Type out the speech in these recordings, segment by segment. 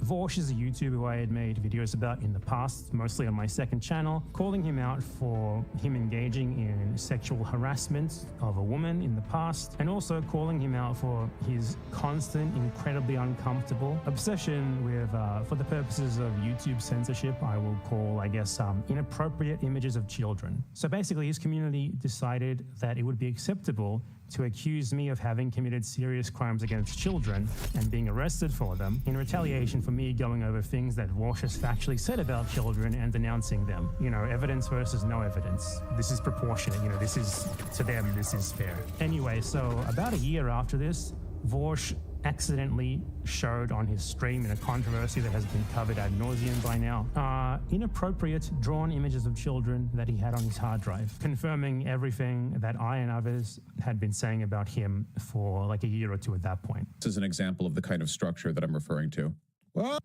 Vorsh is a YouTuber who I had made videos about in the past, mostly on my second channel, calling him out for him engaging in sexual harassment of a woman in the past, and also calling him out for his constant, incredibly uncomfortable obsession with, for the purposes of YouTube censorship, I will call, I guess, inappropriate images of children. So basically, his community decided that it would be acceptable to accuse me of having committed serious crimes against children and being arrested for them in retaliation for me going over things that Vorsh has factually said about children and denouncing them. You know, evidence versus no evidence. This is proportionate, you know, this is, to them, this is fair. Anyway, so about a year after this, Vorsh accidentally showed on his stream in a controversy that has been covered ad nauseum by now, inappropriate drawn images of children that he had on his hard drive, confirming everything that I and others had been saying about him for like a year or two at that point. This is an example of the kind of structure that I'm referring to.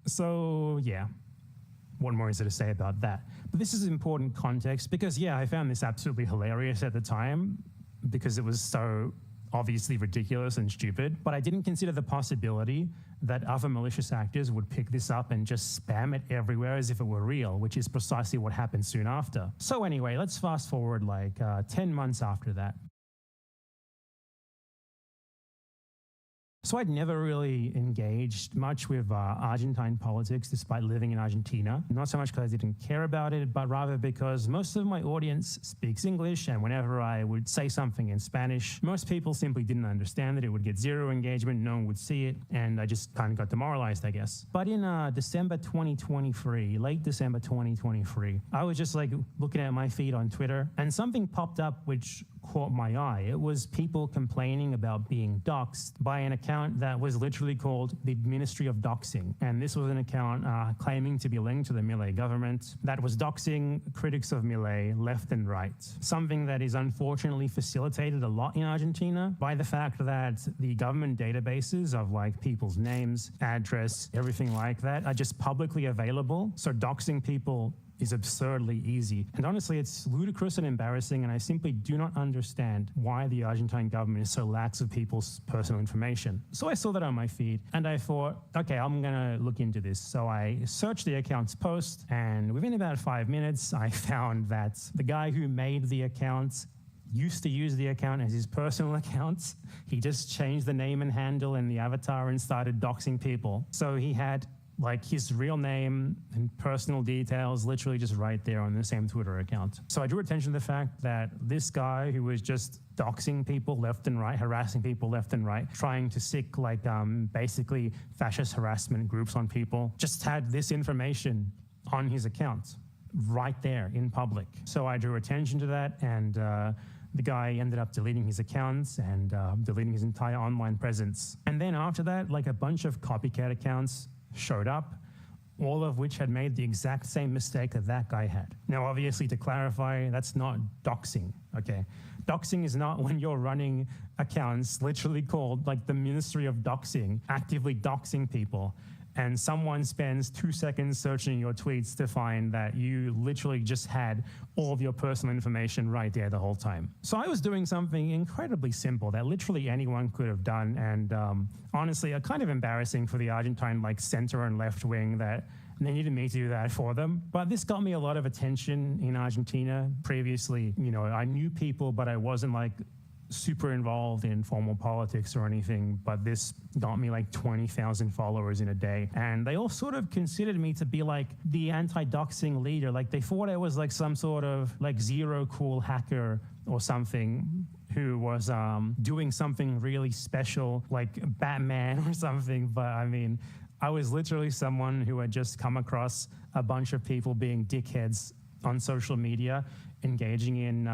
So yeah, what more is there to say about that? But this is important context because yeah, I found this absolutely hilarious at the time because it was so obviously ridiculous and stupid, but I didn't consider the possibility that other malicious actors would pick this up and just spam it everywhere as if it were real, which is precisely what happened soon after. So anyway, let's fast forward like 10 months after that. So I'd never really engaged much with Argentine politics despite living in Argentina. Not so much because I didn't care about it, but rather because most of my audience speaks English, and whenever I would say something in Spanish, most people simply didn't understand it. It would get zero engagement, no one would see it, and I just kind of got demoralized, I guess. But in December 2023, late December 2023, I was just like looking at my feed on Twitter, and something popped up which caught my eye. It was people complaining about being doxxed by an account that was literally called the Ministry of Doxing. And this was an account claiming to be linked to the Milei government that was doxing critics of Milei left and right. Something that is unfortunately facilitated a lot in Argentina by the fact that the government databases of like people's names, address, everything like that are just publicly available. So doxing people is absurdly easy. And honestly, it's ludicrous and embarrassing, and I simply do not understand why the Argentine government is so lax of people's personal information. So I saw that on my feed, and I thought, okay, I'm gonna look into this. So I searched the account's post, and within about 5 minutes, I found that the guy who made the account used to use the account as his personal account. He just changed the name and handle and the avatar and started doxing people. So he had like his real name and personal details literally just right there on the same Twitter account. So I drew attention to the fact that this guy who was just doxing people left and right, harassing people left and right, trying to sick like basically fascist harassment groups on people, just had this information on his account right there in public. So I drew attention to that, and the guy ended up deleting his accounts and deleting his entire online presence. And then after that, like a bunch of copycat accounts showed up, all of which had made the exact same mistake that that guy had. Now, obviously, to clarify, that's not doxing, okay? Doxing is not when you're running accounts literally called like the Ministry of Doxing, actively doxing people, and someone spends 2 seconds searching your tweets to find that you literally just had all of your personal information right there the whole time. So I was doing something incredibly simple that literally anyone could have done, and honestly, kind of embarrassing for the Argentine like center and left wing that they needed me to do that for them. But this got me a lot of attention in Argentina. Previously, you know, I knew people, but I wasn't like super involved in formal politics or anything, but this got me like 20,000 followers in a day. And they all sort of considered me to be like the anti-doxing leader. Like they thought I was like some sort of like zero cool hacker or something who was doing something really special like Batman or something. But I mean, I was literally someone who had just come across a bunch of people being dickheads on social media, engaging in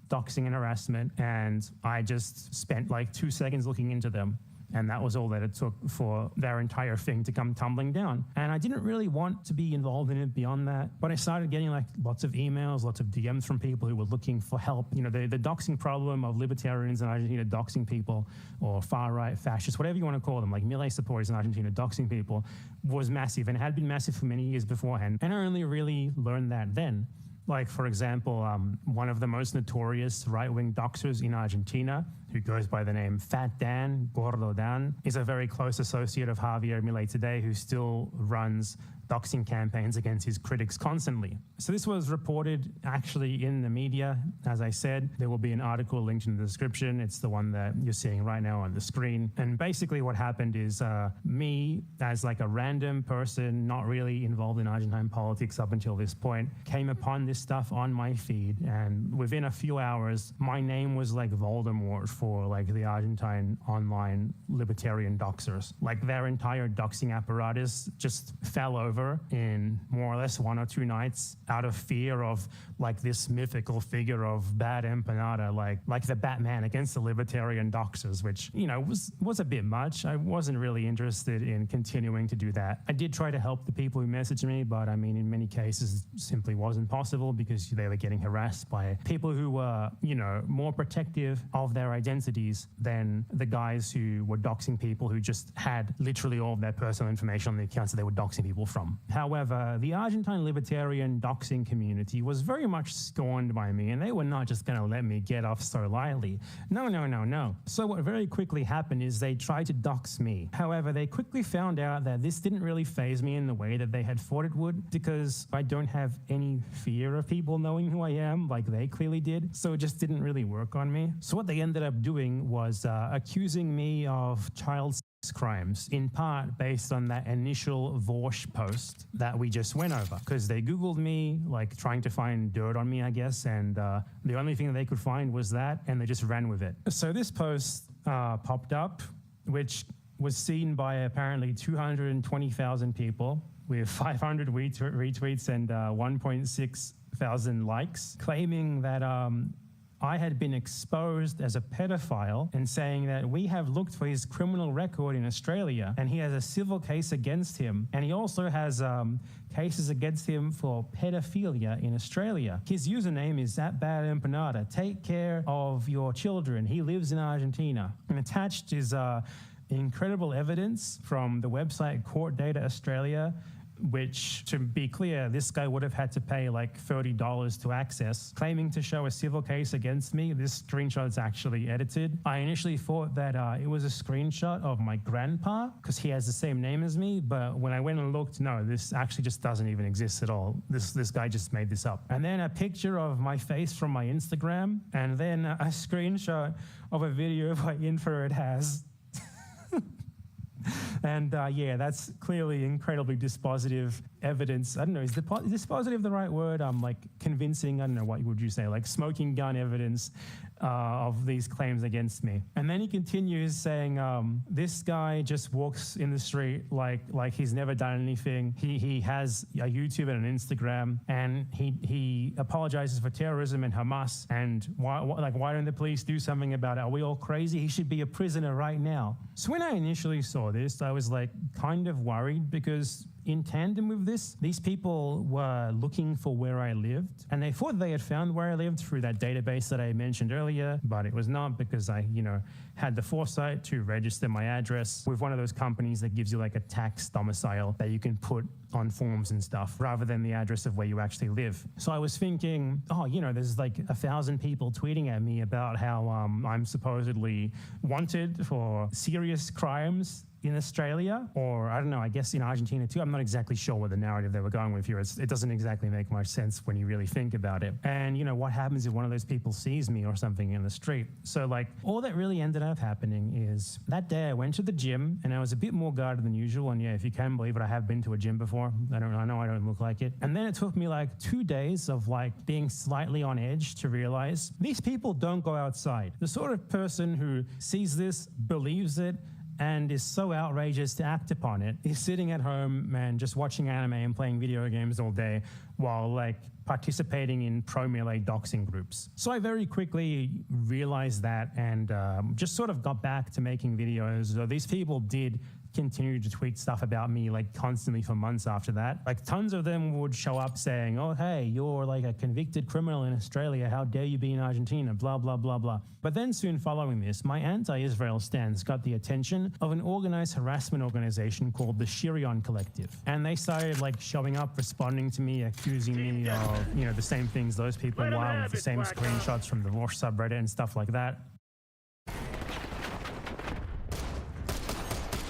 doxing and harassment, and I just spent like 2 seconds looking into them. And that was all that it took for their entire thing to come tumbling down. And I didn't really want to be involved in it beyond that, but I started getting like lots of emails, lots of DMs from people who were looking for help. You know, the doxing problem of libertarians in Argentina doxing people, or far-right fascists, whatever you want to call them, like Milei supporters in Argentina doxing people, was massive and had been massive for many years beforehand. And I only really learned that then. Like, for example, one of the most notorious right-wing doxers in Argentina, who goes by the name Fat Dan, Gordo Dan, is a very close associate of Javier Milei today, who still runs doxing campaigns against his critics constantly. So this was reported actually in the media. As I said, there will be an article linked in the description. It's the one that you're seeing right now on the screen. And basically what happened is me, as like a random person, not really involved in Argentine politics up until this point, came upon this stuff on my feed. And within a few hours, my name was like Voldemort for like the Argentine online libertarian doxers. Like their entire doxing apparatus just fell over in more or less 1 or 2 nights out of fear of like this mythical figure of Bad Empanada, like the Batman against the libertarian doxers, which, you know, was a bit much. I wasn't really interested in continuing to do that. I did try to help the people who messaged me, but I mean, in many cases, it simply wasn't possible because they were getting harassed by people who were, you know, more protective of their identities than the guys who were doxing people who just had literally all of their personal information on the accounts that they were doxing people from. However, the Argentine libertarian doxing community was very much scorned by me, and they were not just going to let me get off so lightly. No, no, no, no. So what very quickly happened is they tried to dox me. However, they quickly found out that this didn't really faze me in the way that they had thought it would, because I don't have any fear of people knowing who I am, like they clearly did. So it just didn't really work on me. So what they ended up doing was accusing me of child crimes, in part based on that initial Vorsh post that we just went over, because they Googled me, like trying to find dirt on me, I guess, and the only thing that they could find was that, and they just ran with it. So this post popped up, which was seen by apparently 220,000 people with 500 retweets and 1.6 thousand likes, claiming that I had been exposed as a pedophile and saying that we have looked for his criminal record in Australia and he has a civil case against him. And he also has cases against him for pedophilia in Australia. His username is @badempanada. Take care of your children. He lives in Argentina. And attached is incredible evidence from the website Court Data Australia, which, to be clear, this guy would have had to pay like $30 to access, claiming to show a civil case against me. This screenshot is actually edited. I initially thought that it was a screenshot of my grandpa because he has the same name as me, but when I went and looked, no, this actually just doesn't even exist at all. This guy just made this up. And then a picture of my face from my Instagram, and then a screenshot of a video by Infrared has. And yeah, that's clearly incredibly dispositive evidence. I don't know, is dispositive the right word? Like convincing, I don't know, what would you say? Like smoking gun evidence of these claims against me. And then he continues saying, this guy just walks in the street like he's never done anything. He has a YouTube and an Instagram, and he apologizes for terrorism and Hamas. And why don't the police do something about it? Are we all crazy? He should be a prisoner right now. So when I initially saw this, I was like kind of worried, because in tandem with this, these people were looking for where I lived, and they thought they had found where I lived through that database that I mentioned earlier, but it was not, because I, had the foresight to register my address with one of those companies that gives you like a tax domicile that you can put on forms and stuff, rather than the address of where you actually live. So I was thinking, there's like 1,000 people tweeting at me about how I'm supposedly wanted for serious crimes in Australia, or I don't know, I guess in Argentina too. I'm not exactly sure what the narrative they were going with here. It doesn't exactly make much sense when you really think about it. And what happens if one of those people sees me or something in the street? So like all that really ended up happening is that day I went to the gym and I was a bit more guarded than usual. And yeah, if you can believe it, I have been to a gym before. I know I don't look like it. And then it took me like 2 days of like being slightly on edge to realize these people don't go outside. The sort of person who sees this, believes it, and is so outrageous to act upon it is sitting at home and just watching anime and playing video games all day while like participating in pro-melee doxing groups. So I very quickly realized that and just sort of got back to making videos. So these people did continue to tweet stuff about me like constantly for months after that. Like tons of them would show up saying, oh, hey, you're like a convicted criminal in Australia. How dare you be in Argentina? Blah, blah, blah, blah. But then soon following this, my anti-Israel stance got the attention of an organized harassment organization called the Shirion Collective. And they started like showing up, responding to me, accusing me of, the same things those people were, with the same screenshots from the Vorsh subreddit and stuff like that.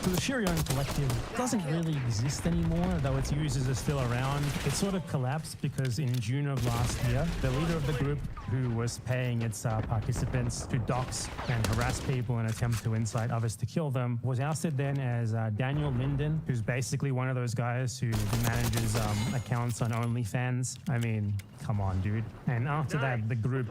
So the Shirion Collective doesn't really exist anymore, though its users are still around. It sort of collapsed because in June of last year, the leader of the group, who was paying its participants to dox and harass people and attempt to incite others to kill them, was ousted then as Daniel Linden, who's basically one of those guys who manages accounts on OnlyFans. I mean, come on, dude. And after that, the group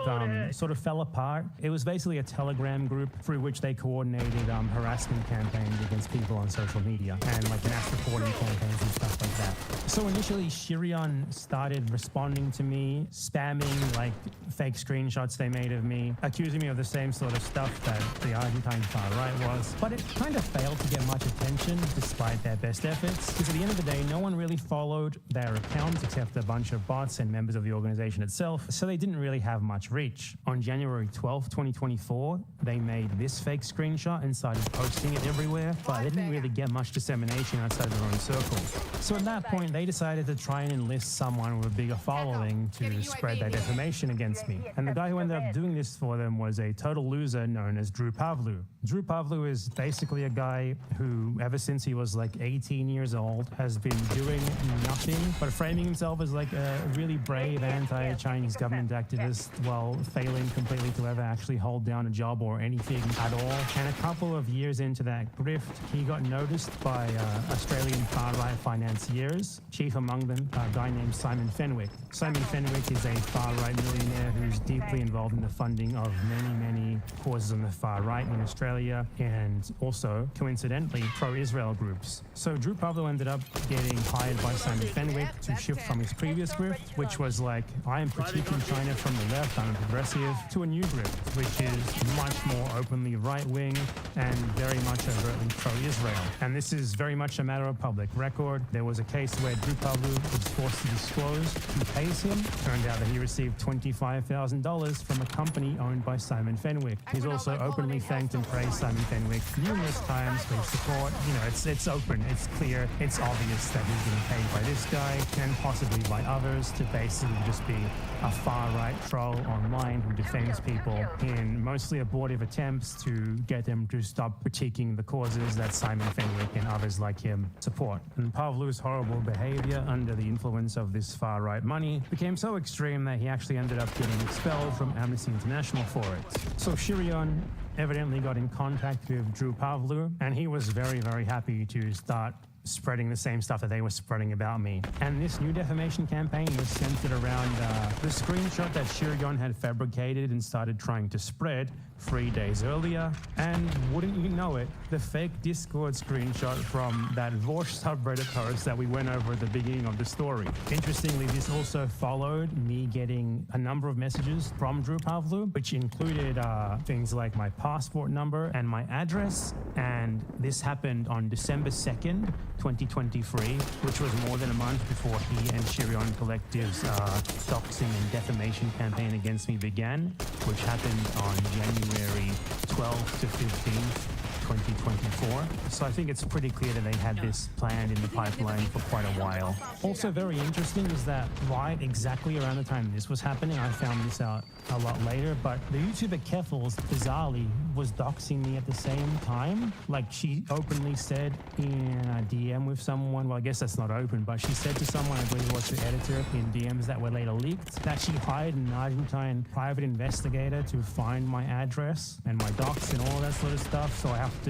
sort of fell apart. It was basically a Telegram group through which they coordinated harassment campaigns against people on social media and like mass reporting campaigns and stuff like that. So initially, Shirion started responding to me, spamming like fake screenshots they made of me, accusing me of the same sort of stuff that the Argentine far-right was. But it kind of failed to get much attention despite their best efforts, because at the end of the day, no one really followed their accounts except a bunch of bots and members of the organization itself, so they didn't really have much reach. On January 12th, 2024, they made this fake screenshot and started posting it everywhere, but they didn't really get much dissemination outside of their own circle. So at that point, they decided to try and enlist someone with a bigger following to spread their defamation against me. And the guy who ended up doing this for them was a total loser known as Drew Pavlou. Drew Pavlou is basically a guy who, ever since he was like 18 years old, has been doing nothing but framing himself as like a really brave anti-Chinese government activist while failing completely to ever actually hold down a job or anything at all. And a couple of years into that grift, he got noticed by Australian far-right financiers, chief among them a guy named Simon Fenwick. Simon Fenwick is a far-right millionaire who's deeply involved in the funding of many causes on the far right in Australia and also, coincidentally, pro-Israel groups. So Drew Pavlou ended up getting hired by Simon Fenwick to shift from his previous grift, which was like, I am critiquing China from the left, I'm a progressive, to a new grift, which is much more openly right-wing and very much overtly pro-Israel. And this is very much a matter of public record. There was a case where Drew Pavlou was forced to disclose who pays him. Turned out that he received $25,000 from a company owned by Simon Fenwick. He's also openly thanked and praised Simon Fenwick numerous times for his support. You know, it's open, it's clear, it's obvious that he's getting paid by this guy and possibly by others to basically just be a far-right troll online who defames people in mostly abortive attempts to get them to stop critiquing the causes that Simon Fenwick and others like him support. And Pavlou's horrible behavior under the influence of this far-right money became so extreme that he actually ended up getting expelled from Amnesty International for it. So Shirion evidently got in contact with Drew Pavlou, and he was very happy to start spreading the same stuff that they were spreading about me. And this new defamation campaign was centered around the screenshot that Shirion had fabricated and started trying to spread 3 days earlier. And wouldn't you know it, the fake Discord screenshot from that Vorsh subreddit post that we went over at the beginning of the story. Interestingly, this also followed me getting a number of messages from Drew Pavlou, which included things like my passport number and my address. And this happened on December 2nd, 2023, which was more than a month before he and Shirion Collective's doxing and defamation campaign against me began, which happened on January 12th to 15th. 2024. So I think it's pretty clear that they had this planned in the pipeline for quite a while. Also very interesting is that right exactly around the time this was happening, I found this out a lot later, but the YouTuber Keffels, bizarrely, was doxing me at the same time. Like, she openly said in a DM with someone, well, I guess that's not open, but she said to someone, I believe it was the editor, in DMs that were later leaked, that she hired an Argentine private investigator to find my address and my docs and all that sort of stuff. So I have to,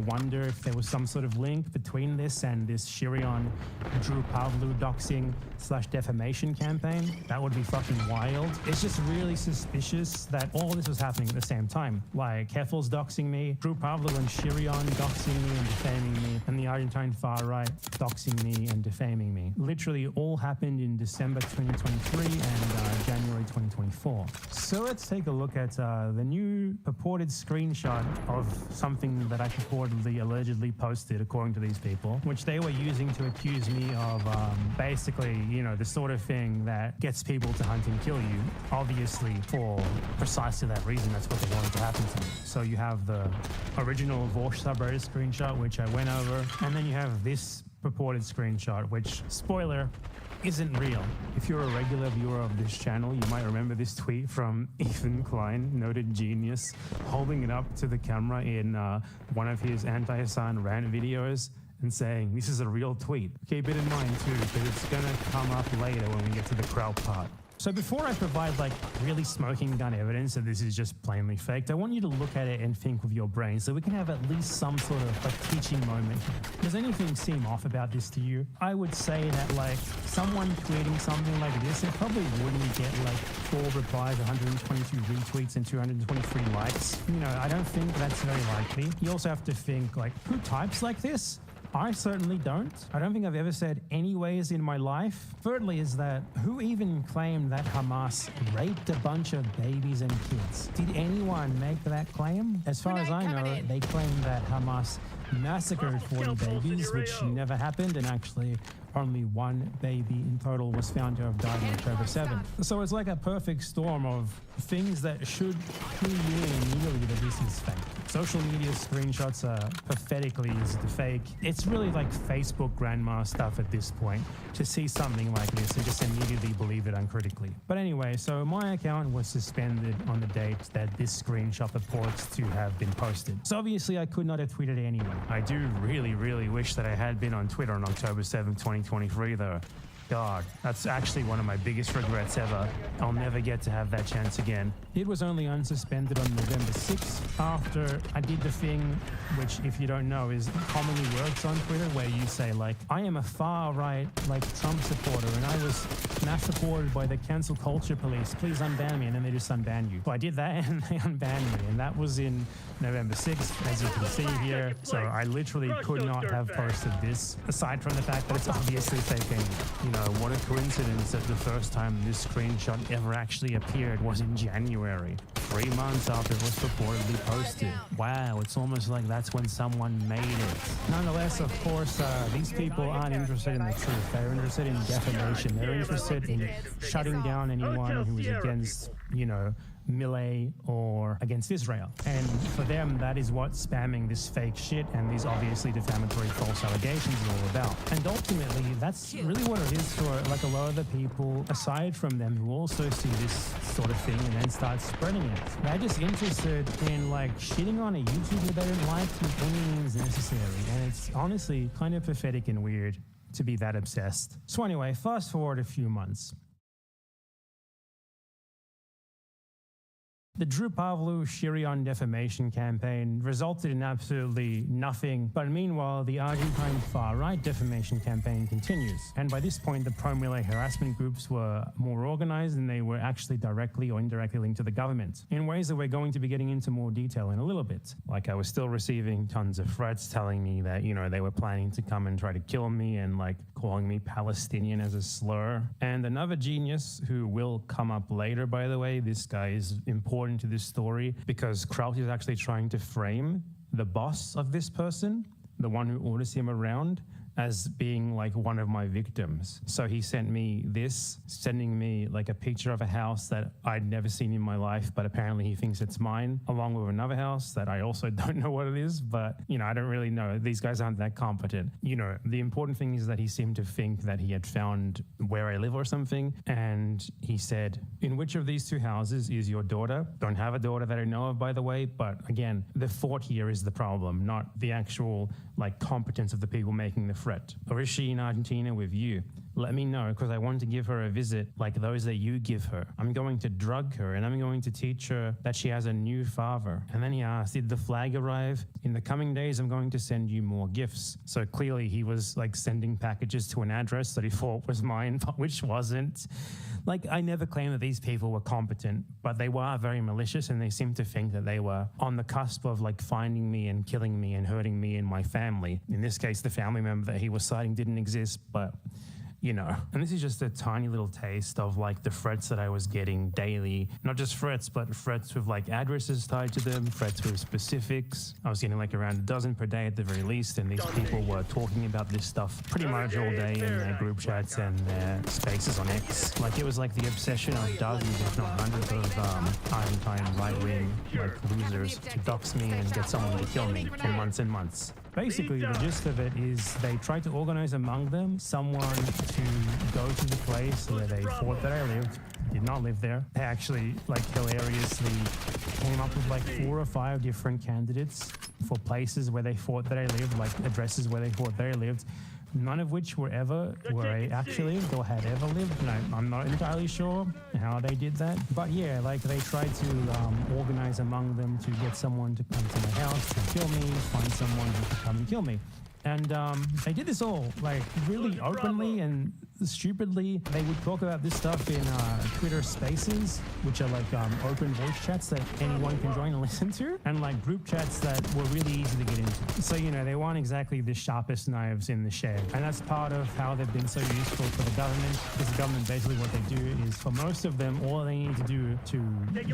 wonder if there was some sort of link between this and this Shirion Drew Pavlou doxing / defamation campaign. That would be fucking wild. It's just really suspicious that all this was happening at the same time. Like, Keffels doxing me, Drew Pavlou and Shirion doxing me and defaming me, and the Argentine far-right doxing me and defaming me. Literally all happened in December 2023 and January 2024. So let's take a look at the new purported screenshot of something that I purportedly allegedly posted, according to these people, which they were using to accuse me of basically, the sort of thing that gets people to hunt and kill you, obviously for precisely that reason. That's what they wanted to happen to me. So you have the original Vorsh subreddit screenshot, which I went over, and then you have this purported screenshot, which, spoiler, isn't real. If you're a regular viewer of this channel, you might remember this tweet from Ethan Klein, noted genius, holding it up to the camera in one of his anti-Hassan rant videos and saying, this is a real tweet. Keep it in mind too, because it's gonna come up later when we get to the crowd part. So before I provide like really smoking gun evidence that this is just plainly faked, I want you to look at it and think with your brain so we can have at least some sort of like teaching moment. Does anything seem off about this to you? I would say that like someone tweeting something like this, it probably wouldn't get like 4 replies, 122 retweets and 223 likes. You know, I don't think that's very likely. You also have to think like, who types like this? I certainly don't. I don't think I've ever said anyways in my life. Thirdly is that who even claimed that Hamas raped a bunch of babies and kids? Did anyone make that claim? As far as I know, they claim that Hamas massacred 40 babies, which never happened, and actually only 1 baby in total was found to have died on October 7th. So it's like a perfect storm of things that should clue you in immediately that this is fake. Social media screenshots are pathetically easy to fake. It's really like Facebook grandma stuff at this point to see something like this and just immediately believe it uncritically. But anyway, so my account was suspended on the date that this screenshot purports to have been posted. So obviously I could not have tweeted it anyway. I do really wish that I had been on Twitter on October 7th, 2023 though. God, that's actually one of my biggest regrets ever. I'll never get to have that chance again. It was only unsuspended on November 6th after I did the thing, which if you don't know is commonly works on Twitter, where you say like, I am a far-right like Trump supporter and I was mass supported by the cancel culture police. Please unban me, and then they just unban you. So I did that and they unbanned me, and that was in November 6th, as you can see here. So I literally could not have posted this, aside from the fact that it's obviously fake anyway. You know, what a coincidence that the first time this screenshot ever actually appeared was in January, 3 months after it was purportedly posted. Wow, it's almost like that's when someone made it. Nonetheless, of course, these people aren't interested in the truth. They're interested in defamation. They're interested in shutting down anyone who is against, you know, Millet or against Israel. And for them, that is what spamming this fake shit and these obviously defamatory false allegations is all about. And ultimately, that's really what it is for like a lot of the people aside from them who also see this sort of thing and then start spreading it. They're just interested in like shitting on a YouTuber they don't like to any means necessary. And it's honestly kind of pathetic and weird to be that obsessed. So anyway, fast forward a few months. The Drew Pavlou Shirion defamation campaign resulted in absolutely nothing, but meanwhile, the Argentine far-right defamation campaign continues. And by this point, the pro-Millet harassment groups were more organized and they were actually directly or indirectly linked to the government in ways that we're going to be getting into more detail in a little bit. Like I was still receiving tons of threats telling me that, you know, they were planning to come and try to kill me and like calling me Palestinian as a slur. And another genius who will come up later, by the way, this guy is important to this story because Kraut is actually trying to frame the boss of this person, the one who orders him around, as being like one of my victims. So he sent me this, sending me like a picture of a house that I'd never seen in my life, but apparently he thinks it's mine, along with another house that I also don't know what it is, but you know, I don't really know. These guys aren't that competent. You know, the important thing is that he seemed to think that he had found where I live or something. And he said, in which of these 2 houses is your daughter? Don't have a daughter that I know of, by the way. But again, the thought here is the problem, not the actual like competence of the people making the threat. Or is she in Argentina with you? Let me know, because I want to give her a visit like those that you give her. I'm going to drug her and I'm going to teach her that she has a new father. And then he asked, did the flag arrive? In the coming days, I'm going to send you more gifts. So clearly he was like sending packages to an address that he thought was mine, but which wasn't. Like, I never claimed that these people were competent, but they were very malicious and they seemed to think that they were on the cusp of like finding me and killing me and hurting me and my family. In this case, the family member that he was citing didn't exist, but you know. And this is just a tiny little taste of like the threats that I was getting daily. Not just threats, but threats with like addresses tied to them, threats with specifics. I was getting like around a dozen per day at the very least, and these people were talking about this stuff pretty much all day in their group chats and their spaces on X. Like it was like the obsession of dozens, if not hundreds of Argentine right-wing like losers to dox me and get someone to kill me for months and months. basically the gist of it is they tried to organize among them someone to go to the place where they thought that I lived. Did not live there. They actually, like, hilariously came up with like 4 or 5 different candidates for places where they thought that I lived, like addresses where they thought that I lived, none of which were ever where I actually lived or had ever lived. And I'm not entirely sure how they did that. But yeah, like they tried to organize among them to get someone to come to my house and kill me, find someone who could come and kill me. And they did this all like really openly and stupidly. They would talk about this stuff in Twitter Spaces, which are like open voice chats that anyone can join and listen to, and like group chats that were really easy to get into. So, you know, they weren't exactly the sharpest knives in the shed. And that's part of how they've been so useful for the government, because the government basically what they do is, for most of them, all they need to do to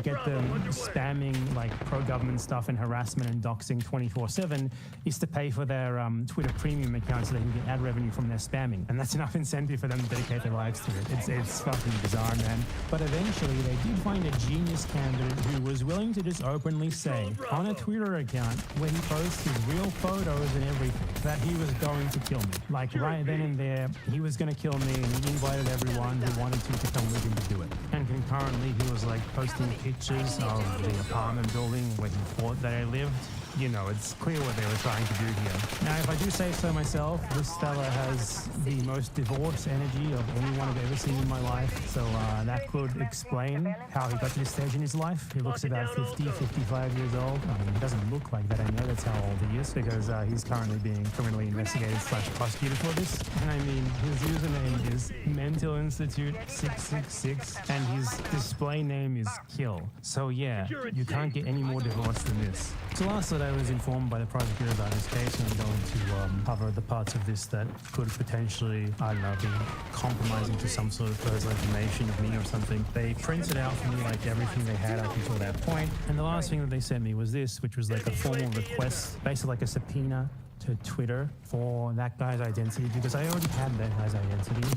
get them spamming like pro-government stuff and harassment and doxing 24/7 is to pay for their Twitter premium account so they can get ad revenue from their spamming. And that's enough incentive for them to dedicate their lives to it. It's fucking bizarre, man. But eventually they did find a genius candidate who was willing to just openly say on a Twitter account where he posts his real photos and everything that he was going to kill me. Like right then and there, he was going to kill me, and he invited everyone who wanted to come with him to do it. And concurrently, he was like posting pictures of the apartment building where he thought that I lived. You know, it's clear what they were trying to do here. Now, if I do say so myself, this fella has the most divorce energy of anyone I've ever seen in my life. So that could explain how he got to this stage in his life. He looks about 50, 55 years old. I mean, he doesn't look like that. I know that's how old he is, because he's currently being criminally investigated / prosecuted for this. And I mean, his username is Mental Institute 666, and his display name is Kill. So yeah, you can't get any more divorce than this. So last night I was informed by the prosecutor about this case, and I'm going to cover the parts of this that could potentially, I don't know, be compromising to some sort of personal information of me or something. They printed out for me like everything they had up until that point, and the last thing that they sent me was this, which was like a formal request, basically like a subpoena to Twitter for that guy's identity, because I already had that guy's identity.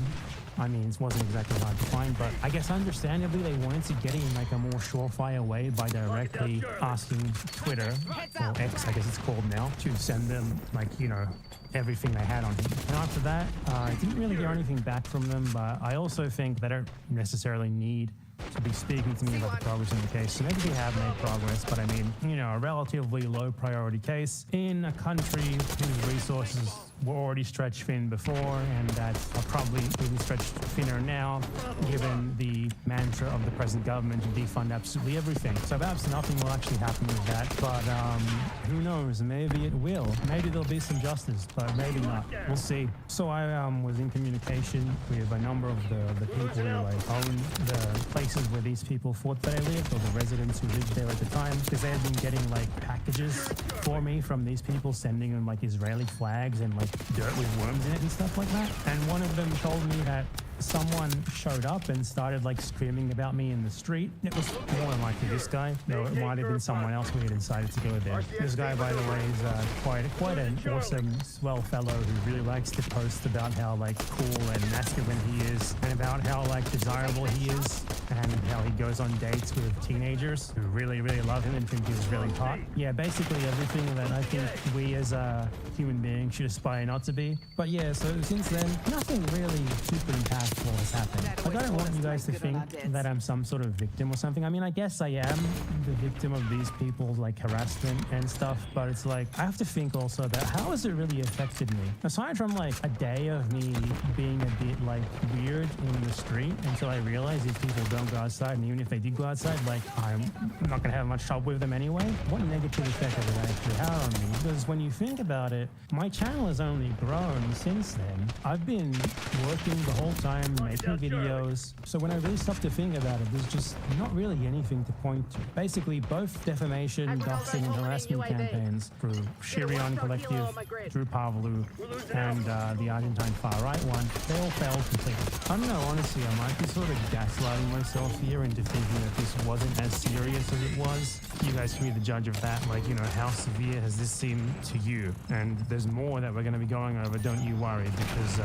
I mean, it wasn't exactly hard to find, but I guess understandably they wanted to get it in like a more surefire way by directly asking Twitter, or X I guess it's called now, to send them like, you know, everything they had on him. And after that, I didn't really hear anything back from them, but I also think they don't necessarily need to be speaking to me about the progress in the case. So maybe they have made progress, but I mean, you know, a relatively low priority case in a country whose resources were already stretched thin before, and that are probably even stretched thinner now, given the mantra of the present government to defund absolutely everything. So perhaps nothing will actually happen with that, but who knows? Maybe it will. Maybe there'll be some justice, but maybe not. We'll see. So I was in communication with a number of the people who like own the places where these people thought that I lived, or the residents who lived there at the time, because they had been getting like packages for me from these people, sending them like Israeli flags and like dirt with worms in it and stuff like that. And one of them told me that someone showed up and started like screaming about me in the street. It was more than likely this guy, though it might have been someone else who had decided to go there. This guy, by the way, is quite an awesome, swell fellow who really likes to post about how like cool and masculine he is, and about how like desirable he is, and how he goes on dates with teenagers who really, really love him and think he's really hot. Yeah, basically everything that I think we as a human being should aspire not to be. But yeah, so since then, nothing really super impactful has happened. Like, I don't want you guys to think that I'm some sort of victim or something. I mean, I guess I am the victim of these people's like harassment and stuff, but it's like, I have to think also about how has it really affected me? Aside from like a day of me being a bit like weird in the street until I realize these people don't go outside, and even if they did go outside, like I'm not gonna have much trouble with them anyway. What negative effect has it actually had on me? Because when you think about it, my channel has only grown since then. I've been working the whole time, making videos. So when I really stop to think about it, there's just not really anything to point to. Basically, both defamation, doxing, and harassment campaigns through Shirion Collective, Drew Pavlou, and the Argentine far-right one, they all failed completely. I don't know, honestly, I might be sort of gaslighting myself here into thinking that this wasn't as serious as it was. You guys can be the judge of that. Like, you know, how severe has this seemed to you? And there's more that we're going to be going over, don't you worry, because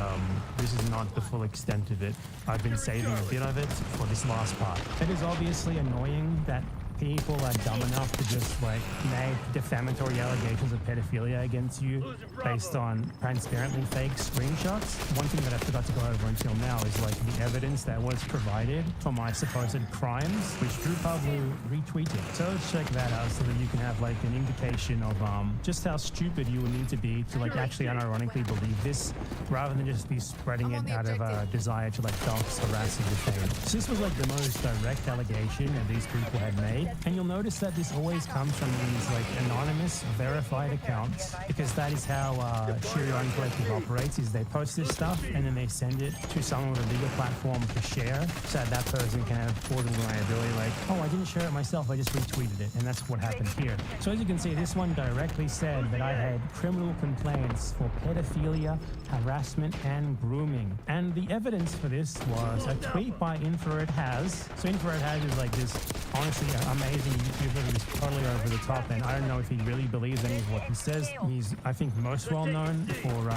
this is not the full extent of it. I've been saving a bit of it for this last part. It is obviously annoying that people are dumb enough to just like make defamatory allegations of pedophilia against you based on transparently fake screenshots. One thing that I forgot to go over until now is like the evidence that was provided for my supposed crimes, which Drew Pavlu retweeted. So let's check that out so that you can have like an indication of just how stupid you would need to be to like actually unironically believe this, rather than just be spreading it out of a desire to like dox, harass, and defame. So this was like the most direct allegation that these people had made, and you'll notice that this always comes from these like anonymous, verified accounts, because that is how Shirion Collective operates. Is they post this stuff and then they send it to someone with a bigger platform to share, so that person can have portable reliability. Like, oh, I didn't share it myself, I just retweeted it, and that's what happened here. So as you can see, this one directly said that I had criminal complaints for pedophilia, harassment, and grooming. And the evidence for this was a tweet by Infrared Has. So Infrared Has is like this honestly amazing YouTuber who's totally over the top, and I don't know if he really believes any of what he says. He's, I think, most well known for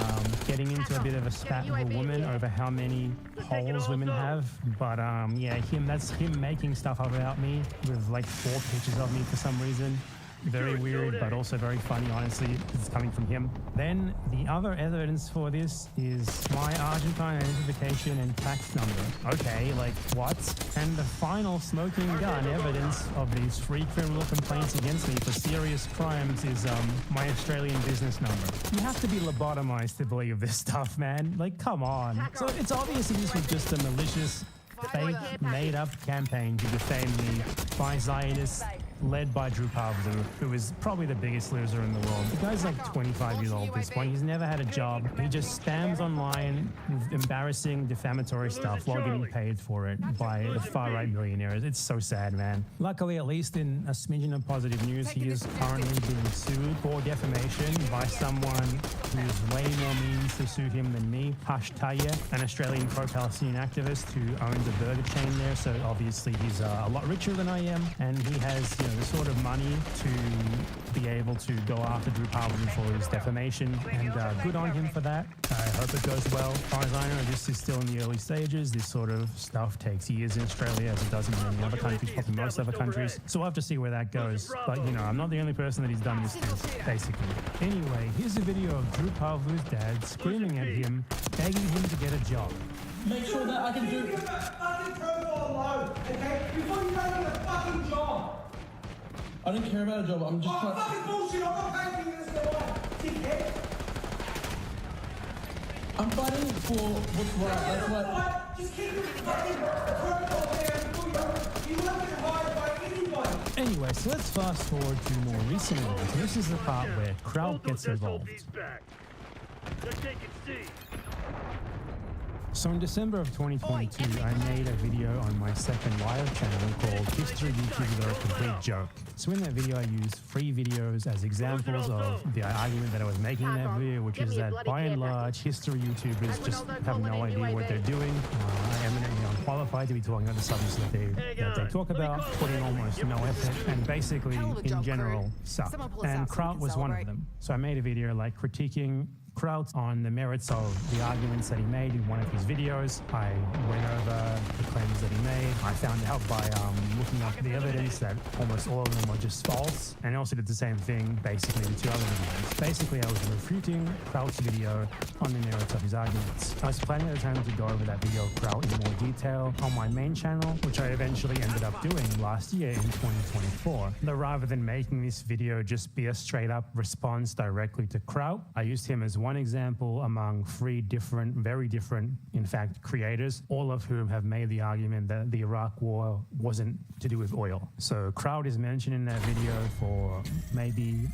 getting into a bit of a spat with a woman over how many holes women have. But yeah, that's him making stuff about me with like 4 pictures of me for some reason. Very weird, but also very funny, honestly. It's coming from him. Then the other evidence for this is my Argentine identification and tax number. Okay, like what? And the final smoking gun evidence of these 3 criminal complaints against me for serious crimes is my Australian business number. You have to be lobotomized to believe this stuff, man. Like, come on. So it's obvious that this was just a malicious, fake, made-up campaign to defame me by Zionists, led by Drew Pavlu, who is probably the biggest loser in the world. The guy's like 25 years old at this point. He's never had a job. He just spams online with embarrassing, defamatory stuff while getting paid for it by far-right millionaires. It's so sad, man. Luckily, at least in a smidgen of positive news, he is currently being sued for defamation by someone who's way more means to sue him than me, Hush Taye, an Australian pro-Palestinian activist who owns a burger chain there. So obviously he's a lot richer than I am, and he has, you know, the sort of money to be able to go after Drew Pavlu for his defamation, and good on him for that. I hope it goes well. As far as I know, this is still in the early stages. This sort of stuff takes years in Australia, as it does in many other countries, probably most other countries. So we'll have to see where that goes. But, you know, I'm not the only person that he's done this to, basically. Anyway, here's a video of Drew Pavlu's dad screaming at him, begging him to get a job. Make sure that I can do... Leave that fucking profile alone, okay? Before you go get a fucking job. I don't care about a job, I'm just trying... fucking bullshit, I'm not paying for you this dickhead. I'm fighting for what's right, that's what... Just keep your fucking profile there before you won't get hired by anybody. Anyway, so let's fast forward to more recent events. This is the part where Kraut gets involved. So in December of 2022, I made a video on my second live channel called History YouTubers Are a Complete Joke. So in that video, I used 3 videos as examples of the argument that I was making in that video, which is that by and large, history YouTubers just have no idea what they're doing. Eminently unqualified to be talking about the subjects that they talk about, putting almost no effort, and basically, in general, suck. And Kraut was one of them. So I made a video like critiquing Kraut on the merits of the arguments that he made in one of his videos. I went over the claims that he made. I found out by looking up the evidence that almost all of them were just false, and I also did the same thing basically in 2 other videos. Basically, I was refuting Kraut's video on the merits of his arguments. I was planning at the time to go over that video of Kraut in more detail on my main channel, which I eventually ended up doing last year in 2024. But rather than making this video just be a straight up response directly to Kraut, I used him as one example among 3 different, very different, in fact, creators, all of whom have made the argument that the Iraq war wasn't to do with oil. So Kraut is mentioned in that video for maybe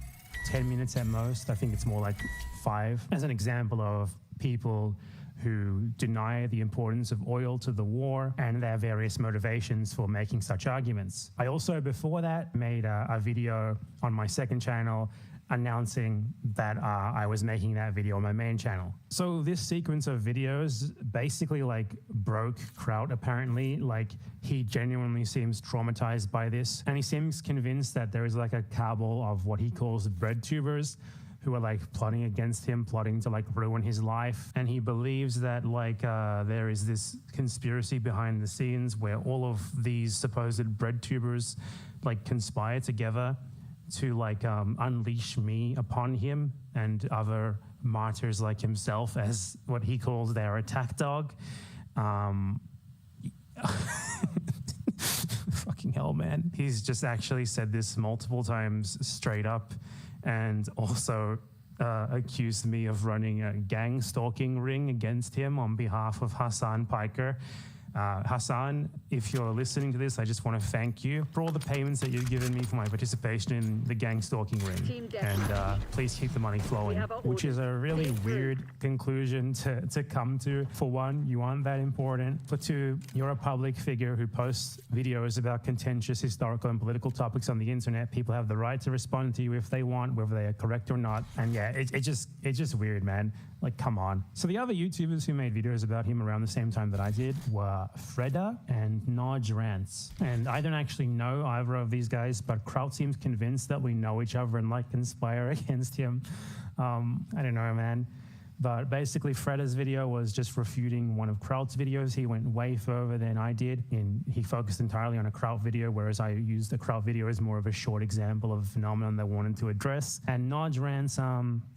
10 minutes at most. I think it's more like 5, as an example of people who deny the importance of oil to the war and their various motivations for making such arguments. I also, before that, made a video on my second channel announcing that I was making that video on my main channel. So this sequence of videos basically like broke Kraut apparently. Like, he genuinely seems traumatized by this, and he seems convinced that there is like a cabal of what he calls bread tubers who are like plotting against him, plotting to like ruin his life. And he believes that like there is this conspiracy behind the scenes where all of these supposed bread tubers like conspire together to like unleash me upon him and other martyrs like himself as what he calls their attack dog. Fucking hell, man. He's just actually said this multiple times straight up, and also accused me of running a gang stalking ring against him on behalf of Hassan Piker. Hassan, if you're listening to this, I just want to thank you for all the payments that you've given me for my participation in the gang stalking ring. And please keep the money flowing, which is a really weird conclusion to come to. For one, you aren't that important. For two, you're a public figure who posts videos about contentious historical and political topics on the internet. People have the right to respond to you if they want, whether they are correct or not. And yeah, it's just weird, man. Like, come on. So the other YouTubers who made videos about him around the same time that I did were Fredda and Nodge Rants. And I don't actually know either of these guys, but Kraut seems convinced that we know each other and like conspire against him. I don't know, man. But basically, Fredda's video was just refuting one of Kraut's videos. He went way further than I did. He focused entirely on a Kraut video, whereas I used a Kraut video as more of a short example of a phenomenon they wanted to address. And Nodge Rants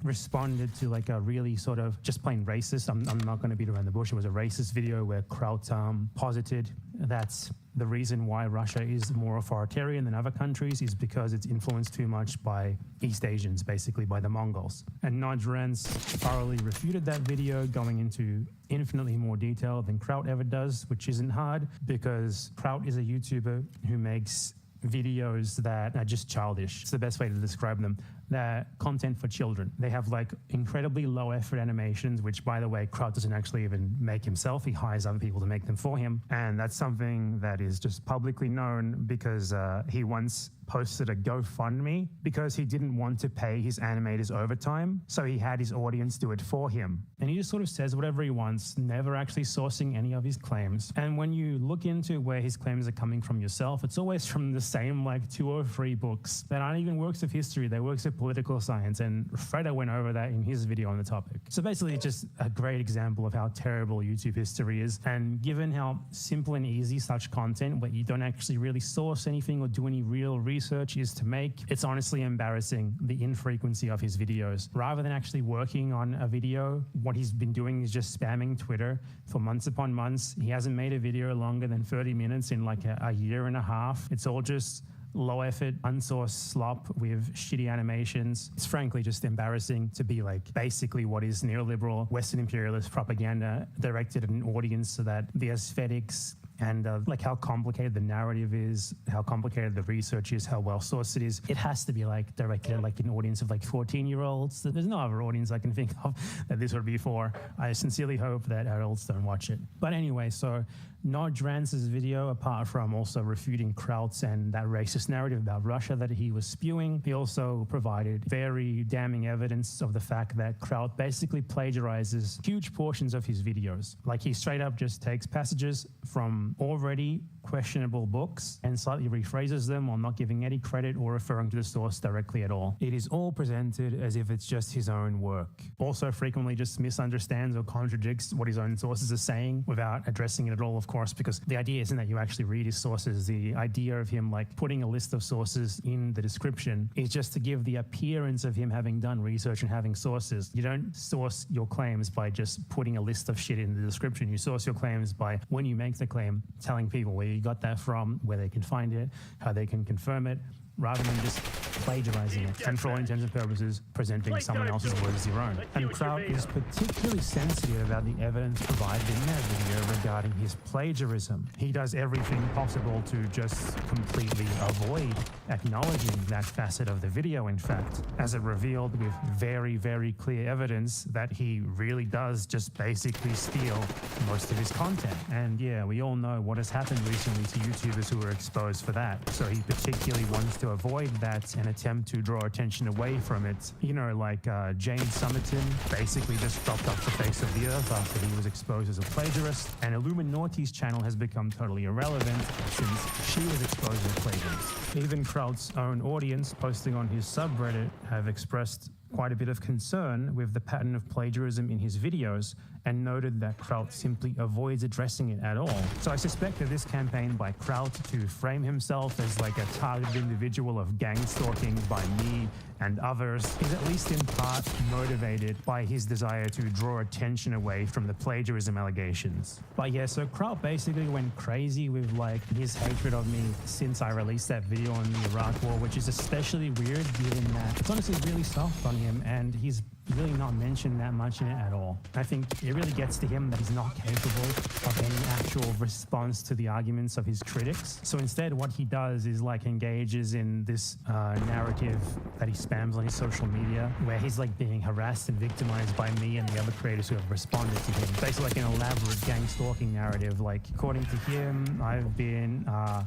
responded to like a really sort of just plain racist. I'm not going to beat around the bush. It was a racist video where Kraut posited that's the reason why Russia is more authoritarian than other countries is because it's influenced too much by East Asians, basically by the Mongols. And Nodge Rants thoroughly refuted that video, going into infinitely more detail than Kraut ever does, which isn't hard because Kraut is a YouTuber who makes videos that are just childish. It's the best way to describe them. They're content for children. They have like incredibly low effort animations, which by the way, Kraut doesn't actually even make himself. He hires other people to make them for him. And that's something that is just publicly known because he once posted a GoFundMe because he didn't want to pay his animators overtime. So he had his audience do it for him. And he just sort of says whatever he wants, never actually sourcing any of his claims. And when you look into where his claims are coming from yourself, it's always from the same like 2 or 3 books that aren't even works of history. They're works of political science. And Fredda went over that in his video on the topic. So basically it's just a great example of how terrible YouTube history is. And given how simple and easy such content where you don't actually really source anything or do any real research is to make, it's honestly embarrassing the infrequency of his videos. Rather than actually working on a video, what he's been doing is just spamming Twitter for months upon months. He hasn't made a video longer than 30 minutes in like a year and a half. It's all just low effort, unsourced slop with shitty animations. It's frankly just embarrassing to be like basically what is neoliberal Western imperialist propaganda directed at an audience so that the aesthetics and like how complicated the narrative is, how complicated the research is, how well sourced it is. It has to be like directed at like an audience of like 14-year-olds. There's no other audience I can think of that this would be for. I sincerely hope that adults don't watch it. But anyway, so Nodge Rants' video, apart from also refuting Kraut's and that racist narrative about Russia that he was spewing, he also provided very damning evidence of the fact that Kraut basically plagiarizes huge portions of his videos. Like he straight up just takes passages from already questionable books and slightly rephrases them while not giving any credit or referring to the source directly at all. It is all presented as if it's just his own work. Also frequently just misunderstands or contradicts what his own sources are saying without addressing it at all, of course, because the idea isn't that you actually read his sources. The idea of him like putting a list of sources in the description is just to give the appearance of him having done research and having sources. You don't source your claims by just putting a list of shit in the description. You source your claims by, when you make the claim, telling people where you got that from, where they can find it, how they can confirm it, rather than just plagiarizing it and for all intents and purposes presenting someone else's words as your own. And Kraut is particularly sensitive about the evidence provided in that video regarding his plagiarism. He does everything possible to just completely avoid acknowledging that facet of the video, in fact, as it revealed with very, very clear evidence that he really does just basically steal most of his content. And yeah, we all know what has happened recently to YouTubers who were exposed for that. So he particularly wants to avoid that and attempt to draw attention away from it. You know, like Jane Summerton basically just dropped off the face of the earth after he was exposed as a plagiarist, and Illuminati's channel has become totally irrelevant since she was exposed as a plagiarist. Even Kraut's own audience posting on his subreddit have expressed quite a bit of concern with the pattern of plagiarism in his videos and noted that Kraut simply avoids addressing it at all. So I suspect that this campaign by Kraut to frame himself as like a targeted individual of gang stalking by me and others is at least in part motivated by his desire to draw attention away from the plagiarism allegations. But yeah, so Kraut basically went crazy with like his hatred of me since I released that video on the Iraq War, which is especially weird given that it's honestly really soft on him and he's really not mentioned that much in it at all. I think it really gets to him that he's not capable of any actual response to the arguments of his critics. So instead what he does is like engages in this narrative that he spams on his social media where he's like being harassed and victimized by me and the other creators who have responded to him. Basically like an elaborate gang stalking narrative. Like according to him, I've been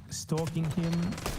stalking him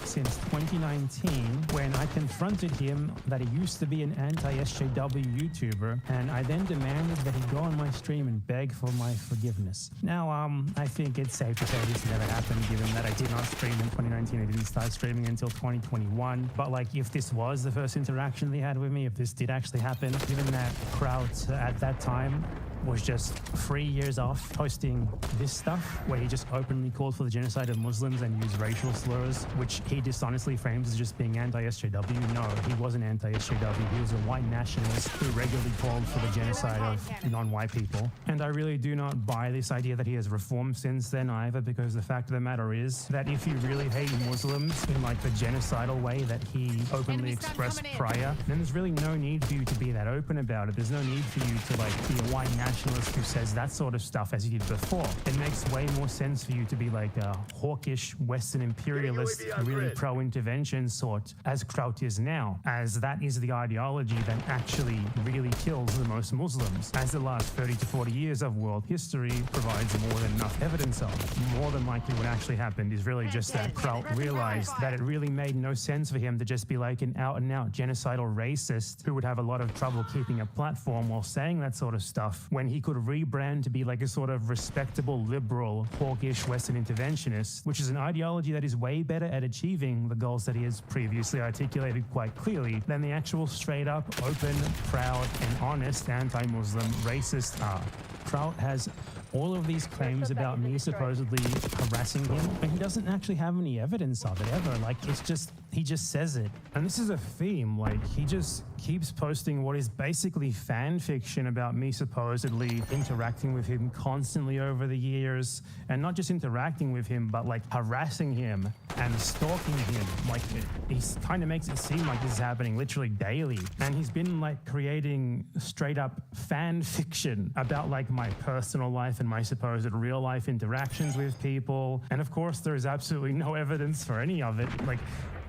since 2019 when I confronted him that he used to be an anti-SJW YouTuber, and I then demanded that he go on my stream and beg for my forgiveness. Now, I think it's safe to say this never happened, given that I did not stream in 2019. I didn't start streaming until 2021. But like, if this was the first interaction they had with me, if this did actually happen, given that Kraut at that time was just 3 years off posting this stuff where he just openly called for the genocide of Muslims and used racial slurs, which he dishonestly frames as just being anti-SJW. No, he wasn't anti-SJW. He was a white nationalist who regularly called for the genocide of non-white people. And I really do not buy this idea that he has reformed since then either, because the fact of the matter is that if you really hate Muslims in like the genocidal way that he openly expressed prior, then there's really no need for you to be that open about it. There's no need for you to like be a white nationalist who says that sort of stuff as he did before. It makes way more sense for you to be like a hawkish Western imperialist, really pro-intervention sort as Kraut is now, as that is the ideology that actually really kills the most Muslims, as the last 30 to 40 years of world history provides more than enough evidence of. More than likely what actually happened is really just that Kraut realized that it really made no sense for him to just be like an out-and-out genocidal racist who would have a lot of trouble keeping a platform while saying that sort of stuff, when he could rebrand to be like a sort of respectable, liberal, hawkish Western interventionist, which is an ideology that is way better at achieving the goals that he has previously articulated quite clearly than the actual straight up, open, proud, and honest anti-Muslim racist are. Kraut has all of these claims about me supposedly harassing him, and he doesn't actually have any evidence of it ever. Like, it's just, he just says it. And this is a theme, like, he just keeps posting what is basically fan fiction about me supposedly interacting with him constantly over the years, and not just interacting with him, but like harassing him and stalking him. Like, he kind of makes it seem like this is happening literally daily. And he's been like creating straight up fan fiction about like my personal life and my supposed real life interactions with people. And of course, there is absolutely no evidence for any of it. Like,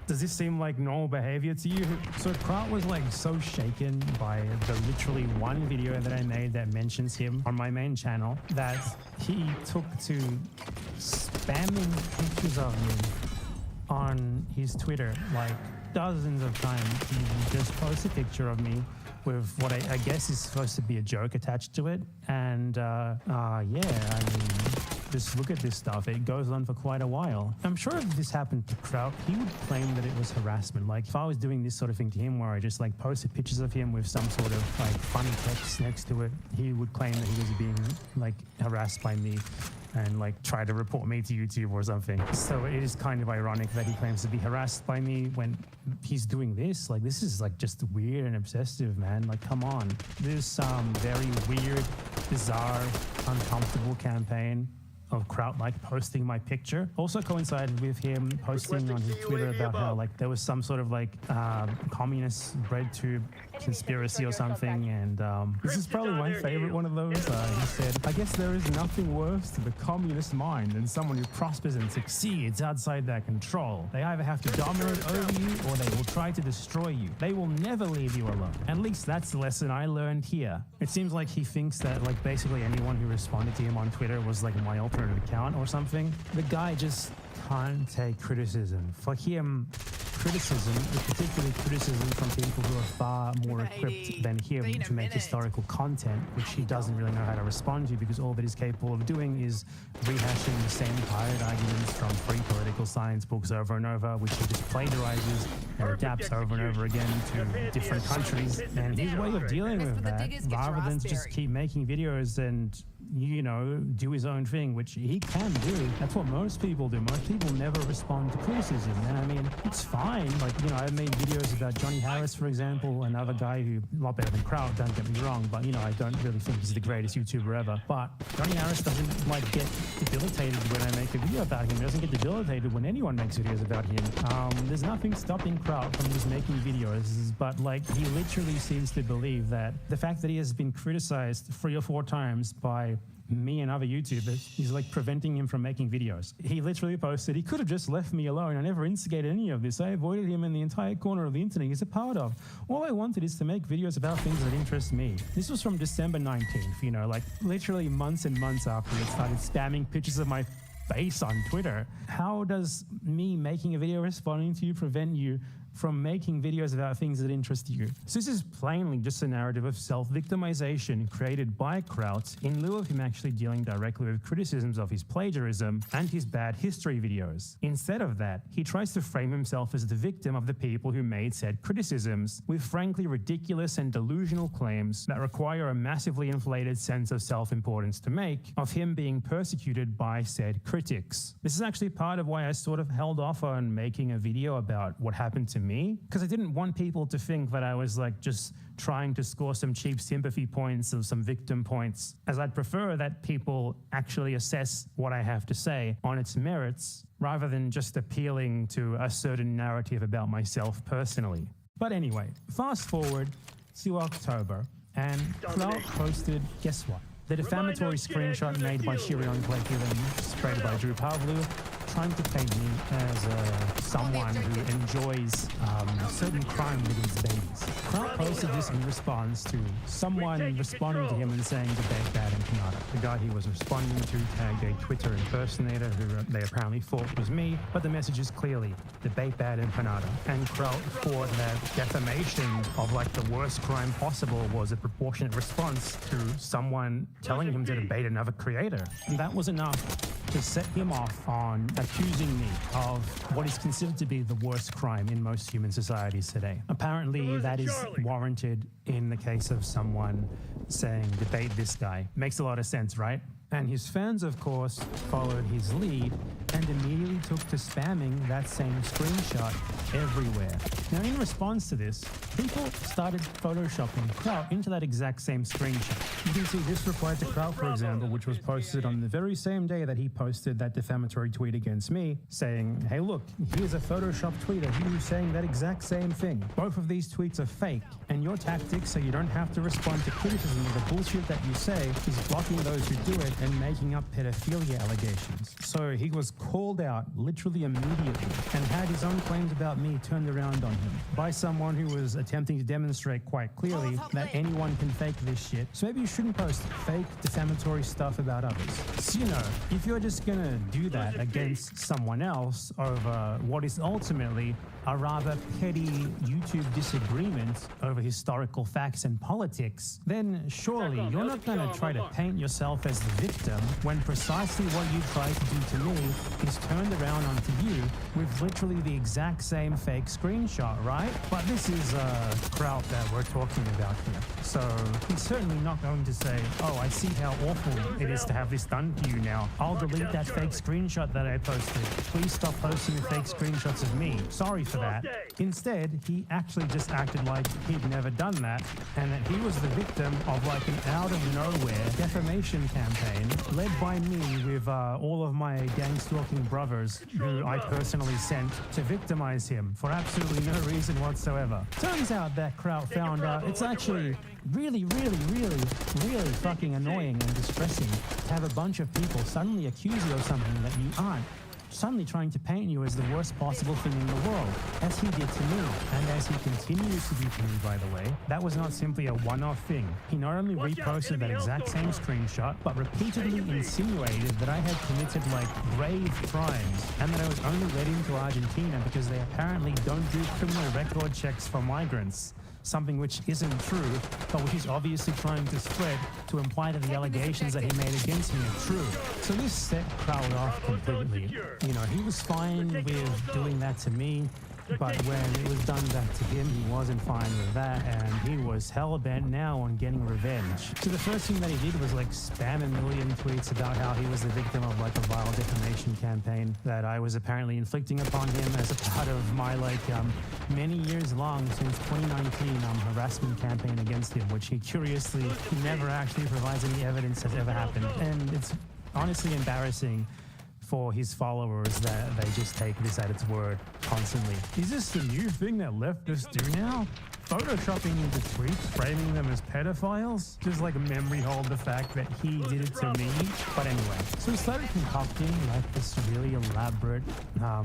does this seem like normal behavior to you? So Kraut was like so shaken by the literally one video that I made that mentions him on my main channel that he took to spamming pictures of me on his Twitter like dozens of times. He just posts a picture of me with what I guess is supposed to be a joke attached to it. And yeah, I mean, just look at this stuff. It goes on for quite a while. I'm sure if this happened to Kraut, he would claim that it was harassment. Like if I was doing this sort of thing to him where I just like posted pictures of him with some sort of like funny text next to it, he would claim that he was being like harassed by me and like try to report me to YouTube or something. So it is kind of ironic that he claims to be harassed by me when he's doing this. Like, this is like just weird and obsessive, man. Like, come on. This very weird, bizarre, uncomfortable campaign of Kraut like posting my picture also coincided with him posting on his Twitter about how like there was some sort of like communist bread tube conspiracy or something, and this is probably my favorite one of those. He said, "I guess there is nothing worse to the communist mind than someone who prospers and succeeds outside their control. They either have to dominate over you or they will try to destroy you. They will never leave you alone. At least that's the lesson I learned here." It seems like he thinks that like basically anyone who responded to him on Twitter was like my alternative account or something. The guy just can't take criticism. For him, criticism, particularly criticism from people who are far more equipped than him to make historical content, which he doesn't really know how to respond to, because all that he's capable of doing is rehashing the same tired arguments from free political science books over and over, which he just plagiarizes and adapts over and over again to different countries. And his way of dealing with that, rather than just keep making videos and, you know, do his own thing, which he can do. That's what most people do. Most people never respond to criticism. And I mean, it's fine. Like, you know, I've made videos about Johnny Harris, for example, another guy who, a lot better than Kraut, don't get me wrong, but, you know, I don't really think he's the greatest YouTuber ever. But Johnny Harris doesn't, like, get debilitated when I make a video about him. He doesn't get debilitated when anyone makes videos about him. There's nothing stopping Kraut from just making videos, but, like, he literally seems to believe that the fact that he has been criticized 3 or 4 times by me and other YouTubers is like preventing him from making videos. He literally posted, he could have just left me alone. I never instigated any of this. I avoided him in the entire corner of the internet he's a part of. All I wanted is to make videos about things that interest me. This was from December 19th, you know, like literally months and months after he started spamming pictures of my face on Twitter. How does me making a video responding to you prevent you from making videos about things that interest you? So this is plainly just a narrative of self-victimization created by Kraut in lieu of him actually dealing directly with criticisms of his plagiarism and his bad history videos. Instead of that, he tries to frame himself as the victim of the people who made said criticisms with frankly ridiculous and delusional claims that require a massively inflated sense of self-importance to make of him being persecuted by said critics. This is actually part of why I sort of held off on making a video about what happened to me, because I didn't want people to think that I was like just trying to score some cheap sympathy points or some victim points, as I'd prefer that people actually assess what I have to say on its merits rather than just appealing to a certain narrative about myself personally. But anyway, fast forward to October, and Kraut posted, guess what? The defamatory screenshot made by Shirion Clayfield, spread by Drew Pavlu, trying to paint me as someone who enjoys certain crime with his babies. Kraut posted this in response to someone responding to him and saying debate bad in Canada. The guy he was responding to tagged a Twitter impersonator who they apparently thought was me, but the message is clearly debate bad in Canada. And Kraut thought that defamation of like the worst crime possible was a proportionate response to someone telling him to debate another creator. And that was enough to set him off on accusing me of what is considered to be the worst crime in most human societies today. Apparently, that is warranted in the case of someone saying, debate this guy. Makes a lot of sense, right? And his fans, of course, followed his lead and immediately took to spamming that same screenshot everywhere. Now, in response to this, people started photoshopping Kraut into that exact same screenshot. You can see this reply to Kraut, for example, which was posted on the very same day that he posted that defamatory tweet against me, saying, hey, look, here's a Photoshop tweet of you saying that exact same thing. Both of these tweets are fake, and your tactic, so you don't have to respond to criticism of the bullshit that you say, is blocking those who do it and making up pedophilia allegations. So he was called out literally immediately and had his own claims about me turned around on him by someone who was attempting to demonstrate quite clearly that anyone can fake this shit. So maybe you shouldn't post fake defamatory stuff about others. So, you know, if you're just gonna do that against someone else over what is ultimately a rather petty YouTube disagreement over historical facts and politics, then surely you're not going to try to paint yourself as the victim when precisely what you tried to do to me is turned around onto you with literally the exact same fake screenshot, right? But this is Kraut that we're talking about here. So he's certainly not going to say, oh, I see how awful it is to have this done to you now. I'll delete that fake screenshot that I posted. Please stop posting fake screenshots of me. Sorry for that. Instead, he actually just acted like he'd never done that and that he was the victim of like an out of nowhere defamation campaign led by me with all of my gang-stalking brothers who I personally sent to victimize him for absolutely no reason whatsoever. Turns out that Kraut found it's actually really fucking annoying and distressing to have a bunch of people suddenly accuse you of something that you aren't suddenly trying to paint you as the worst possible thing in the world, as he did to me, and as he continues to do to me, by the way. That was not simply a one-off thing. He not only reposted that exact same screenshot, but repeatedly insinuated that I had committed, like, grave crimes, and that I was only led into Argentina because they apparently don't do criminal record checks for migrants. Something which isn't true, but which he's obviously trying to spread to imply that the allegations that he made against me are true. So this set Crowd off completely. You know, he was fine with doing that to me, but when it was done back to him, he wasn't fine with that, and he was hell-bent now on getting revenge. So the first thing that he did was like spam a million tweets about how he was the victim of like a vile defamation campaign that I was apparently inflicting upon him as a part of my many years long, since 2019, harassment campaign against him, which he curiously never actually provides any evidence has ever happened. And it's honestly embarrassing for his followers that they just take this at its word constantly. Is this the new thing that leftists do now? Photoshopping into tweets, framing them as pedophiles? Just like memory hold the fact that he did it to me? But anyway, so he started concocting like this really elaborate,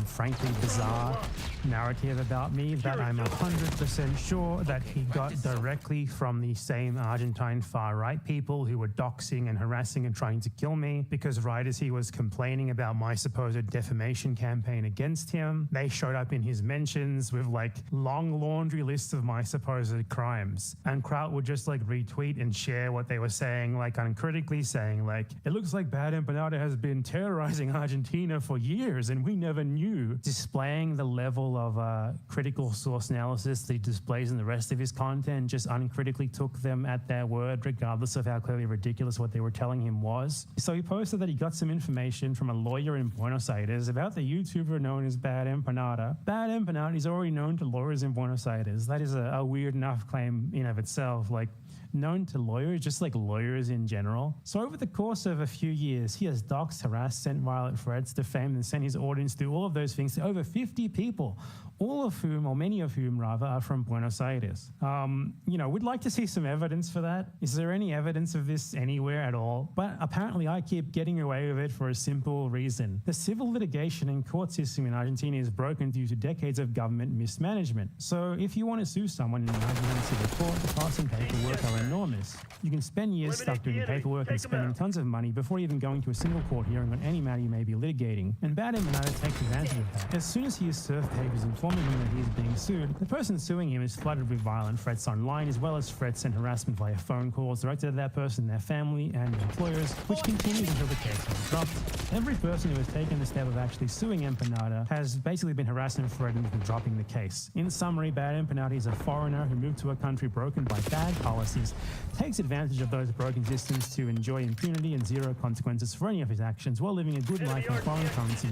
frankly bizarre narrative about me that I'm 100% sure that he got directly from the same Argentine far-right people who were doxing and harassing and trying to kill me, because right as he was complaining about my supposed defamation campaign against him, they showed up in his mentions with like long laundry lists of my supposed crimes, and Kraut would just like retweet and share what they were saying, like uncritically saying like, it looks like Bad Empanada has been terrorizing Argentina for years and we never knew, displaying the level of critical source analysis that he displays in the rest of his content, just uncritically took them at their word regardless of how clearly ridiculous what they were telling him was. So he posted that he got some information from a lawyer in Buenos Aires about the YouTuber known as Bad Empanada. Bad Empanada is already known to lawyers in Buenos Aires. That is a weird enough claim in of itself, like known to lawyers, just like lawyers in general. So over the course of a few years, he has doxed, harassed, sent violent threats, defamed, and sent his audience through all of those things to over 50 people, all of whom, or many of whom rather, are from Buenos Aires. You know, we'd like to see some evidence for that. Is there any evidence of this anywhere at all? But apparently I keep getting away with it for a simple reason. The civil litigation and court system in Argentina is broken due to decades of government mismanagement. So if you want to sue someone in an Argentine civil court, the costs and paperwork are enormous. You can spend years stuck doing paperwork and spending tons of money before even going to a single court hearing on any matter you may be litigating. And Bad Empanada takes advantage of that. As soon as he is served papers informing him that he is being sued, the person suing him is flooded with violent threats online, as well as threats and harassment via phone calls directed at that person, their family, and employers, which continues until the case is dropped. Every person who has taken the step of actually suing Empanada has basically been harassed and threatened with dropping the case. In summary, Bad Empanada is a foreigner who moved to a country broken by bad policies, takes advantage of those broken systems to enjoy impunity and zero consequences for any of his actions while living a good life in foreign currency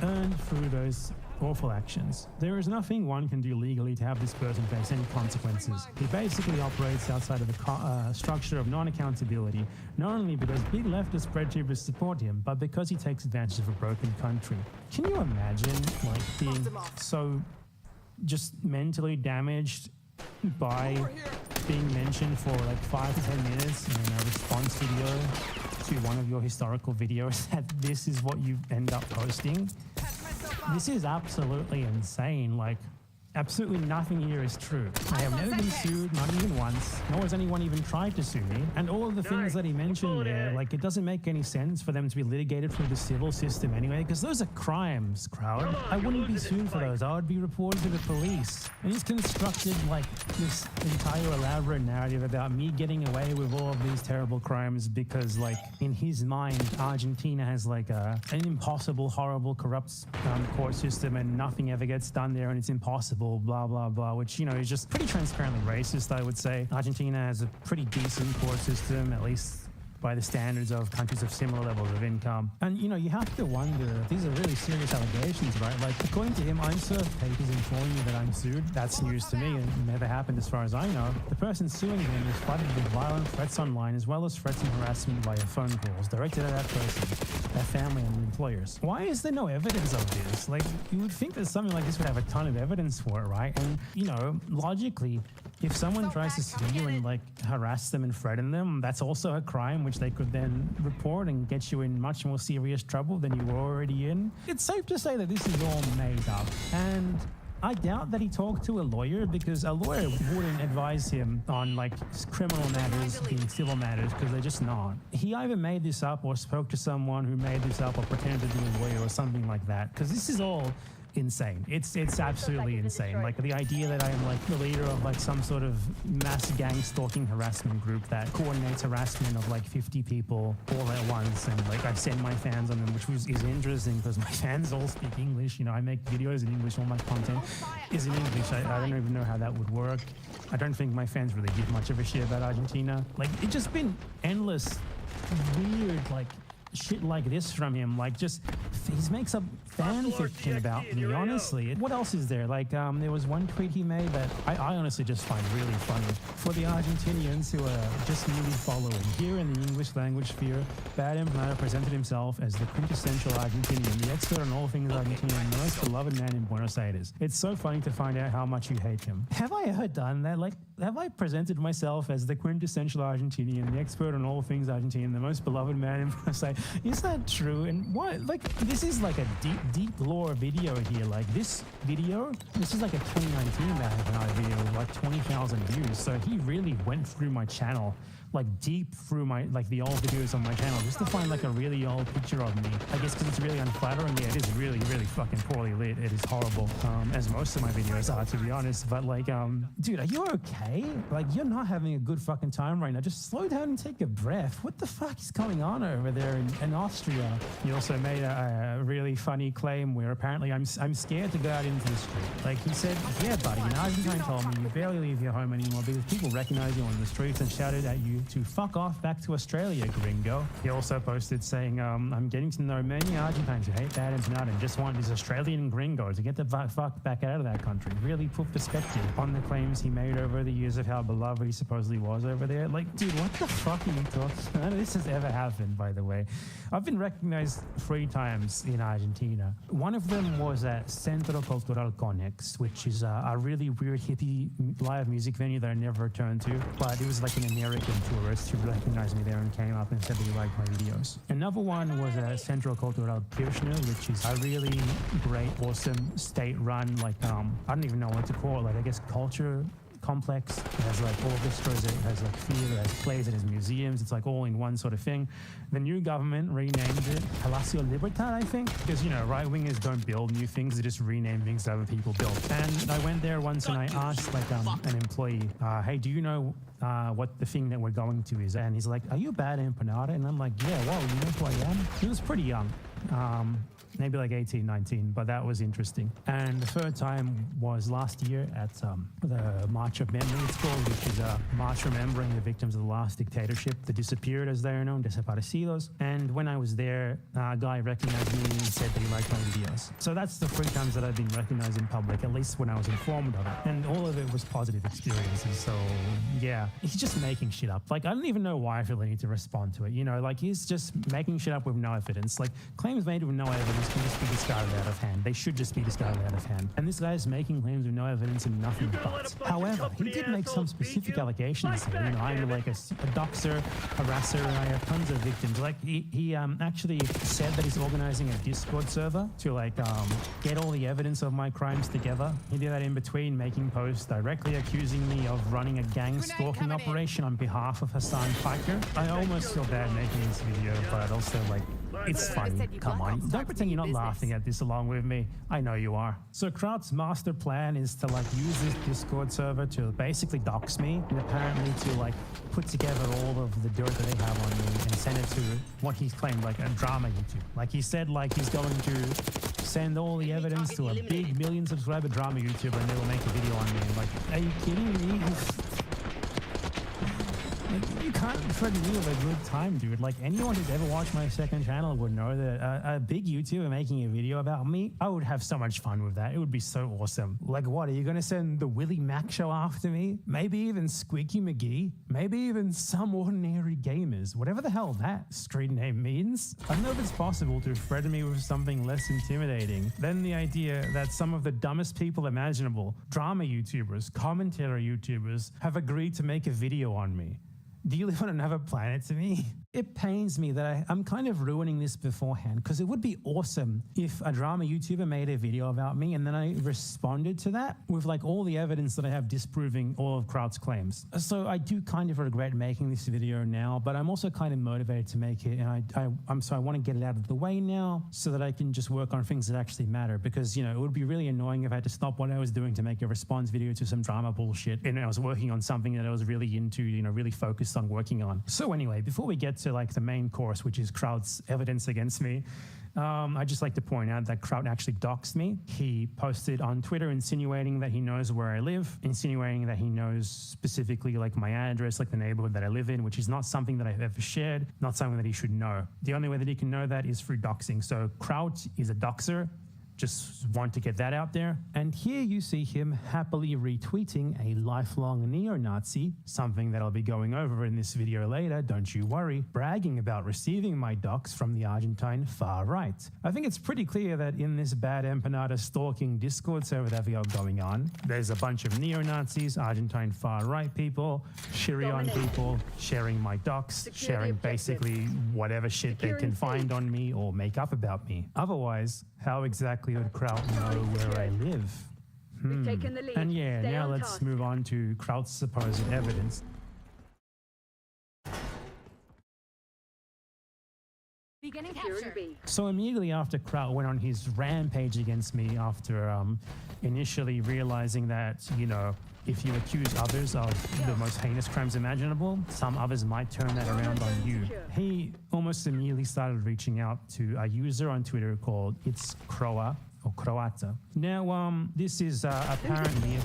earned through those awful actions. There is nothing one can do legally to have this person face any consequences. He basically operates outside of the structure of non-accountability, not only because big leftist spreadtubers support him, but because he takes advantage of a broken country. Can you imagine like being so just mentally damaged by being mentioned for like 5 to 10 minutes in a response video to one of your historical videos that this is what you end up posting? This is absolutely insane. Like, absolutely nothing here is true. I have never been sued, not even once, nor has anyone even tried to sue me. And all of the things that he mentioned there, like, it doesn't make any sense for them to be litigated through the civil system anyway, because those are crimes, Crowd. I wouldn't be sued for those. I would be reported to the police. And he's constructed, like, this entire elaborate narrative about me getting away with all of these terrible crimes because, like, in his mind, Argentina has, like, an impossible, horrible, corrupt court system and nothing ever gets done there and it's impossible. Blah, blah, blah, which, you know, is just pretty transparently racist, I would say. Argentina has a pretty decent court system, at least by the standards of countries of similar levels of income. And, you know, you have to wonder, these are really serious allegations, right? Like, according to him, I'm served papers informing me that I'm sued. That's news to me and never happened as far as I know. The person suing him is flooded with violent threats online, as well as threats and harassment via phone calls directed at that person, their family, and employers. Why is there no evidence of this? Like, you would think that something like this would have a ton of evidence for it, right? And, you know, logically, If someone tries to sue you and like harass them and threaten them, that's also a crime which they could then report and get you in much more serious trouble than you were already in. It's safe to say that this is all made up. And I doubt that he talked to a lawyer, because a lawyer wouldn't advise him on like criminal matters being civil matters, because they're just not. He either made this up or spoke to someone who made this up or pretended to be a lawyer or something like that, because this is all insane. It's absolutely insane. Like the idea that I am like the leader of like some sort of mass gang stalking harassment group that coordinates harassment of like 50 people all at once, and like I send my fans on them, which is interesting because my fans all speak English. You know, I make videos in English, all my content is in English. I don't even know how that would work. I don't think my fans really give much of a shit about Argentina. Like it's just been endless weird like shit like this from him. Like just he makes up fan fiction about me, honestly. What else is there? Like there was one tweet he made that I honestly just find really funny. For the Argentinians who are just newly following, here in the English language sphere, Bad Empanader presented himself as the quintessential Argentinian, the expert on all things Argentinian, the most beloved man in Buenos Aires. It's so funny to find out how much you hate him. Have I ever done that? Like, have I presented myself as the quintessential Argentinian, the expert on all things Argentinian, the most beloved man in Buenos Aires? Is that true? And what, like, this is like a deep lore video here. Like this video, this is like a 2019 Bad Empanader video with like 20,000 views. So he really went through my channel, like deep through my, like the old videos on my channel, just to find like a really old picture of me. I guess because it's really unflattering. Yeah, it is really fucking poorly lit. It is horrible, as most of my videos are, to be honest. But like, dude, are you okay? Like, you're not having a good fucking time right now. Just slow down and take a breath. What the fuck is going on over there in Austria? He also made a really funny claim where apparently I'm scared to go out into the street. Like he said, yeah, buddy, an Argentine told me you barely leave your home anymore because people recognize you on the streets and shouted at you to fuck off back to Australia, gringo. He also posted saying, I'm getting to know many Argentines who hate Bad Empanader and just want this Australian gringo to get the fuck back out of that country. Really put perspective on the claims he made over the years of how beloved he supposedly was over there. Like, dude, what the fuck are you talking about? None of this has ever happened, by the way. I've been recognized 3 times in Argentina. One of them was at Centro Cultural Conex, which is a really weird hippie live music venue that I never returned to, but it was like an American tourist who recognized me there and came up and said that he liked my videos. Another one was at Centro Cultural Kirchner, which is a really great, awesome state-run, like, I don't even know what to call it, like, I guess culture complex. It has like orchestras, it has like theater, it has plays, it has museums. It's like all in one sort of thing. The new government renamed it Palacio Libertad, I think, because, you know, right-wingers don't build new things, they just rename things that other people built. And I went there once and I asked like an employee, hey, do you know what the thing that we're going to is? And he's like, are you Bad Empanader? And I'm like, yeah, well, you know who I am? He was pretty young. Maybe like 18, 19, but that was interesting. And the third time was last year at the March of Memory, it's called, which is a march remembering the victims of the last dictatorship, the disappeared as they are known, desaparecidos. And when I was there, a guy recognized me and said that he liked my videos. So that's the 3 times that I've been recognized in public, at least when I was informed of it. And all of it was positive experiences. So yeah, he's just making shit up. Like, I don't even know why I feel the need to respond to it. You know, like he's just making shit up with no evidence. Like claims made with no evidence can just be discarded out of hand. They should just be discarded out of hand. And this guy is making claims with no evidence and nothing but. However, he did make some specific allegations. You know, I'm like a doxer, harasser, and I have tons of victims. Like he actually said that he's organizing a Discord server to like get all the evidence of my crimes together. He did that in between making posts directly accusing me of running a gang stalking operation on behalf of Hassan Piker. I almost feel bad making this video, but also like, it's funny. Come on. Don't pretend you're not laughing at this along with me. I know you are. So Kraut's master plan is to like use this Discord server to basically dox me and apparently to like put together all of the dirt that they have on me and send it to what he's claimed like a drama YouTube. Like he said like he's going to send all the evidence to a big million subscriber drama YouTuber and they will make a video on me. Like, are you kidding me? Like, you can't threaten me with a good time, dude. Like, anyone who's ever watched my second channel would know that a big YouTuber making a video about me, I would have so much fun with that. It would be so awesome. Like, what, are you going to send the Willie Mac show after me? Maybe even Squeaky McGee? Maybe even Some Ordinary Gamers? Whatever the hell that street name means. I don't know if it's possible to threaten me with something less intimidating than the idea that some of the dumbest people imaginable, drama YouTubers, commentary YouTubers, have agreed to make a video on me. Do you live on another planet to me? It pains me that I'm kind of ruining this beforehand, because it would be awesome if a drama YouTuber made a video about me and then I responded to that with like all the evidence that I have disproving all of Kraut's claims. So I do kind of regret making this video now, but I'm also kind of motivated to make it, and I want to get it out of the way now so that I can just work on things that actually matter, because, you know, it would be really annoying if I had to stop what I was doing to make a response video to some drama bullshit and I was working on something that I was really into, you know, really focused on working on. So anyway, before we get to like the main course, which is Kraut's evidence against me, I'd just like to point out that Kraut actually doxed me. He posted on Twitter insinuating that he knows where I live, insinuating that he knows specifically like my address, like the neighborhood that I live in, which is not something that I've ever shared, not something that he should know. The only way that he can know that is through doxing. So Kraut is a doxer. Just want to get that out there. And here you see him happily retweeting a lifelong neo-Nazi, something that I'll be going over in this video later, don't you worry, bragging about receiving my docs from the Argentine far right. I think it's pretty clear that in this bad empanada stalking Discord server that we are going on, there's a bunch of neo-Nazis, Argentine far right people, Shirion people sharing my docs, sharing basically whatever shit they can find on me or make up about me. Otherwise, how exactly would Kraut know where I live? And yeah, now let's move on to Kraut's supposed evidence. Beginning capture. So immediately after Kraut went on his rampage against me after initially realizing that, you know, if you accuse others of the most heinous crimes imaginable, some others might turn that around on you. He almost immediately started reaching out to a user on Twitter called It's Croa, or Croata. Now, this is apparently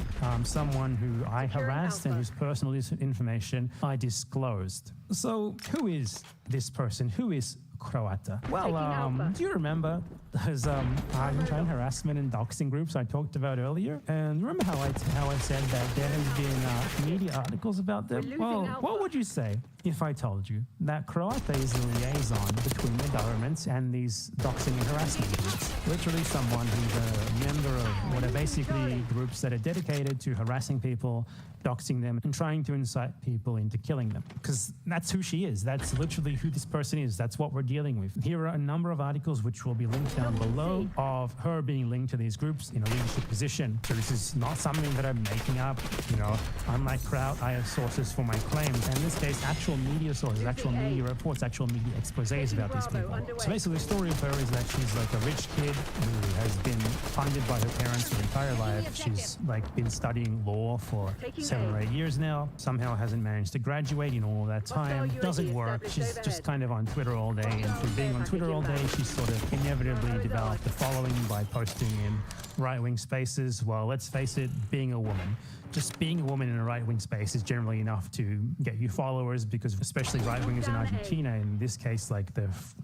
someone who I harassed and whose personal information I disclosed. So who is this person? Who is Croata? Well, do you remember those Argentine harassment and doxing groups I talked about earlier? And remember how I said that there has been media articles about them? Well, what would you say if I told you that Croata is the liaison between the governments and these doxing and harassment groups? Literally someone who's a member of what are basically groups that are dedicated to harassing people, doxing them, and trying to incite people into killing them. Because that's who she is. That's literally who this person is. That's what we're dealing with. Here are a number of articles which will be linked down below of her being linked to these groups in a leadership position. So this is not something that I'm making up. You know, unlike Kraut, I have sources for my claims. And in this case, actual media sources, actual media reports, actual media exposés about these people. So basically the story of her is that she's like a rich kid who has been funded by her parents her entire life. She's like been studying law for 7 or 8 years now. Somehow hasn't managed to graduate in all that time. Doesn't work. She's just kind of on Twitter all day. And through being on Twitter all day, she's sort of inevitably developed a following by posting in right-wing spaces. Well, let's face it, being a woman. Just being a woman in a right-wing space is generally enough to get you followers, because especially right-wingers in Argentina, in this case, like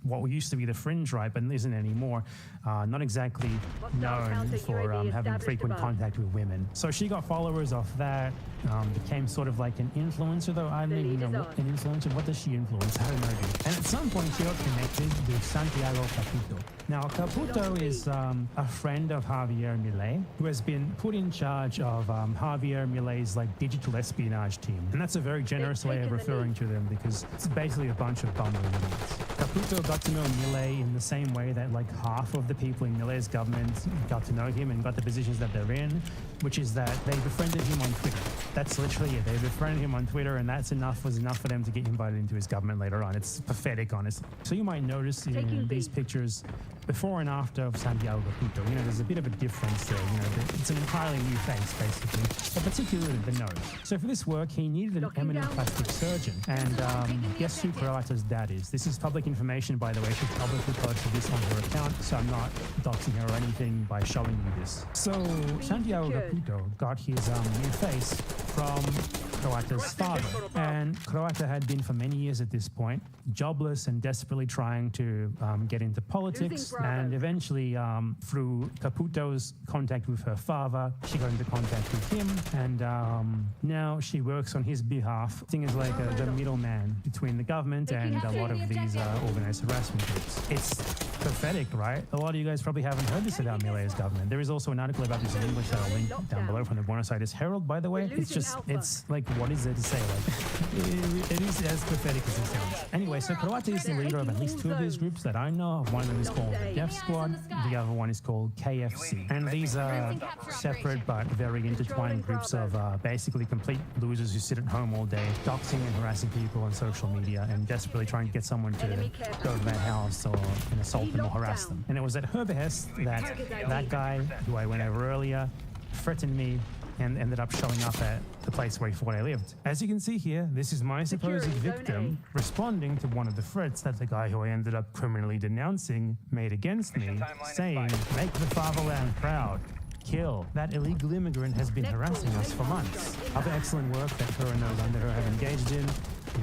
what used to be the fringe right, but isn't anymore, not exactly known for having frequent contact with women. So she got followers off that, became sort of like an influencer, though I don't even know what an influencer, what does she influence? I don't know. And at some point she got connected with Santiago Caputo. Now, Caputo is a friend of Javier Milei, who has been put in charge of Javier Milei's like digital espionage team. And that's a very generous way of referring to them, because it's basically a bunch of bumbling idiots. Caputo got to know Milei in the same way that like half of the people in Milei's government got to know him and got the positions that they're in, which is that they befriended him on Twitter. That's literally it. They befriended him on Twitter, and was enough for them to get invited into his government later on. It's pathetic, honestly. So you might notice in these pictures before and after of Santiago Caputo, you know, there's a bit of a difference there. You know, it's an entirely new face, basically, but particularly the nose. So for this work, he needed an eminent plastic surgeon, and guess who Croata's dad is? This is public information, by the way. She publicly posted this on her account, so I'm not doxing her or anything by showing you this. So Santiago Caputo got his new face from Croata's father. And Croata had been for many years at this point, jobless and desperately trying to get into politics. And eventually, through Caputo's contact with her father, she got into contact with him. And now she works on his behalf, acting as like the middleman between the government and a lot of these organized harassment groups. It's pathetic, right? A lot of you guys probably haven't heard this about Milei's government. There is also an article about this in English that I'll link down below from the Buenos Aires Herald, by the way. It's like, what is there to say? Like, it is as pathetic as it sounds. Anyway, so Croata is the leader of at least two of these groups that I know of. One of them is called the Death Squad. The other one is called KFC. And these are separate but very intertwined groups of basically complete losers who sit at home all day, doxing and harassing people on social media and desperately trying to get someone to go to their house or assault them or harass them. And it was at her behest that that guy, who I went over earlier, threatened me and ended up showing up at the place where he thought I lived. As you can see here, this is my supposed victim responding to one of the threats that the guy who I ended up criminally denouncing made against me, saying, "Make the fatherland proud. Kill. That illegal immigrant has been harassing us for months." Other excellent work that her and those under her have engaged in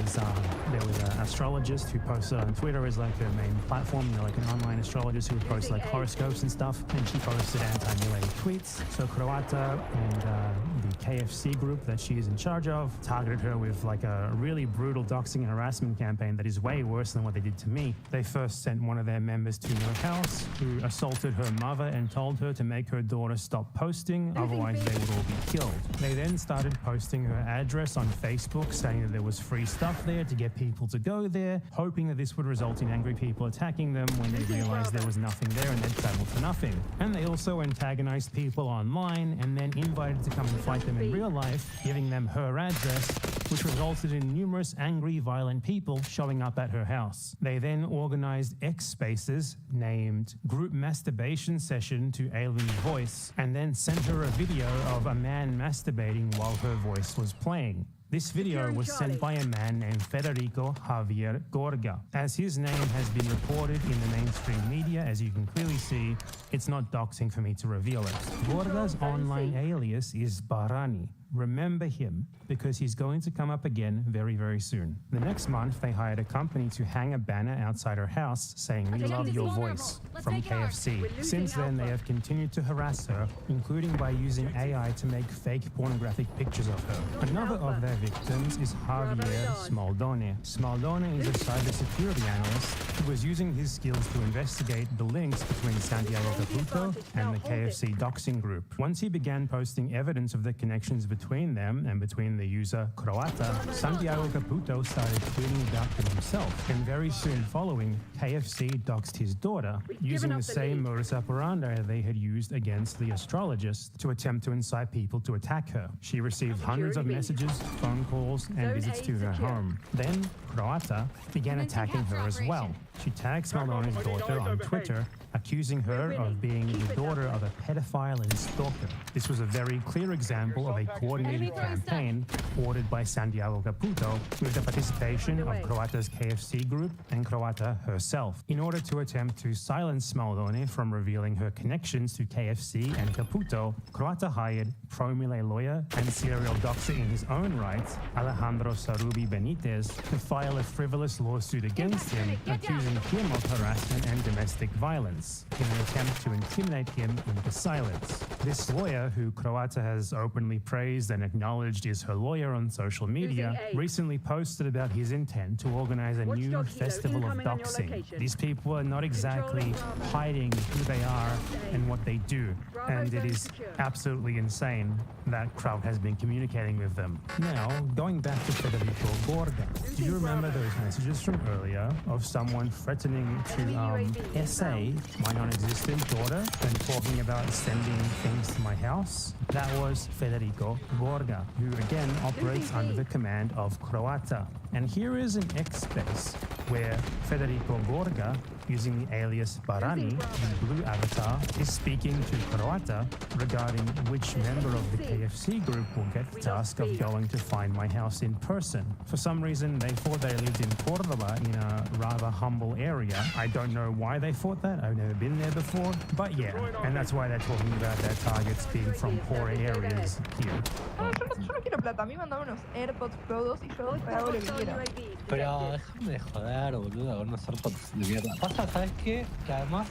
is there was an astrologist who posted on Twitter as like her main platform, like an online astrologist who would post like horoscopes and stuff, and she posted anti-Milei tweets. So Croata and the KFC group that she is in charge of targeted her with like a really brutal doxing and harassment campaign that is way worse than what they did to me. They first sent one of their members to her house who assaulted her mother and told her to make her daughter stop posting, otherwise they would all be killed. They then started posting her address on Facebook, saying that there was free stuff there to get people to go there, hoping that this would result in angry people attacking them when they realized there was nothing there and they'd traveled for nothing. And they also antagonized people online and then invited to come and fight them in real life, giving them her address, which resulted in numerous angry, violent people showing up at her house. They then organized X spaces named Group Masturbation Session to Alien's Voice, and then sent her a video of a man masturbating while her voice was playing. This video was sent by a man named Federico Javier Gorga. As his name has been reported in the mainstream media, as you can clearly see, it's not doxing for me to reveal it. Gorga's online alias is Barani. Remember him, because he's going to come up again very, very soon. The next month, they hired a company to hang a banner outside her house saying, "We love your voice," from KFC. Since then, they have continued to harass her, including by using AI to make fake pornographic pictures of her. Another of their victims is Javier Smaldone. Smaldone is a cybersecurity analyst who was using his skills to investigate the links between Santiago Caputo and the KFC doxing group. Once he began posting evidence of the connections between them and between the user Croata, Santiago Caputo started tweeting about them himself, and very soon following, KFC doxed his daughter, using the same modus operandi they had used against the astrologist to attempt to incite people to attack her. She received hundreds of messages, phone calls, and visits to her home. Then, Croata began attacking her as well. She tagged Smaldone's daughter on Twitter, accusing her of being the daughter of a pedophile and stalker. This was a very clear example of a coordinated campaign ordered by Santiago Caputo with the participation of Croata's KFC group and Croata herself. In order to attempt to silence Smaldone from revealing her connections to KFC and Caputo, Croata hired pro-Milei lawyer and serial doxer in his own right, Alejandro Sarubi Benitez, to file a frivolous lawsuit against him, accusing him of harassment and domestic violence in an attempt to intimidate him into silence. This lawyer, who Croata has openly praised and acknowledged is her lawyer on social media, recently posted about his intent to organize a new festival of doxing. These people are not exactly hiding who they are and what they do, and it is absolutely insane that crowd has been communicating with them. Now, going back to Federico Gorga, do you remember those messages from earlier of someone threatening to essay my non-existent daughter and talking about sending things to my house? That was Federico Gorga, who again operates under the command of Croata. And here is an X space where Federico Gorga, using the alias Barani, the blue avatar, is speaking to Croata regarding which member of the KFC group will get the task of going to find my house in person. For some reason, they thought they lived in Cordoba in a rather humble area. I don't know why they thought that. I've never been there before. But yeah, and that's why they're talking about their targets being from poor areas here. No, yo no quiero plata. A mí mandame unos AirPods Pro 2 y yo hago lo que quiera. Pero déjame de joder, boludo, con unos AirPods de mierda. Pasa, ¿sabes qué? Que además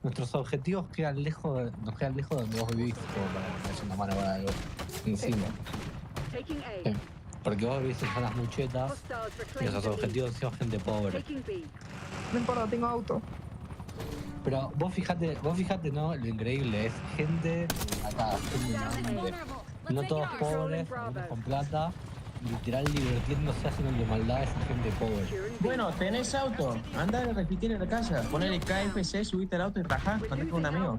nuestros objetivos nos quedan lejos de donde vos vivís, como para que me des una mano para algo encima. Sí. Porque vos vivís en zonas muy chetas y nuestros objetivos son gente pobre. No importa, tengo auto. Pero vos fijate, ¿no? Lo increíble es gente acá, gente humilde. No todos pobres, algunos con plata, literal divirtiéndose haciendo maldades a gente pobre. Bueno, tenés auto, anda a repetir en la casa, ponele KFC, subite al auto y rajá, conecta con un amigo.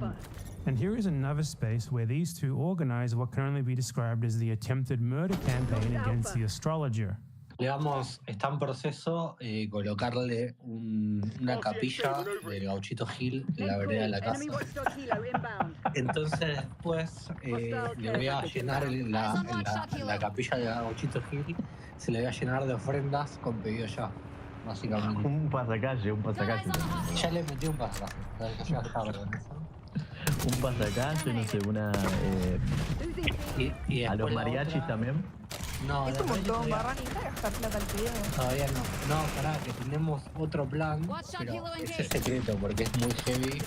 And here is another space where these two organize what can only be described as the attempted murder campaign against the astrologer. Está en proceso colocarle una capilla de Gauchito Gil en la vereda de la casa. Entonces después le voy a llenar la capilla de Gauchito Gil, se le voy a llenar de ofrendas con pedido ya, básicamente. Un pasacalle. Ya le metí un pasacalle, ya está vergüenza. Un pasacalle, no sé, una... Y a los mariachis también. No, Es un montón, Barrani, ¿no gastar plata al pedo? todavía no. No, pará, que tenemos otro plan, pero ese es secreto porque es muy heavy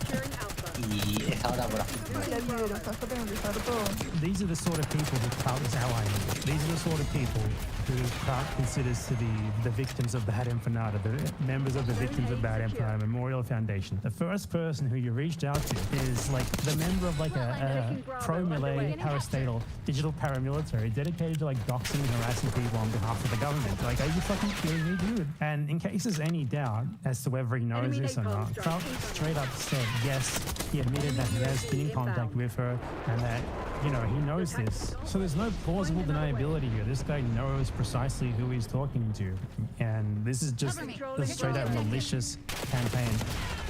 y es ahora por No la libero, o sea, yo tengo que usar todo. These are the sort of people who Kraut is allying with. These are the sort of people who Kraut considers to be the victims of Bad Empanada, the members of the Victims of Bad Empanada Memorial Foundation. The first person who you reached out to is like the member of like a pro-melee parastatal digital paramilitary dedicated to like doxing and harassing people on behalf of the government. Like, are you fucking kidding me, dude? And in case there's any doubt as to whether he knows this or not, Kraut straight up said yes. He admitted that he has been in contact with her and that, you know, he knows this. So there's no plausible deniability here. This guy knows precisely who he's talking to. And this is just a straight out malicious campaign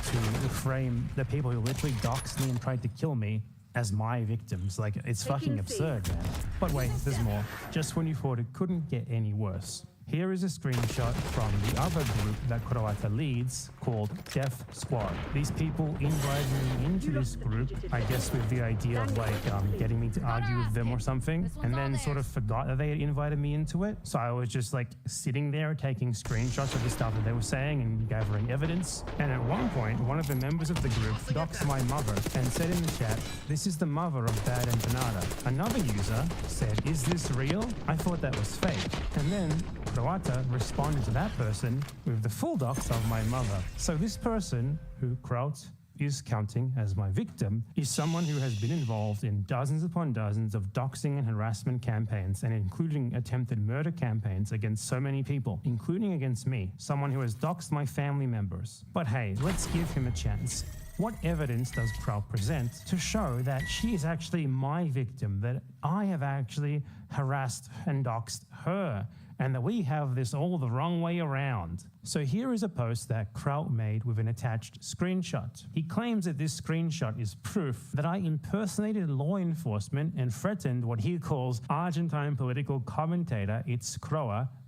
to frame the people who literally doxed me and tried to kill me as my victims. Like, it's fucking absurd, man. But wait, there's more. Just when you thought it couldn't get any worse. Here is a screenshot from the other group that Croata leads called Death Squad. These people invited me into this group, I guess with the idea of like getting me to argue with them or something, and then sort of forgot that they had invited me into it. So I was just like sitting there taking screenshots of the stuff that they were saying and gathering evidence. And at one point, one of the members of the group doxed my mother and said in the chat, "This is the mother of Bad Empanada." Another user said, "Is this real? I thought that was fake." And then Croata responded to that person with the full dox of my mother. So this person, who Kraut is counting as my victim, is someone who has been involved in dozens upon dozens of doxing and harassment campaigns, and including attempted murder campaigns against so many people, including against me, someone who has doxed my family members. But hey, let's give him a chance. What evidence does Kraut present to show that she is actually my victim, that I have actually harassed and doxed her, and that we have this all the wrong way around? So here is a post that Kraut made with an attached screenshot. He claims that this screenshot is proof that I impersonated law enforcement and threatened what he calls Argentine political commentator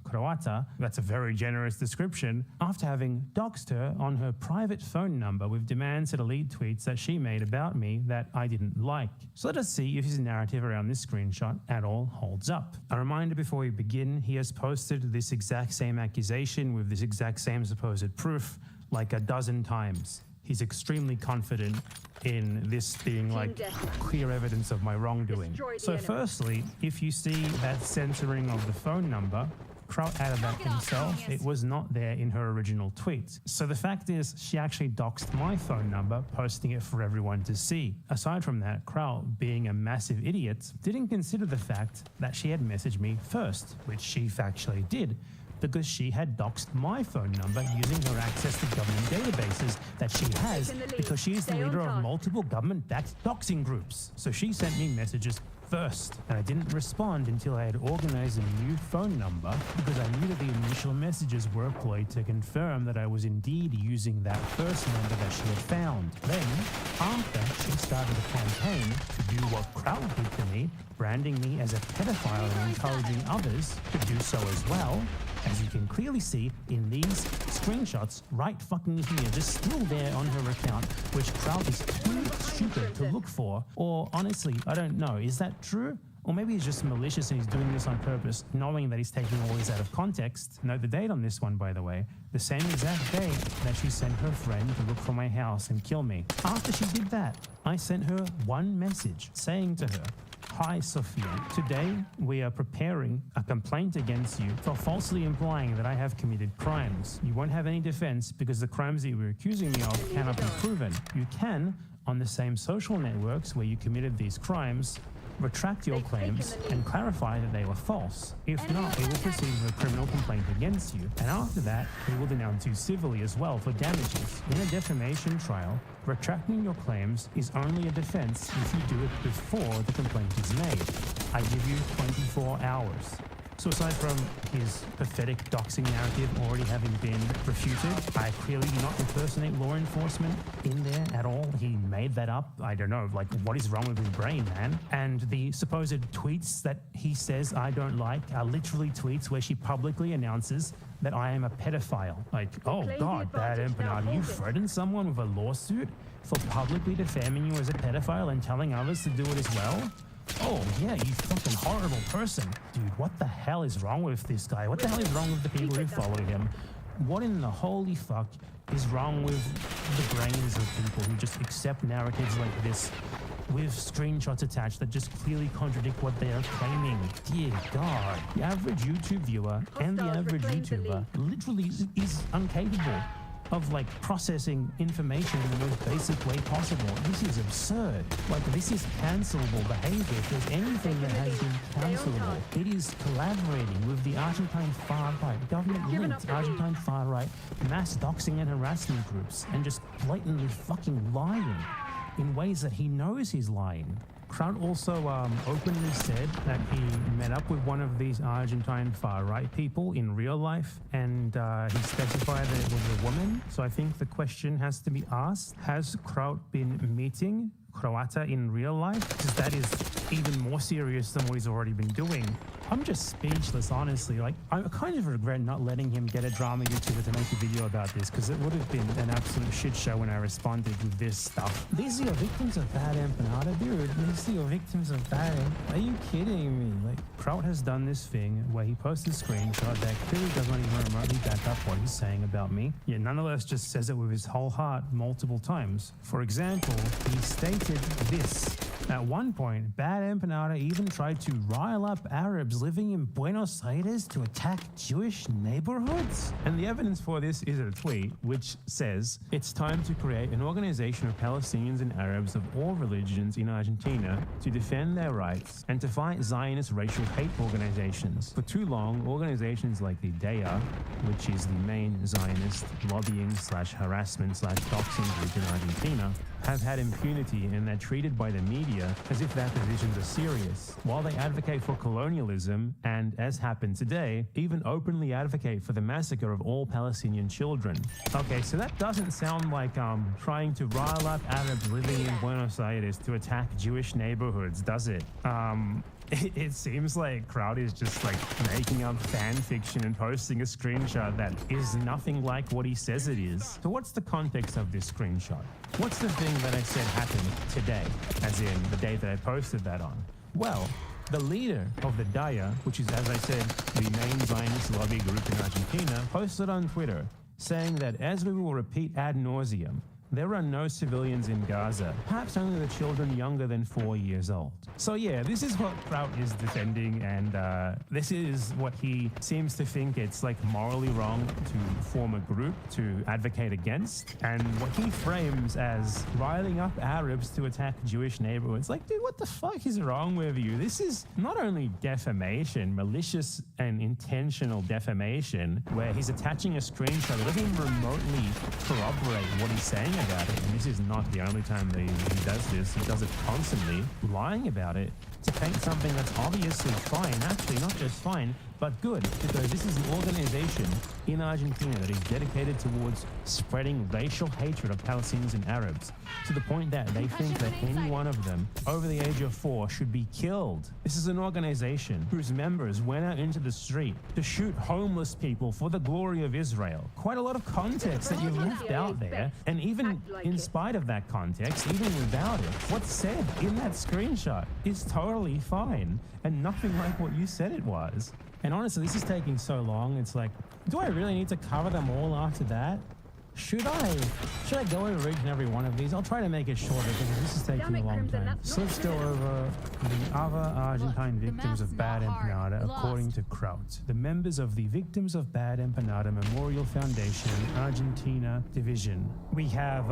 Croata, that's a very generous description, after having doxed her on her private phone number with demands to delete tweets that she made about me that I didn't like. So let us see if his narrative around this screenshot at all holds up. A reminder before we begin, he has posted this exact same accusation with this exact same supposed proof like a dozen times. He's extremely confident in this being like clear evidence of my wrongdoing. So firstly, if you see that censoring of the phone number, Kraut added that himself. It was not there in her original tweet. So the fact is, she actually doxed my phone number, posting it for everyone to see. Aside from that, Kraut, being a massive idiot, didn't consider the fact that she had messaged me first, which she factually did, because she had doxed my phone number using her access to government databases that she has because she is the leader of multiple government-backed doxing groups. So she sent me messages first, and I didn't respond until I had organized a new phone number because I knew that the initial messages were a ploy to confirm that I was indeed using that first number that she had found. Then, after she started a campaign to do what Kraut did to me, branding me as a pedophile and encouraging others to do so as well, as you can clearly see in these screenshots right fucking here, just still there on her account, which Kraut is too stupid to look for. Or honestly, I don't know, is that true? Or maybe he's just malicious and he's doing this on purpose, knowing that he's taking all this out of context. Note the date on this one, by the way. The same exact day that she sent her friend to look for my house and kill me. After she did that, I sent her one message saying to her, "Hi, Sophia. Today, we are preparing a complaint against you for falsely implying that I have committed crimes. You won't have any defense because the crimes that you were accusing me of cannot be proven. You can, on the same social networks where you committed these crimes, retract your claims and clarify that they were false. If not, we will proceed with a criminal complaint against you. And after that, we will denounce you civilly as well for damages. In a defamation trial, retracting your claims is only a defense if you do it before the complaint is made. I give you 24 hours. So aside from his pathetic doxing narrative already having been refuted, I clearly do not impersonate law enforcement in there at all. He made that up. I don't know, like, what is wrong with his brain, man? And the supposed tweets that he says I don't like are literally tweets where she publicly announces that I am a pedophile. Like, oh God, Bad Empanada, you threatened someone with a lawsuit for publicly defaming you as a pedophile and telling others to do it as well? Oh, yeah, you fucking horrible person. Dude, what the hell is wrong with this guy? What the hell is wrong with the people who follow him? What in the holy fuck is wrong with the brains of people who just accept narratives like this with screenshots attached that just clearly contradict what they are claiming? Dear God. The average YouTube viewer and the average YouTuber literally is incapable of like processing information in the most basic way possible. This is absurd. Like, this is cancelable behavior. If there's anything that has been cancelable, it is collaborating with the Argentine far-right, government-linked Argentine far-right mass doxing and harassment groups, and just blatantly fucking lying in ways that he knows he's lying. Kraut also openly said that he met up with one of these Argentine far-right people in real life, and he specified that it was a woman. So I think the question has to be asked, has Kraut been meeting Croata in real life? Because that is even more serious than what he's already been doing. I'm just speechless, honestly. Like, I kind of regret not letting him get a drama YouTuber to make a video about this, because it would have been an absolute shit show when I responded with this stuff. These are your victims of Bad Empanada, dude. These are your victims of Bad Are you kidding me? Like, Kraut has done this thing where he posts a screenshot that clearly does not even remotely back up what he's saying about me, yet nonetheless just says it with his whole heart multiple times. For example, he stated this. At one point, Bad Empanada even tried to rile up Arabs living in Buenos Aires to attack Jewish neighborhoods. And the evidence for this is a tweet which says, "It's time to create an organization of Palestinians and Arabs of all religions in Argentina to defend their rights and to fight Zionist racial hate organizations. For too long, organizations like the DEA, which is the main Zionist lobbying/harassment/doxing group in Argentina, have had impunity, and they're treated by the media as if their positions are serious, while they advocate for colonialism and, as happened today, even openly advocate for the massacre of all Palestinian children." Okay, so that doesn't sound like trying to rile up Arabs living in Buenos Aires to attack Jewish neighborhoods, does it? It seems like Kraut is just like making up fan fiction and posting a screenshot that is nothing like what he says it is. So what's the context of this screenshot? What's the thing that I said happened today, as in the day that I posted that on? Well, the leader of the DAIA, which is, as I said, the main Zionist lobby group in Argentina, posted on Twitter saying that, as we will repeat ad nauseum, there are no civilians in Gaza, perhaps only the children younger than 4 years old. So yeah, this is what Kraut is defending, and this is what he seems to think it's like morally wrong to form a group to advocate against, and what he frames as riling up Arabs to attack Jewish neighborhoods. Like, dude, what the fuck is wrong with you? This is not only defamation, malicious and intentional defamation, where he's attaching a screenshot that doesn't even remotely corroborate what he's saying about it, and this is not the only time that he does this. He does it constantly, lying about it to paint something that's obviously fine, actually not just fine, but good, because this is an organization in Argentina that is dedicated towards spreading racial hatred of Palestinians and Arabs, to the point that they think that any one of them over the age of 4 should be killed. This is an organization whose members went out into the street to shoot homeless people for the glory of Israel. Quite a lot of context that you've left out there, and even in spite of that context, even without it, what's said in that screenshot is totally fine and nothing like what you said it was. And honestly, this is taking so long. It's like, do I really need to cover them all after that? Should I go over each and every one of these? I'll try to make it shorter because this is taking a long time. So let's go over the other Argentine victims of bad empanada according to Kraut. The members of the Victims of Bad Empanada Memorial Foundation Argentina Division. We have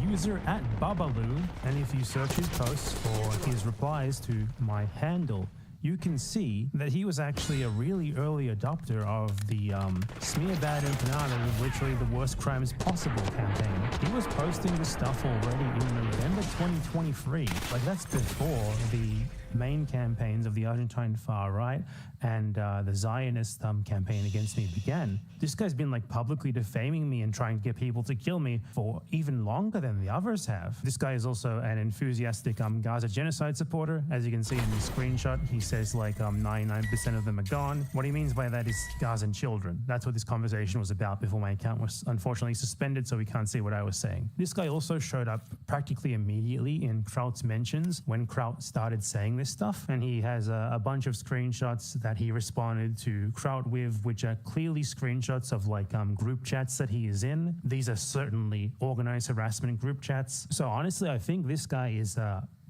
user @Babalu, and if you search his posts or his replies to my handle, you can see that he was actually a really early adopter of the Smear Bad Empanada with literally the worst crimes possible campaign. He was posting this stuff already in November 2023. Like, that's before the main campaigns of the Argentine far right and the Zionist campaign against me began. This guy's been like publicly defaming me and trying to get people to kill me for even longer than the others have. This guy is also an enthusiastic Gaza genocide supporter. As you can see in the screenshot, he says like 99% of them are gone. What he means by that is Gazan children. That's what this conversation was about before my account was unfortunately suspended, so we can't see what I was saying. This guy also showed up practically immediately in Kraut's mentions when Kraut started saying this stuff, and he has a bunch of screenshots that he responded to Kraut with, which are clearly screenshots of like group chats that he is in. These are certainly organized harassment group chats. So honestly, I think this guy is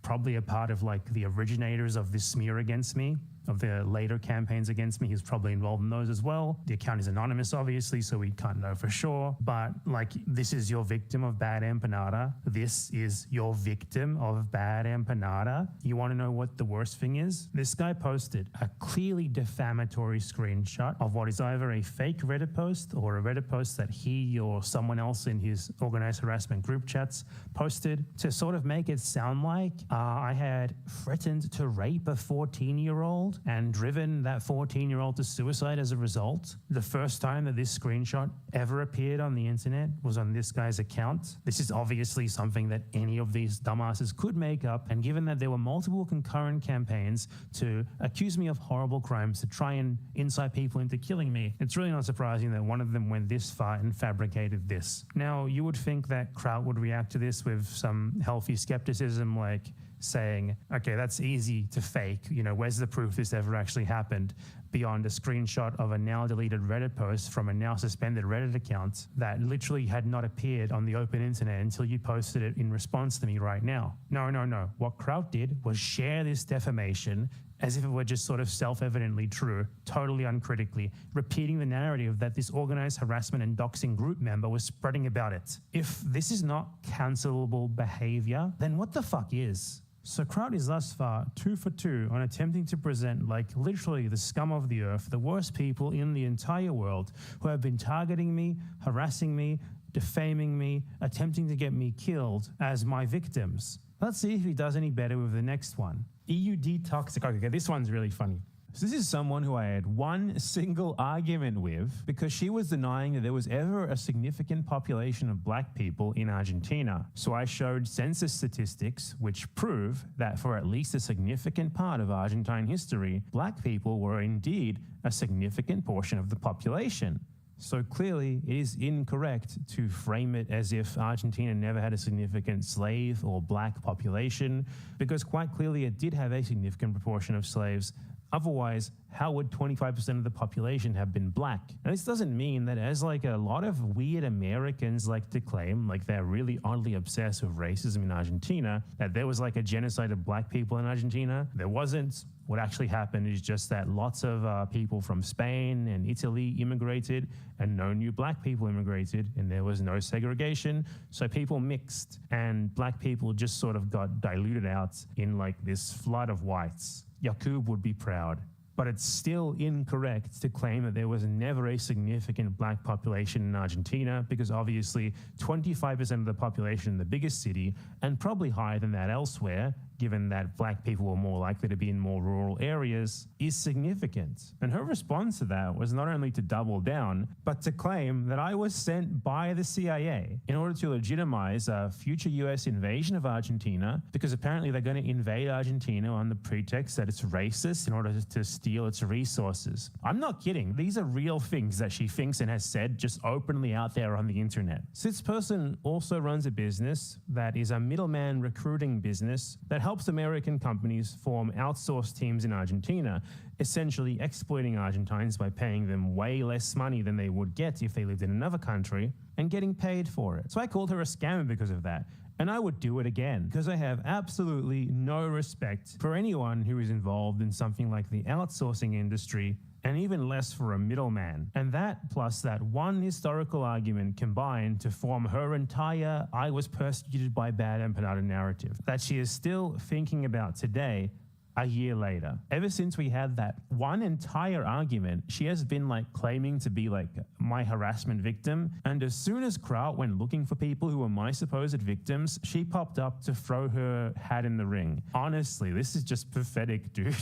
probably a part of like the originators of this smear against me, of the later campaigns against me. He's probably involved in those as well. The account is anonymous, obviously, so we can't know for sure. But like, this is your victim of bad empanada. This is your victim of bad empanada. You want to know what the worst thing is? This guy posted a clearly defamatory screenshot of what is either a fake Reddit post or a Reddit post that he or someone else in his organized harassment group chats posted to sort of make it sound like I had threatened to rape a 14-year-old and driven that 14-year-old to suicide as a result. The first time that this screenshot ever appeared on the internet was on this guy's account. This is obviously something that any of these dumbasses could make up, and given that there were multiple concurrent campaigns to accuse me of horrible crimes to try and incite people into killing me, it's really not surprising that one of them went this far and fabricated this. Now, you would think that Kraut would react to this with some healthy skepticism, like saying, okay, that's easy to fake. You know, where's the proof this ever actually happened? Beyond a screenshot of a now deleted Reddit post from a now suspended Reddit account that literally had not appeared on the open internet until you posted it in response to me right now. No. What Kraut did was share this defamation as if it were just sort of self-evidently true, totally uncritically, repeating the narrative that this organized harassment and doxing group member was spreading about it. If this is not cancelable behavior, then what the fuck is? So Kraut is thus far 2 for 2 on attempting to present like literally the scum of the earth, the worst people in the entire world who have been targeting me, harassing me, defaming me, attempting to get me killed as my victims. Let's see if he does any better with the next one. EUD Toxic. Okay, this one's really funny. So this is someone who I had one single argument with because she was denying that there was ever a significant population of black people in Argentina. So I showed census statistics which prove that for at least a significant part of Argentine history, black people were indeed a significant portion of the population. So clearly, it is incorrect to frame it as if Argentina never had a significant slave or black population, because quite clearly it did have a significant proportion of slaves. Otherwise, how would 25% of the population have been black? Now, this doesn't mean that, as like a lot of weird Americans like to claim, like they're really oddly obsessed with racism in Argentina, that there was like a genocide of black people in Argentina. There wasn't. What actually happened is just that lots of people from Spain and Italy immigrated, and no new black people immigrated, and there was no segregation. So people mixed, and black people just sort of got diluted out in like this flood of whites. Yaqub would be proud. but it's still incorrect to claim that there was never a significant black population in Argentina, because obviously 25% of the population in the biggest city, and probably higher than that elsewhere, given that black people were more likely to be in more rural areas, is significant. And her response to that was not only to double down, but to claim that I was sent by the CIA in order to legitimize a future US invasion of Argentina, because apparently they're going to invade Argentina on the pretext that it's racist in order to steal its resources. I'm not kidding. These are real things that she thinks and has said just openly out there on the internet. So this person also runs a business that is a middleman recruiting business that helps American companies form outsourced teams in Argentina, essentially exploiting Argentines by paying them way less money than they would get if they lived in another country and getting paid for it. So I called her a scammer because of that. And I would do it again, because I have absolutely no respect for anyone who is involved in something like the outsourcing industry, and even less for a middleman. And that, plus that one historical argument, combined to form her entire "I was persecuted by bad empanada" narrative that she is still thinking about today, a year later. Ever since we had that one entire argument, she has been like claiming to be like my harassment victim. And as soon as Kraut went looking for people who were my supposed victims, she popped up to throw her hat in the ring. Honestly, this is just pathetic, dude.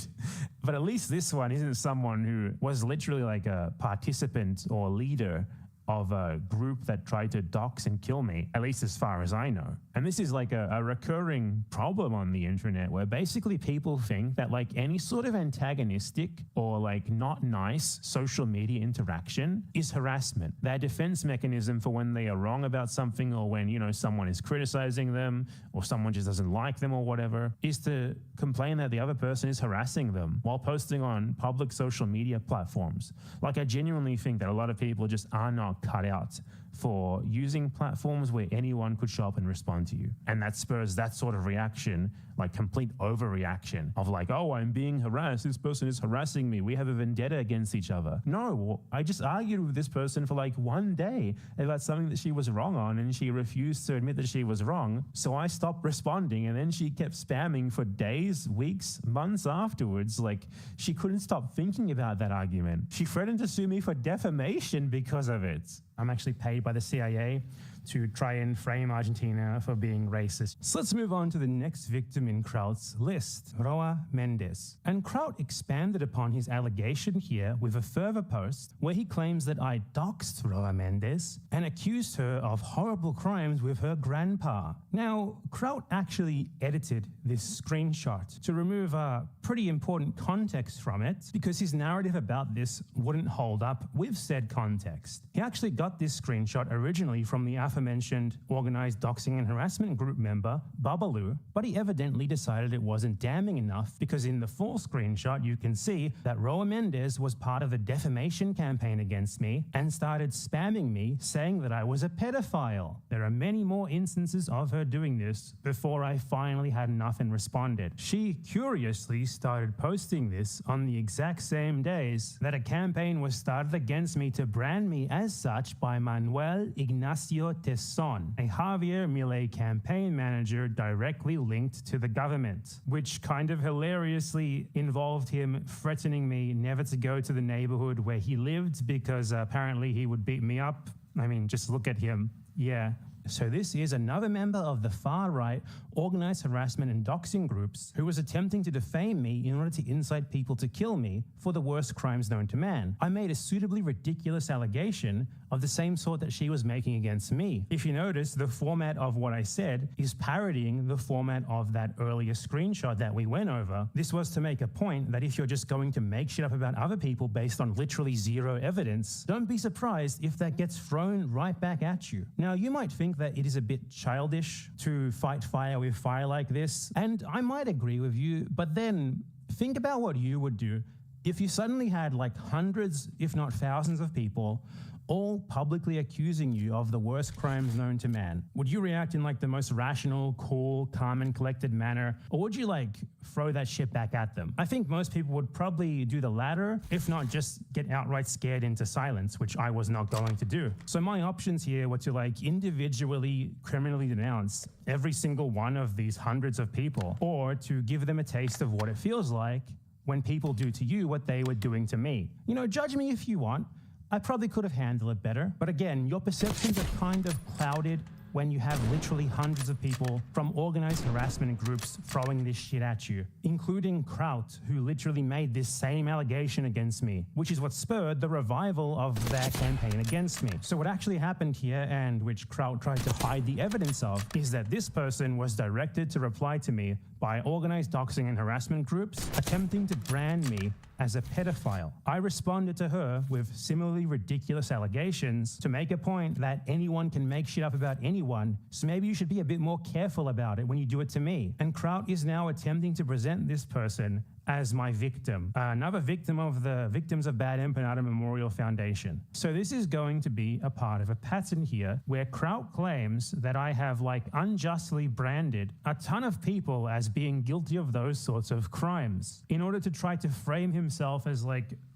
But at least this one isn't someone who was literally like a participant or leader of a group that tried to dox and kill me, at least as far as I know. And this is like a recurring problem on the internet, where basically people think that like any sort of antagonistic or like not nice social media interaction is harassment. Their defense mechanism for when they are wrong about something, or when, you know, someone is criticizing them or someone just doesn't like them or whatever, is to complain that the other person is harassing them while posting on public social media platforms. Like, I genuinely think that a lot of people just are not cut out for using platforms where anyone could show up and respond to you. And that spurs that sort of reaction, like complete overreaction of like, oh, I'm being harassed. This person is harassing me. We have a vendetta against each other. No, I just argued with this person for like one day about something that she was wrong on, and she refused to admit that she was wrong. So I stopped responding, and then she kept spamming for days, weeks, months afterwards. Like, she couldn't stop thinking about that argument. She threatened to sue me for defamation because of it. I'm actually paid by the CIA to try and frame Argentina for being racist. So let's move on to the next victim in Kraut's list, Roa Mendez. And Kraut expanded upon his allegation here with a further post where he claims that I doxed Roa Mendez and accused her of horrible crimes with her grandpa. Now, Kraut actually edited this screenshot to remove a pretty important context from it, because his narrative about this wouldn't hold up with said context. He actually got this screenshot originally from the aforementioned organized doxing and harassment group member, Babalu, but he evidently decided it wasn't damning enough, because in the full screenshot you can see that Roa Mendez was part of a defamation campaign against me and started spamming me saying that I was a pedophile. There are many more instances of her doing this before I finally had enough and responded. She curiously started posting this on the exact same days that a campaign was started against me to brand me as such by Manuel Ignacio Tesson, a Javier Milei campaign manager directly linked to the government, which kind of hilariously involved him threatening me never to go to the neighborhood where he lived because apparently he would beat me up. I mean, just look at him. Yeah. So this is another member of the far-right organized harassment and doxing groups who was attempting to defame me in order to incite people to kill me for the worst crimes known to man. I made a suitably ridiculous allegation of the same sort that she was making against me. If you notice, the format of what I said is parodying the format of that earlier screenshot that we went over. This was to make a point that if you're just going to make shit up about other people based on literally zero evidence, don't be surprised if that gets thrown right back at you. Now, you might think that it is a bit childish to fight fire with fire like this, and I might agree with you, but then think about what you would do if you suddenly had like hundreds, if not thousands of people all publicly accusing you of the worst crimes known to man. Would you react in like the most rational, cool, calm and collected manner, or would you like throw that shit back at them? I think most people would probably do the latter, if not just get outright scared into silence, which I was not going to do. So my options here were to like individually criminally denounce every single one of these hundreds of people, or to give them a taste of what it feels like when people do to you what they were doing to me. You know, judge me if you want. I probably could have handled it better. But again, your perceptions are kind of clouded when you have literally hundreds of people from organized harassment groups throwing this shit at you, including Kraut, who literally made this same allegation against me, which is what spurred the revival of their campaign against me. So what actually happened here, and which Kraut tried to hide the evidence of, is that this person was directed to reply to me by organized doxing and harassment groups attempting to brand me as a pedophile. I responded to her with similarly ridiculous allegations to make a point that anyone can make shit up about anyone, so maybe you should be a bit more careful about it when you do it to me. And Kraut is now attempting to present this person as my victim, another victim of the Victims of Bad Empanada Memorial Foundation. So this is going to be a part of a pattern here where Kraut claims that I have unjustly branded a ton of people as being guilty of those sorts of crimes in order to try to frame himself as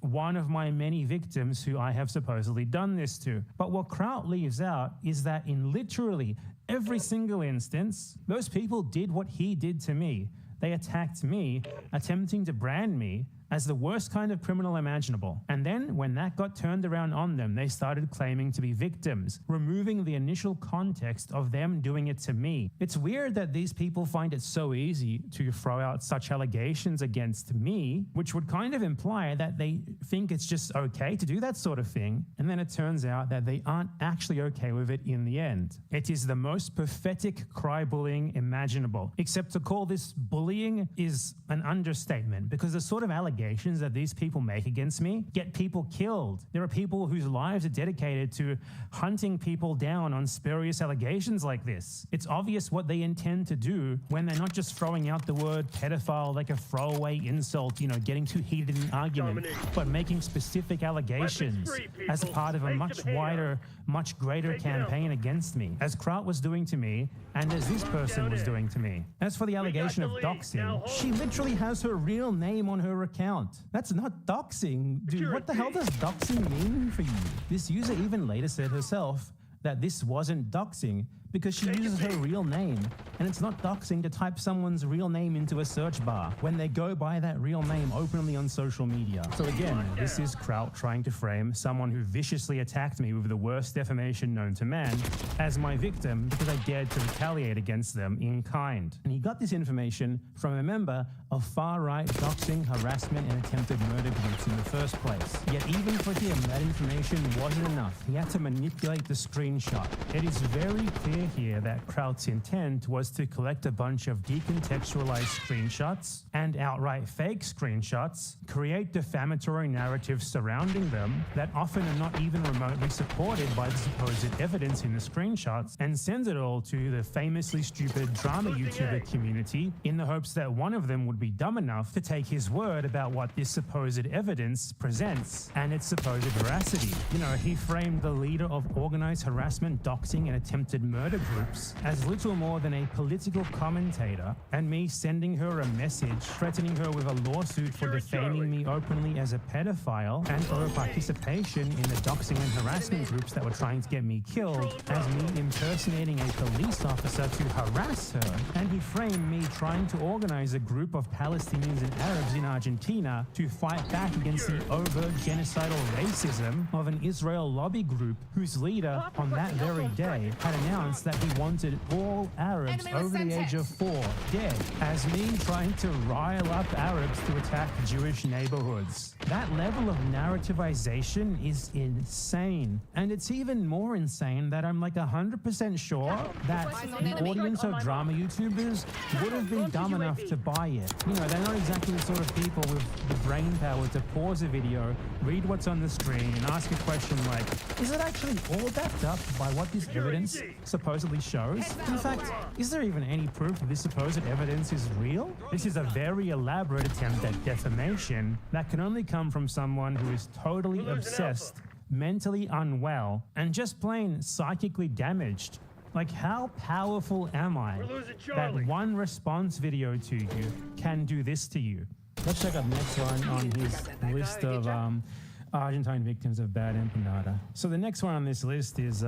one of my many victims who I have supposedly done this to. But what Kraut leaves out is that in literally every single instance, those people did what he did to me. They attacked me, attempting to brand me as the worst kind of criminal imaginable. And then when that got turned around on them, they started claiming to be victims, removing the initial context of them doing it to me. It's weird that these people find it so easy to throw out such allegations against me, which would kind of imply that they think it's just okay to do that sort of thing. And then it turns out that they aren't actually okay with it in the end. It is the most pathetic cry-bullying imaginable. Except to call this bullying is an understatement, because the sort of allegations that these people make against me get people killed. There are people whose lives are dedicated to hunting people down on spurious allegations like this. It's obvious what they intend to do when they're not just throwing out the word pedophile like a throwaway insult, getting too heated in an argument, but making specific allegations as part of a much wider, much greater campaign against me, as Kraut was doing to me and as this person was doing to me. As for the allegation of doxing, she literally has her real name on her account. That's not doxing. Dude, what the hell does doxing mean for you? This user even later said herself that this wasn't doxing because she uses her real name, and it's not doxing to type someone's real name into a search bar when they go by that real name openly on social media. So again, this is Kraut trying to frame someone who viciously attacked me with the worst defamation known to man as my victim because I dared to retaliate against them in kind. And he got this information from a member of far-right doxing, harassment, and attempted murder groups in the first place. Yet even for him, that information wasn't enough. He had to manipulate the screenshot. It is very clear here that Kraut's intent was to collect a bunch of decontextualized screenshots and outright fake screenshots, create defamatory narratives surrounding them that often are not even remotely supported by the supposed evidence in the screenshots, and send it all to the famously stupid drama YouTuber community in the hopes that one of them would be dumb enough to take his word about what this supposed evidence presents and its supposed veracity. He framed the leader of organized harassment, doxing, and attempted murder groups as little more than a political commentator, and me sending her a message threatening her with a lawsuit for defaming me openly as a pedophile and for her participation in the doxing and harassment groups that were trying to get me killed, as me impersonating a police officer to harass her. And he framed me trying to organize a group of Palestinians and Arabs in Argentina to fight back against the overt genocidal racism of an Israel lobby group whose leader on that very day had announced that he wanted all Arabs over the age of 4 dead, as me trying to rile up Arabs to attack Jewish neighborhoods. That level of narrativization is insane. And it's even more insane that I'm 100% sure that the audience of drama YouTubers would have been dumb enough to buy it. They're not exactly the sort of people with the brain power to pause a video, read what's on the screen, and ask a question like, is it actually all backed up by what this evidence supposedly shows? In fact, is there even any proof that this supposed evidence is real? This is a very elaborate attempt at defamation that can only come from someone who is totally obsessed, mentally unwell, and just plain psychically damaged. How powerful am I that one response video to you can do this to you? Let's check out the next one on his list of Argentine victims of bad empanada. So the next one on this list is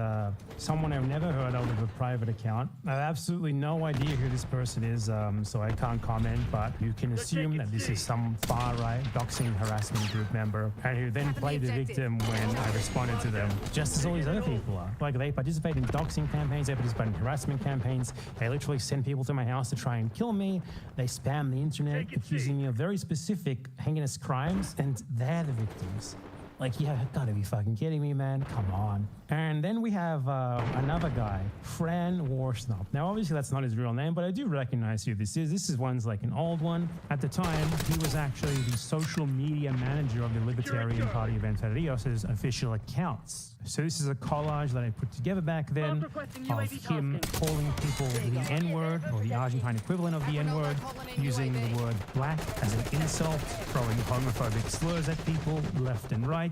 someone I've never heard of with a private account. I have absolutely no idea who this person is, so I can't comment, but you can assume that this is some far-right doxing harassment group member, and who then played the victim when I responded to them, just as all these other people are. Like, they participate in doxing campaigns, they participate in harassment campaigns, they literally send people to my house to try and kill me, they spam the internet accusing me of very specific heinous crimes, and they're the victims. Like, you gotta be fucking kidding me, man. Come on. And then we have another guy, Fran Warsnop. Now, obviously, that's not his real name, but I do recognize who this is. This is one's like an old one. At the time, he was actually the social media manager of the Libertarian Party of Entre Rios' official accounts. So this is a collage that I put together back then of him calling people the N-word, or the Argentine equivalent of the N-word, using the word black as an insult, throwing homophobic slurs at people left and right.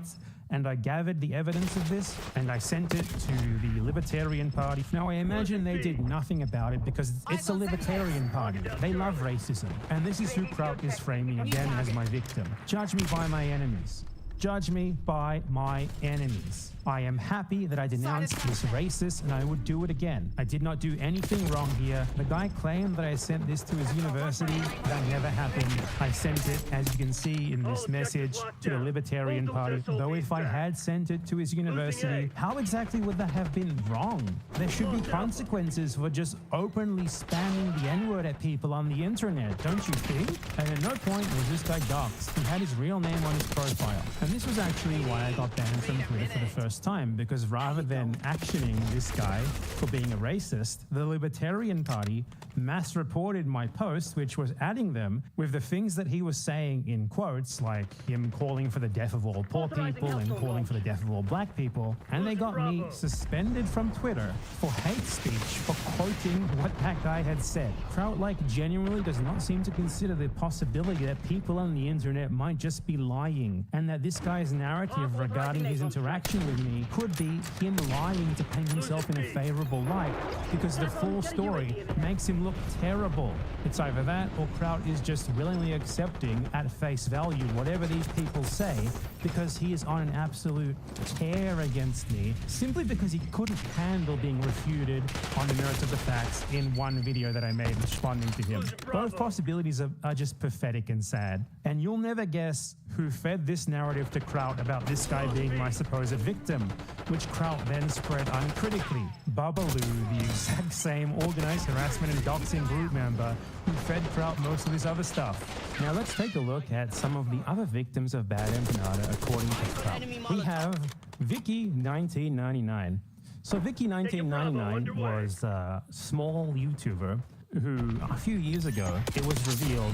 And I gathered the evidence of this, and I sent it to the Libertarian Party. Now, I imagine they did nothing about it because it's a Libertarian Party. They love racism. And this is who Kraut is framing again as my victim. Judge me by my enemies. Judge me by my enemies. I am happy that I denounced this racist, and I would do it again. I did not do anything wrong here. The guy claimed that I sent this to his university. That never happened. I sent it, as you can see in this message, to the Libertarian Party. Though if I had sent it to his university, how exactly would that have been wrong? There should be consequences for just openly spamming the N-word at people on the internet, don't you think? And at no point was this guy doxxed. He had his real name on his profile. And this was actually why I got banned from Twitter for the first time, because rather than actioning this guy for being a racist, the Libertarian Party mass reported my post, which was adding them with the things that he was saying in quotes, like him calling for the death of all poor people and calling for the death of all black people. And they got me suspended from Twitter for hate speech, for quoting what that guy had said. Kraut genuinely does not seem to consider the possibility that people on the internet might just be lying, and that this guy's narrative regarding his interaction with me could be him lying to paint himself in a favorable light, because the full story makes him look terrible. It's either that, or Kraut is just willingly accepting at face value whatever these people say, because he is on an absolute tear against me, simply because he couldn't handle being refuted on the merits of the facts in one video that I made responding to him. Both possibilities are just pathetic and sad. And you'll never guess who fed this narrative to Kraut about this guy being my supposed victim, which Kraut then spread uncritically. Babalu, the exact same organized harassment and doxing group member who fed Kraut most of this other stuff. Now let's take a look at some of the other victims of bad empanada according to Kraut. We have Vicky1999. So Vicky1999 was a small YouTuber who, a few years ago, it was revealed,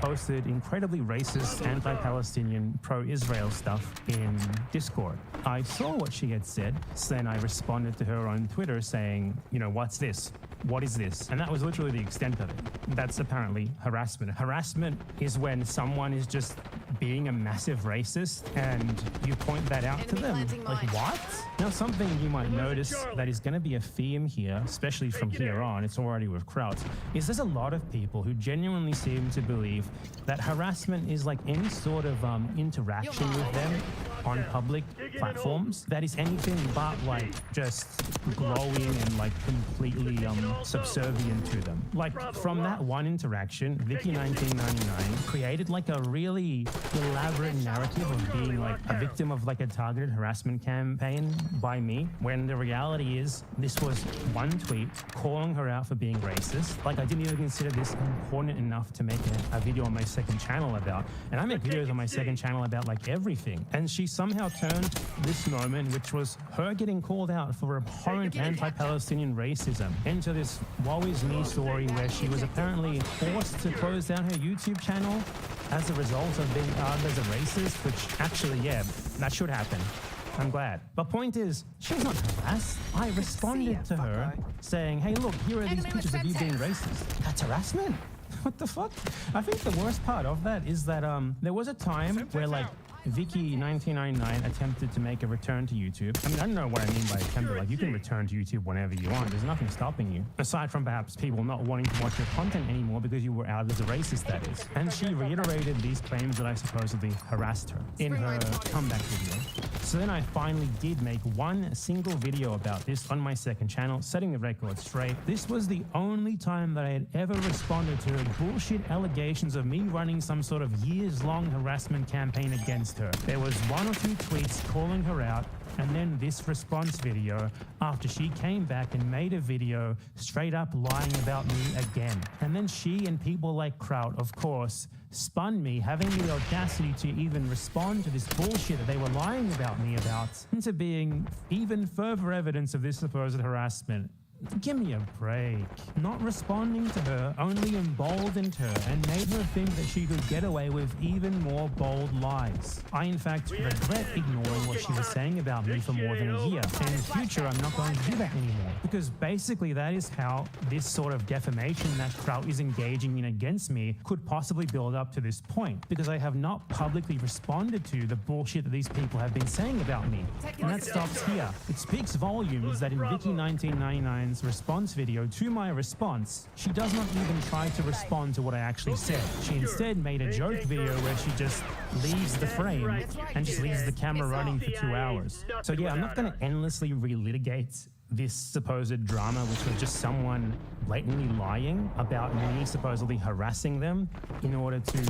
posted incredibly racist, anti-Palestinian, pro-Israel stuff in Discord. I saw what she had said, so then I responded to her on Twitter saying, you know, what's this? What is this? And that was literally the extent of it. That's apparently harassment. Harassment is when someone is just being a massive racist and you point that out to them. Like, what? Now, something you might notice that is going to be a theme here, especially from here on, it's already with Kraut, is there's a lot of people who genuinely seem to believe that harassment is like any sort of interaction with them on public platforms that is anything but like just glowing and like completely subservient to them. Like, from that one interaction, Vicky1999 created like a really elaborate narrative of being like a victim of like a targeted harassment campaign by me, when the reality is this was one tweet calling her out for being racist. Like, I didn't even consider this important enough to make a video on my second channel about. And I make videos on my second channel about like everything. And she somehow turned this moment, which was her getting called out for abhorrent anti-Palestinian racism, into this woe is me story where she was apparently forced to close down her YouTube channel as a result of being argued as a racist, which actually, yeah, that should happen. I'm glad. But point is, she's not harassed. I responded to her saying, hey, look, here are these pictures of you being racist. That's harassment? What the fuck? I think the worst part of that is that there was a time where like Vicky1999 attempted to make a return to YouTube. I mean, I don't know what I mean by attempted. Like, you can return to YouTube whenever you want. There's nothing stopping you. Aside from perhaps people not wanting to watch your content anymore because you were outed as a racist, that is. And she reiterated these claims that I supposedly harassed her in her comeback video. So then I finally did make one single video about this on my second channel, setting the record straight. This was the only time that I had ever responded to bullshit allegations of me running some sort of years-long harassment campaign against her. There was 1 or 2 tweets calling her out, and then this response video after she came back and made a video straight up lying about me again. And then she and people like Kraut, of course, spun me, having the audacity to even respond to this bullshit that they were lying about me about, into being even further evidence of this supposed harassment. Give me a break. Not responding to her only emboldened her and made her think that she could get away with even more bold lies. I, in fact, regret ignoring what she was saying about me for more than a year. And in the future, I'm not going to do that anymore. Because basically, that is how this sort of defamation that Kraut is engaging in against me could possibly build up to this point. Because I have not publicly responded to the bullshit that these people have been saying about me. And that stops here. It speaks volumes that in Vicky1999's response video to my response, she does not even try to respond to what I actually said. She instead made a joke video where she just leaves the frame and just leaves the camera running for 2 hours. So yeah, I'm not going to endlessly relitigate this supposed drama, which was just someone blatantly lying about me supposedly harassing them in order to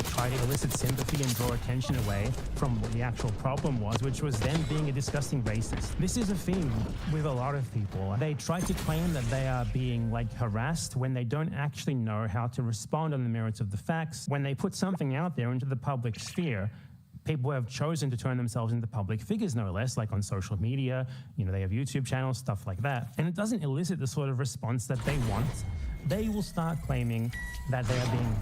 try to elicit sympathy and draw attention away from what the actual problem was, which was them being a disgusting racist. This is a theme with a lot of people. They try to claim that they are being like harassed when they don't actually know how to respond on the merits of the facts. When they put something out there into the public sphere, people have chosen to turn themselves into public figures, no less, like on social media, you know, they have YouTube channels, stuff like that. And it doesn't elicit the sort of response that they want. They will start claiming that they are being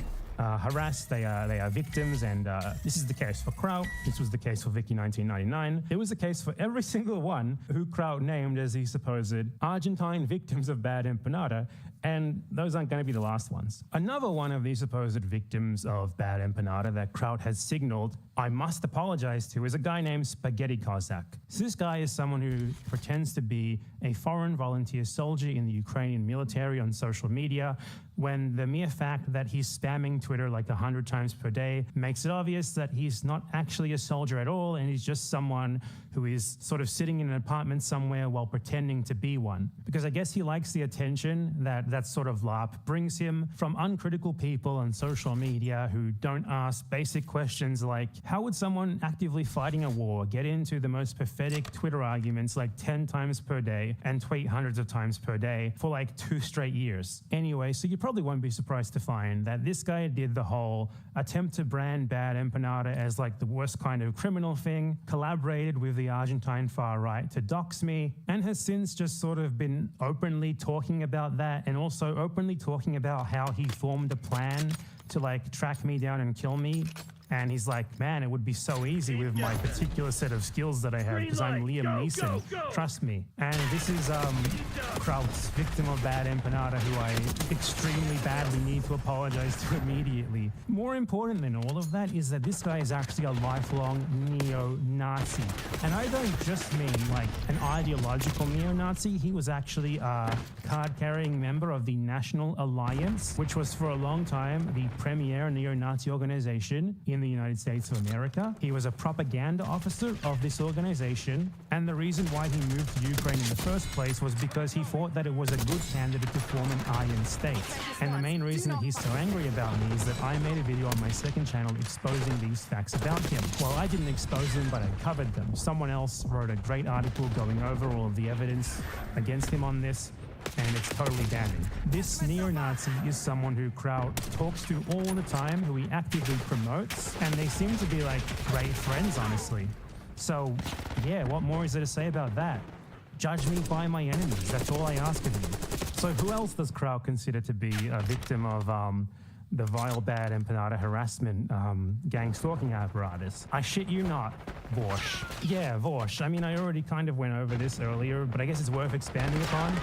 harassed, they are victims, and this is the case for Kraut. This was the case for Vicky1999. It was the case for every single one who Kraut named as the supposed Argentine victims of bad empanada, and those aren't going to be the last ones. Another one of these supposed victims of bad empanada that Kraut has signaled I must apologize to is a guy named Spaghetti Cossack. So this guy is someone who pretends to be a foreign volunteer soldier in the Ukrainian military on social media, when the mere fact that he's spamming Twitter like 100 times per day makes it obvious that he's not actually a soldier at all, and he's just someone who is sort of sitting in an apartment somewhere while pretending to be one. Because I guess he likes the attention that sort of LARP brings him from uncritical people on social media who don't ask basic questions like, how would someone actively fighting a war get into the most pathetic Twitter arguments like 10 times per day and tweet hundreds of times per day for like 2 straight years? Anyway, so you probably won't be surprised to find that this guy did the whole attempt to brand bad empanada as like the worst kind of criminal thing, collaborated with the Argentine far right to dox me, and has since just sort of been openly talking about that, and also openly talking about how he formed a plan to like track me down and kill me. And he's like, man, it would be so easy with my particular set of skills that I have because I'm Liam Neeson. Trust me. And this is Kraut's victim of bad empanada, who I extremely badly need to apologize to immediately. More important than all of that is that this guy is actually a lifelong neo-Nazi. And I don't just mean like an ideological neo-Nazi. He was actually a card-carrying member of the National Alliance, which was for a long time the premier neo-Nazi organization in the United States of America. He was a propaganda officer of this organization, and the reason why he moved to Ukraine in the first place was because he thought that it was a good candidate to form an iron state. And the main reason that he's so angry about me is that I made a video on my second channel exposing these facts about him. Well, I didn't expose them, but I covered them. Someone else wrote a great article going over all of the evidence against him on this, and it's totally damning. This neo-Nazi is someone who Kraut talks to all the time, who he actively promotes, and they seem to be like great friends, honestly. So yeah, what more is there to say about that? Judge me by my enemies, that's all I ask of you. So who else does Kraut consider to be a victim of the vile bad empanada harassment gang stalking apparatus? I shit you not, Vorsh. Yeah, Vorsh. I mean, I already kind of went over this earlier, but I guess it's worth expanding upon.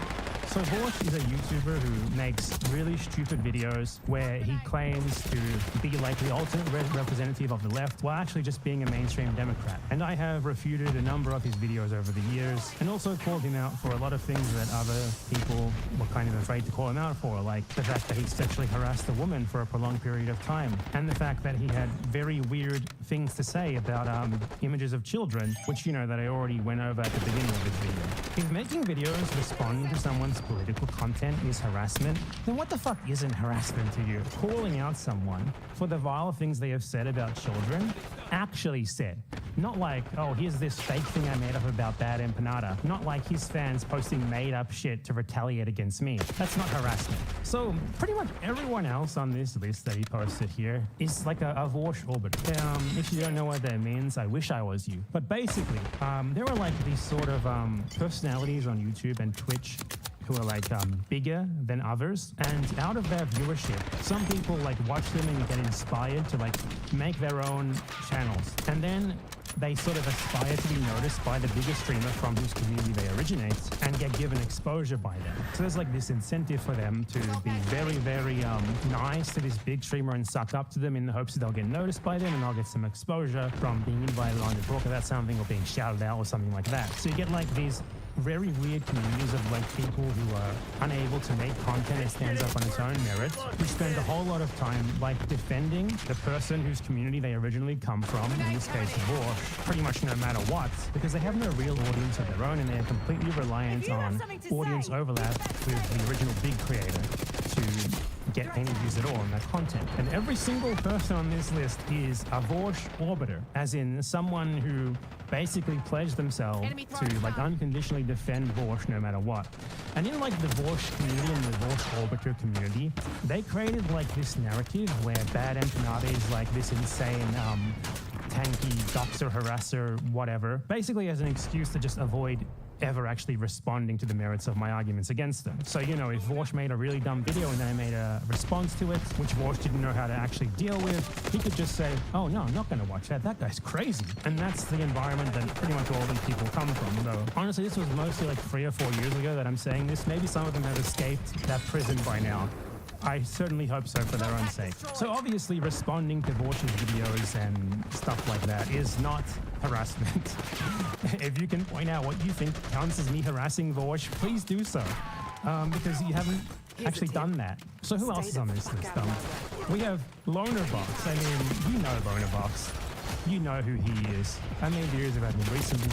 So Vorsh is a YouTuber who makes really stupid videos where he claims to be like the ultimate representative of the left while actually just being a mainstream Democrat. And I have refuted a number of his videos over the years and also called him out for a lot of things that other people were kind of afraid to call him out for, like the fact that he sexually harassed a woman for a prolonged period of time and the fact that he had very weird things to say about images of children, which you know that I already went over at the beginning of this video. If making videos responding to someone's political content is harassment, then what the fuck isn't harassment to you? Calling out someone for the vile things they have said about children, actually said. Not like, oh, here's this fake thing I made up about bad empanada. Not like his fans posting made up shit to retaliate against me. That's not harassment. So pretty much everyone else on this list that he posted here is like a Vorsh orbit. If you don't know what that means, I wish I was you. But basically, there are like these sort of personalities on YouTube and Twitch who are like bigger than others, and out of their viewership, some people like watch them and get inspired to like make their own channels, and then they sort of aspire to be noticed by the biggest streamer from whose community they originate and get given exposure by them. So there's like this incentive for them to be very, very nice to this big streamer and suck up to them in the hopes that they'll get noticed by them and they'll get some exposure from being invited on to talk about something or being shouted out or something like that. So you get like these very weird communities of like people who are unable to make content that stands up on its own merit, who spend a whole lot of time like defending the person whose community they originally come from, in this case Vorsh, pretty much no matter what, because they have no real audience of their own and they're completely reliant on audience overlap with the original big creator to get any views at all on their content. And every single person on this list is a Vorsh orbiter, as in someone who basically pledged themselves to like unconditionally defend Vorsh no matter what. And in like the Vorsh community and the Vorsh orbiter community, they created like this narrative where bad empanada is like this insane tanky doxer, harasser, whatever, basically as an excuse to just avoid ever actually responding to the merits of my arguments against them. So, you know, if Vorsh made a really dumb video and then I made a response to it, which Vorsh didn't know how to actually deal with, he could just say, oh no, I'm not going to watch that. That guy's crazy. And that's the environment that pretty much all these people come from. Though, honestly, this was mostly like 3 or 4 years ago that I'm saying this. Maybe some of them have escaped that prison by now. I certainly hope so for their own sake. So obviously responding to Vorsh's videos and stuff like that is not harassment. If you can point out what you think counts as me harassing Vorsh, please do so. Because you haven't actually done that. So who else is on this list? We have Lonerbox. I mean, you know Lonerbox. You know who he is. I made videos about him recently.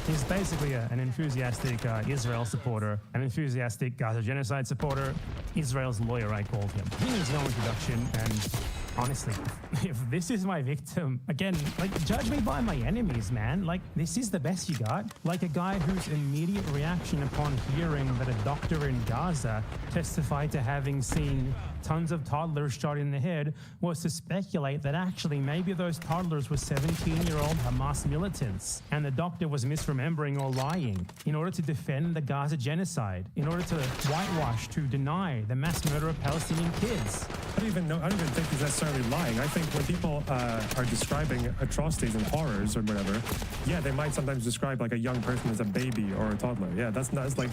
He's basically an enthusiastic Israel supporter, an enthusiastic Gaza genocide supporter, Israel's lawyer, I called him. He needs no introduction, and honestly, if this is my victim, again, like, judge me by my enemies, man. Like, this is the best you got? Like a guy whose immediate reaction upon hearing that a doctor in Gaza testified to having seen tons of toddlers shot in the head was to speculate that actually maybe those toddlers were 17-year-old Hamas militants and the doctor was misremembering or lying in order to defend the Gaza genocide, in order to whitewash, to deny the mass murder of Palestinian kids. I don't even think he's necessarily lying. I think when people are describing atrocities and horrors or whatever, yeah, they might sometimes describe like a young person as a baby or a toddler. Yeah, that's like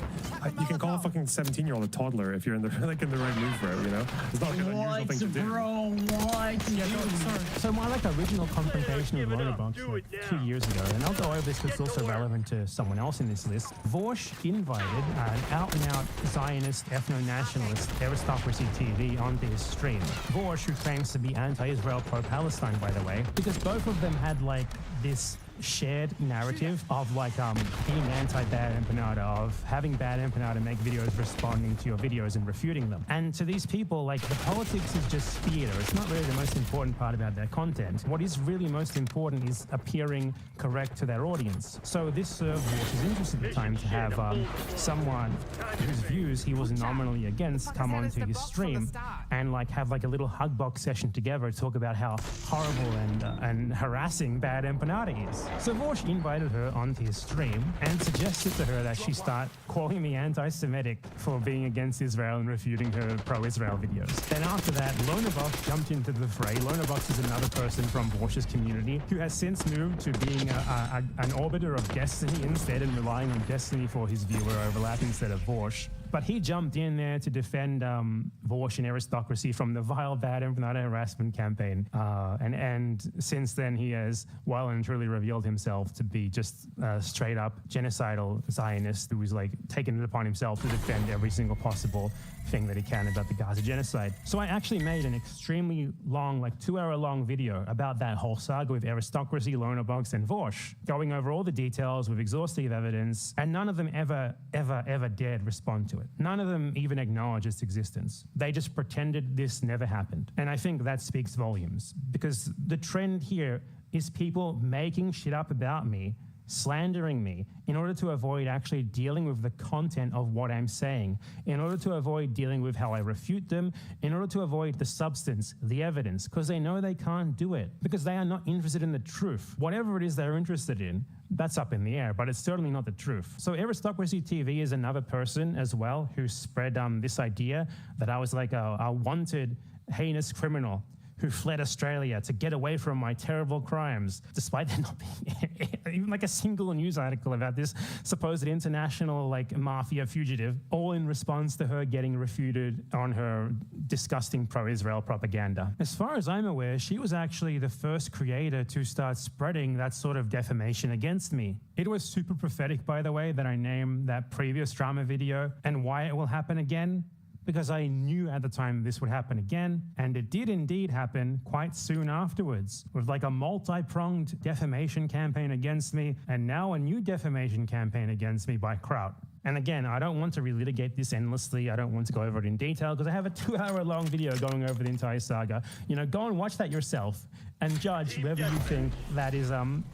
you can call a fucking 17-year-old a toddler if you're in the right mood for it. You know, it's not like an unusual thing to do. Bro, what? Yeah, no, sorry. So my like original confrontation with Lonerbox like 2 years ago, and I'll go over this because it's also relevant to someone else in this list. Vorsh invited an out-and-out Zionist, ethno-nationalist Aristocracy TV onto his stream. Vorsh, who claims to be anti-Israel, pro-Palestine, by the way, because both of them had like this shared narrative of like being anti-bad empanada, of having bad empanada make videos responding to your videos and refuting them. And to these people, like, the politics is just theater. It's not really the most important part about their content. What is really most important is appearing correct to their audience. So this Vorsh is interested at the time to have someone whose views he was nominally against come onto his stream and like have like a little hug box session together to talk about how horrible and harassing bad empanada is. So Vorsh invited her onto his stream and suggested to her that she start calling me anti-Semitic for being against Israel and refuting her pro-Israel videos. Then after that, Lonerbox jumped into the fray. Lonerbox is another person from Vorsh's community who has since moved to being an orbiter of Destiny instead and relying on Destiny for his viewer overlap instead of Vorsh. But he jumped in there to defend Vorsh and aristocracy from the vile bad empire harassment campaign. And since then, he has well and truly revealed himself to be just a straight up genocidal Zionist who is like taken it upon himself to defend every single possible thing that he can about the Gaza genocide. So I actually made an extremely long, like 2-hour-long video about that whole saga with aristocracy, loner box, and Vorsh, going over all the details with exhaustive evidence, and none of them ever dared respond to it. None of them even acknowledge its existence. They just pretended this never happened. And I think that speaks volumes, because the trend here is people making shit up about me, slandering me, in order to avoid actually dealing with the content of what I'm saying, in order to avoid dealing with how I refute them, in order to avoid the substance, the evidence, because they know they can't do it, because they are not interested in the truth. Whatever it is they're interested in, that's up in the air, but it's certainly not the truth. So Aristocracy TV is another person as well who spread this idea that I was like a wanted, heinous criminal who fled Australia to get away from my terrible crimes, despite there not being even like a single news article about this supposed international like mafia fugitive, all in response to her getting refuted on her disgusting pro-Israel propaganda. As far as I'm aware, she was actually the first creator to start spreading that sort of defamation against me. It was super prophetic, by the way, that I named that previous drama video and why it will happen again, because I knew at the time this would happen again, and it did indeed happen quite soon afterwards, with like a multi-pronged defamation campaign against me, and now a new defamation campaign against me by Kraut. And again, I don't want to relitigate this endlessly. I don't want to go over it in detail because I have a 2-hour-long video going over the entire saga. You know, go and watch that yourself and judge whether you think that is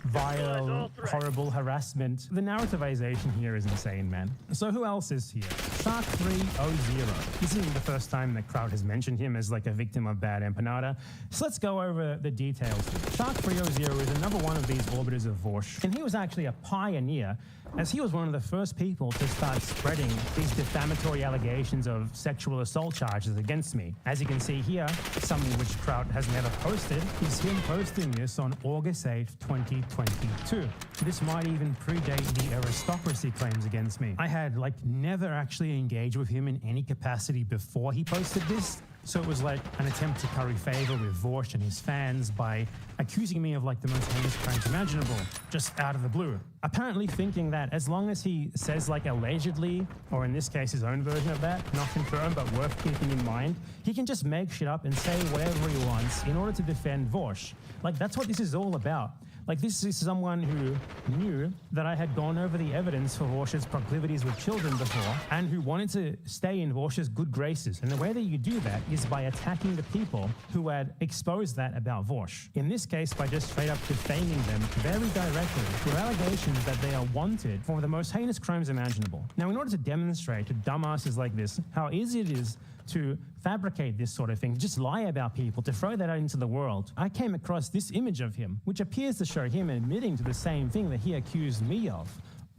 vile, horrible harassment. The narrativization here is insane, man. So who else is here? Shark300. This isn't the first time that Kraut has mentioned him as like a victim of bad empanada. So let's go over the details. Shark300 is another one of these orbiters of Vorsh, and he was actually a pioneer, as he was one of the first people to start spreading these defamatory allegations of sexual assault charges against me. As you can see here, something which Kraut has never posted is him posting this on August 8th, 2022. This might even predate the aristocracy claims against me. I had like never actually engaged with him in any capacity before he posted this. So it was like an attempt to curry favor with Vorsh and his fans by accusing me of like the most heinous crimes imaginable, just out of the blue. Apparently thinking that as long as he says like allegedly, or in this case his own version of that, not confirmed but worth keeping in mind, he can just make shit up and say whatever he wants in order to defend Vorsh. Like that's what this is all about. Like this is someone who knew that I had gone over the evidence for Vorsh's proclivities with children before and who wanted to stay in Vorsh's good graces. And the way that you do that is by attacking the people who had exposed that about Vorsh. In this case, by just straight up defaming them very directly with allegations that they are wanted for the most heinous crimes imaginable. Now, in order to demonstrate to dumbasses like this how easy it is to fabricate this sort of thing, just lie about people, to throw that out into the world, I came across this image of him, which appears to show him admitting to the same thing that he accused me of.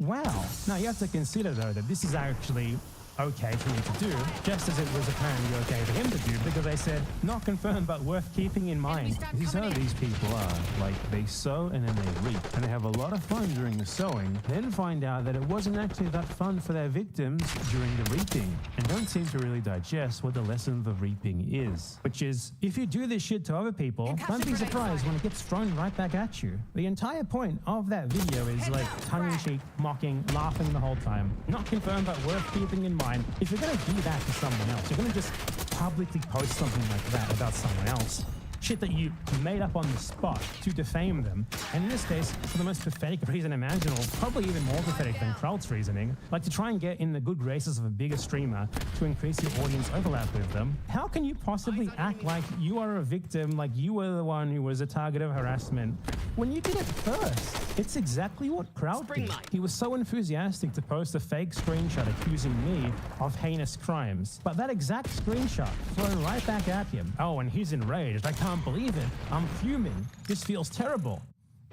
Wow. Now, you have to consider, though, that this is actually okay for me to do, just as it was apparently okay for him to do, because they said, not confirmed but worth keeping in mind. This is how these people are. Like, they sow and then they reap. And they have a lot of fun during the sowing, then find out that it wasn't actually that fun for their victims during the reaping, and don't seem to really digest what the lesson of the reaping is. Which is, if you do this shit to other people, don't be surprised when it gets thrown right back at you. The entire point of that video is like tongue-in-cheek, mocking, laughing the whole time. Not confirmed but worth keeping in mind. If you're going to do that to someone else, you're going to just publicly post something like that about someone else. Shit that you made up on the spot to defame them. And in this case, for the most pathetic reason imaginable, probably even more pathetic than Kraut's reasoning, like to try and get in the good graces of a bigger streamer to increase your audience overlap with them. How can you possibly act like you are a victim, like you were the one who was a target of harassment, when you did it first? It's exactly what Kraut did. He was so enthusiastic to post a fake screenshot accusing me of heinous crimes. But that exact screenshot thrown right back at him. Oh, and he's enraged. I can't believe it. I'm fuming. This feels terrible.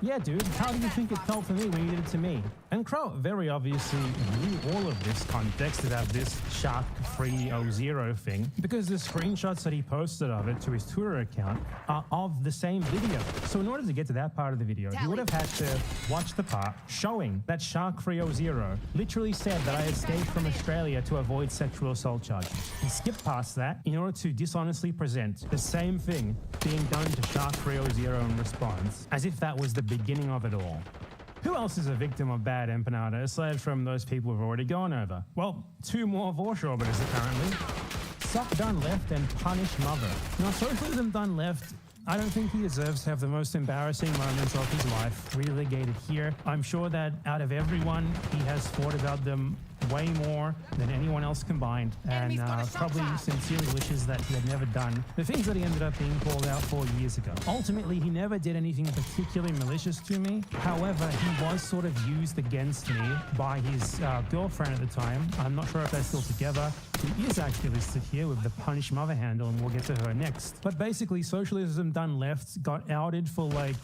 Yeah, dude, how do you think it felt for me when you did it to me? And Crow very obviously knew all of this context about this shark-free 0 thing, because the screenshots that he posted of it to his Twitter account are of the same video. So in order to get to that part of the video, he would have had to watch the part showing that shark-free 0 literally said that I escaped from Australia to avoid sexual assault charges. He skipped past that in order to dishonestly present the same thing being done to shark-free 0 in response, as if that was the beginning of it all. Who else is a victim of bad empanada aside from those people we've already gone over? Well, 2 more Vorsh orbiters apparently. Suck done left and punish mother. Now, socialism done left, I don't think he deserves to have the most embarrassing moments of his life relegated here. I'm sure that out of everyone, he has thought about them way more than anyone else combined, and probably sincerely wishes that he had never done the things that he ended up being called out for years ago. Ultimately, he never did anything particularly malicious to me. However, he was sort of used against me by his girlfriend at the time. I'm not sure if they're still together, who is actually listed here with the punish mother handle, and we'll get to her next. But basically, socialism done left got outed for like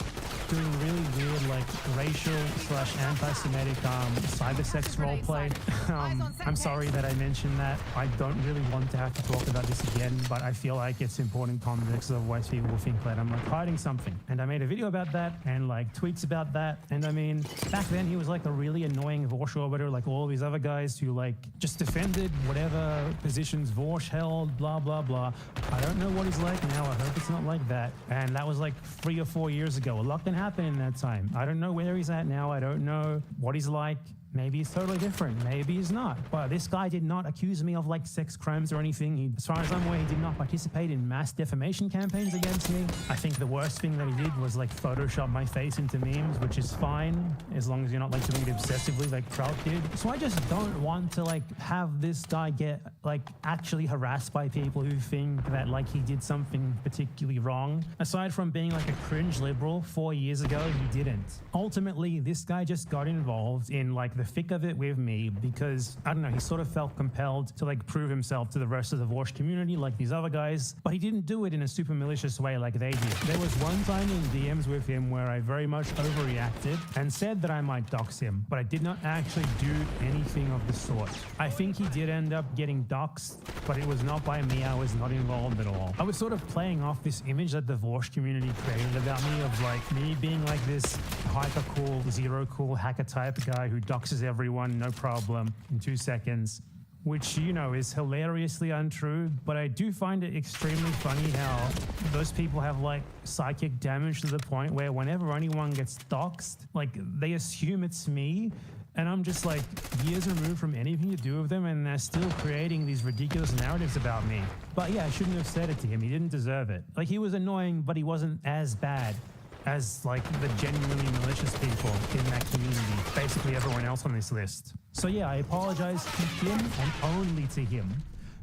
doing really weird like racial / anti-Semitic cybersex roleplay. I'm sorry that I mentioned that. I don't really want to have to talk about this again, but I feel like it's important context, otherwise people will think that I'm like hiding something. And I made a video about that and like tweets about that. And I mean, back then he was like a really annoying Vorsh orbiter, like all these other guys who like just defended whatever positions Vorsh held, blah, blah, blah. I don't know what he's like now. I hope it's not like that. And that was like 3 or 4 years ago. A lot can happen in that time. I don't know where he's at now. I don't know what he's like. Maybe he's totally different. Maybe he's not. But this guy did not accuse me of like sex crimes or anything. He, as far as I'm aware, he did not participate in mass defamation campaigns against me. I think the worst thing that he did was like Photoshop my face into memes, which is fine as long as you're not like doing it obsessively like Trout did. So I just don't want to like have this guy get like actually harassed by people who think that like he did something particularly wrong. Aside from being like a cringe liberal 4 years ago, he didn't. Ultimately, this guy just got involved in like the thick of it with me because, I don't know, he sort of felt compelled to like prove himself to the rest of the Vorsh community like these other guys, but he didn't do it in a super malicious way like they did. There was one time in DMs with him where I very much overreacted and said that I might dox him, but I did not actually do anything of the sort. I think he did end up getting doxed, but it was not by me. I was not involved at all. I was sort of playing off this image that the Vorsh community created about me of like me being like this hyper cool, zero cool hacker type guy who doxes everyone, no problem, in 2 seconds, which, you know, is hilariously untrue. But I do find it extremely funny how those people have like psychic damage to the point where whenever anyone gets doxed, like they assume it's me. And I'm just like years removed from anything to do with them, and they're still creating these ridiculous narratives about me. But yeah, I shouldn't have said it to him. He didn't deserve it. Like, he was annoying, but he wasn't as bad as like the genuinely malicious people in that community, basically everyone else on this list. So yeah, I apologize to him and only to him,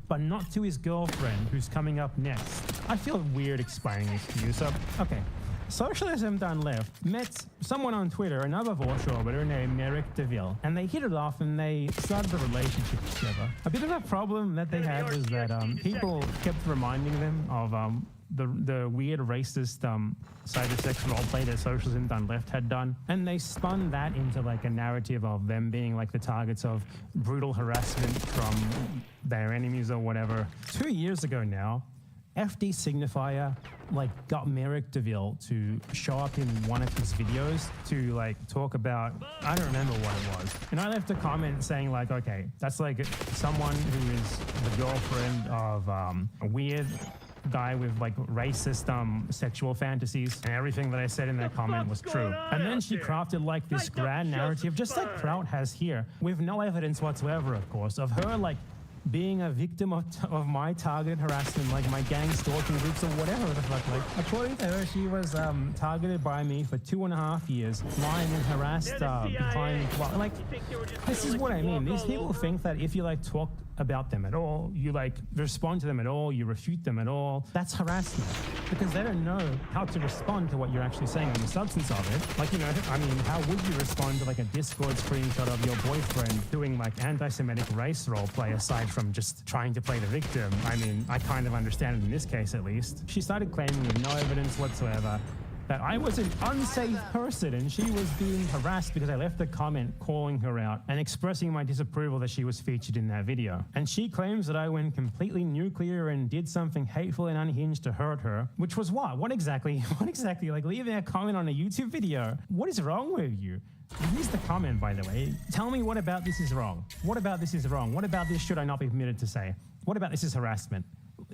but not to his girlfriend who's coming up next. I feel weird explaining this to you, so okay. Socialism done left met someone on Twitter, another Vorsh orbiter named Merrick DeVille, and they hit it off and they started a relationship together. A bit of a problem that they had was that people kept reminding them of the weird racist cybersex roleplay that Socialism Done Left had done, and they spun that into like a narrative of them being like the targets of brutal harassment from their enemies or whatever. 2 years ago now, FD Signifier like got Merrick DeVille to show up in one of his videos to like talk about, I don't remember what it was. And I left a comment saying like, okay, that's like someone who is the girlfriend of a weird guy with like racist sexual fantasies, and everything that I said in that comment was true. And then she crafted like this grand narrative, just like Kraut has here, with no evidence whatsoever, of course, of her like being a victim of my targeted harassment, like my gang stalking groups or whatever the fuck. Like, according to her, she was targeted by me for 2.5 years, lying and harassed behind. Like, this is what I mean. These people think that if you like talk about them at all, you like respond to them at all, you refute them at all, that's harassment, because they don't know how to respond to what you're actually saying on the substance of it. Like, you know, I mean, how would you respond to like a Discord screenshot of your boyfriend doing like anti-Semitic race roleplay aside from just trying to play the victim? I mean, I kind of understand it in this case at least. She started claiming with no evidence whatsoever that I was an unsafe person and she was being harassed because I left a comment calling her out and expressing my disapproval that she was featured in that video. And she claims that I went completely nuclear and did something hateful and unhinged to hurt her, which was what? What exactly? What exactly? Like leaving a comment on a YouTube video? What is wrong with you? Here's the comment, by the way. Tell me what about this is wrong. What about this is wrong? What about this should I not be permitted to say? What about this is harassment?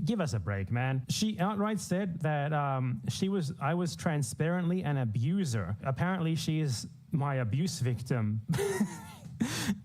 Give us a break, man. She outright said that I was transparently an abuser. Apparently, she is my abuse victim.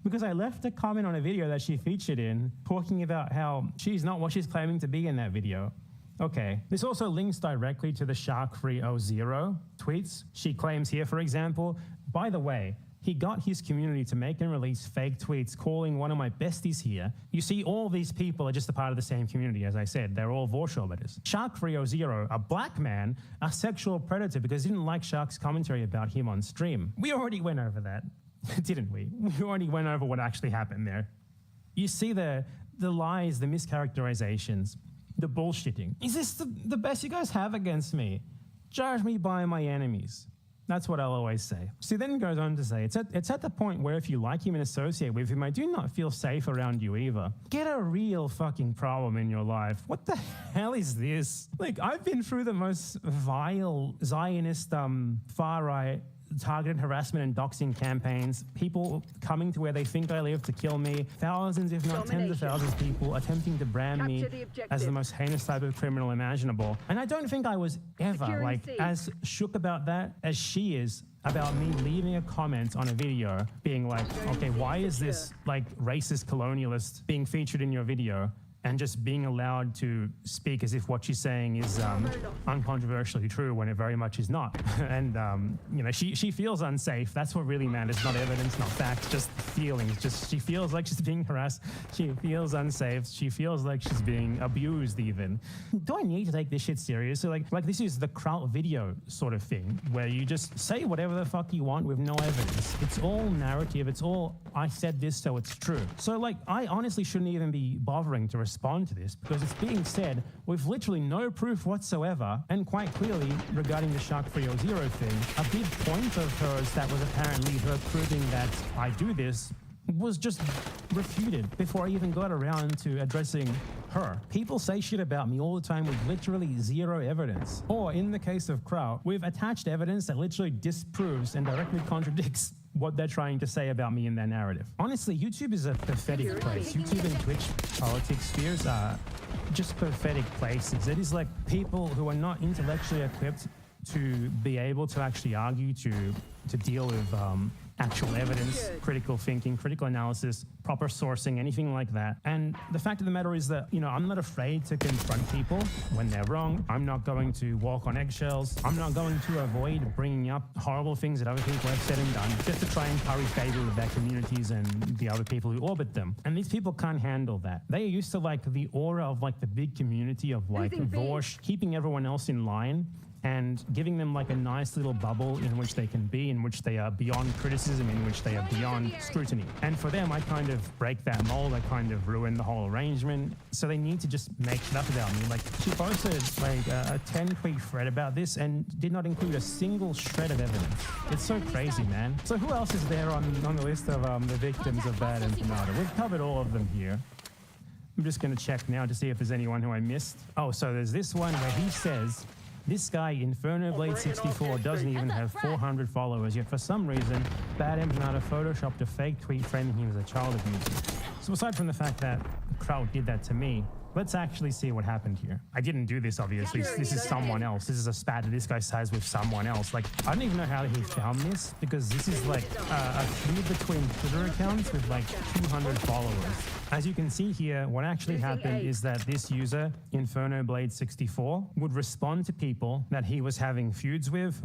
Because I left a comment on a video that she featured in talking about how she's not what she's claiming to be in that video. Okay. This also links directly to the Shark300 tweets. She claims here, for example, by the way, he got his community to make and release fake tweets calling one of my besties here. You see, all these people are just a part of the same community, as I said. They're all Vorshobbers. Shark300, a black man, a sexual predator because he didn't like Shark's commentary about him on stream. We already went over that, didn't we? We already went over what actually happened there. You see the lies, the mischaracterizations, the bullshitting. Is this the best you guys have against me? Judge me by my enemies. That's what I'll always say. She then goes on to say, it's at the point where if you like him and associate with him, I do not feel safe around you either. Get a real fucking problem in your life. What the hell is this? Like, I've been through the most vile Zionist, far-right, targeted harassment and doxing campaigns, people coming to where they think I live to kill me, thousands if not tens of thousands of people attempting to brand me as the most heinous type of criminal imaginable. And I don't think I was ever as shook about that as she is about me leaving a comment on a video being like, okay, why is this like racist colonialist being featured in your video? And just being allowed to speak as if what she's saying is uncontroversially true when it very much is not. And, you know, she feels unsafe. That's what really matters, not evidence, not facts, just feelings. Just she feels like she's being harassed. She feels unsafe. She feels like she's being abused even. Do I need to take this shit seriously? Like this is the Kraut video sort of thing where you just say whatever the fuck you want with no evidence. It's all narrative. It's all, I said this, so it's true. So, like, I honestly shouldn't even be bothering to respond to this because it's being said with literally no proof whatsoever, and quite clearly regarding the Shark300 thing, a big point of hers that was apparently her proving that I do this was just refuted before I even got around to addressing her. People say shit about me all the time with literally zero evidence. Or in the case of Kraut, we've attached evidence that literally disproves and directly contradicts what they're trying to say about me in their narrative. Honestly, YouTube is a pathetic place. YouTube and Twitch politics spheres are just pathetic places. It is like people who are not intellectually equipped to be able to actually argue, to deal with actual evidence, critical thinking, critical analysis, proper sourcing, anything like that. And the fact of the matter is that, you know, I'm not afraid to confront people when they're wrong. I'm not going to walk on eggshells. I'm not going to avoid bringing up horrible things that other people have said and done just to try and curry favor with their communities and the other people who orbit them. And these people can't handle that. They are used to like the aura of like the big community of like Vorsh, keeping everyone else in line and giving them like a nice little bubble in which they can be, in which they are beyond criticism, in which they are beyond scrutiny. And for them, I kind of break that mold. I kind of ruin the whole arrangement. So they need to just make stuff about me. Like, she posted like a 10-tweet thread about this and did not include a single shred of evidence. It's so crazy, man. So who else is there on the list of the victims of bad empanada? We've covered all of them here. I'm just going to check now to see if there's anyone who I missed. Oh, so there's this one where he says, this guy, Inferno Blade 64, doesn't even have 400 followers, yet for some reason, Bad Empanada photoshopped a fake tweet framing him as a child abuser. So aside from the fact that Kraut did that to me, let's actually see what happened here. I didn't do this, obviously. This is someone else. This is a spat that this guy has with someone else. Like, I don't even know how he found this, because this is like a feud between Twitter accounts with like 200 followers. As you can see here, what actually happened is that this user, Inferno Blade 64, would respond to people that he was having feuds with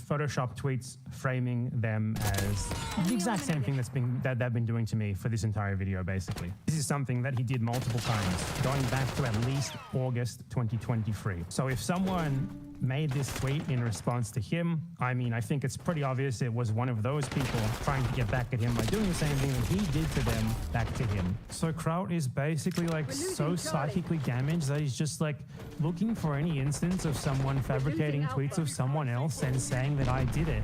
Photoshop tweets framing them as the exact same thing that they've been doing to me for this entire video, basically. This is something that he did multiple times, going back to at least August 2023. So if someone made this tweet in response to him. I mean, I think it's pretty obvious it was one of those people trying to get back at him by doing the same thing that he did to them back to him. So Kraut is basically like so psychically damaged that he's just like looking for any instance of someone fabricating tweets of someone else and saying that I did it.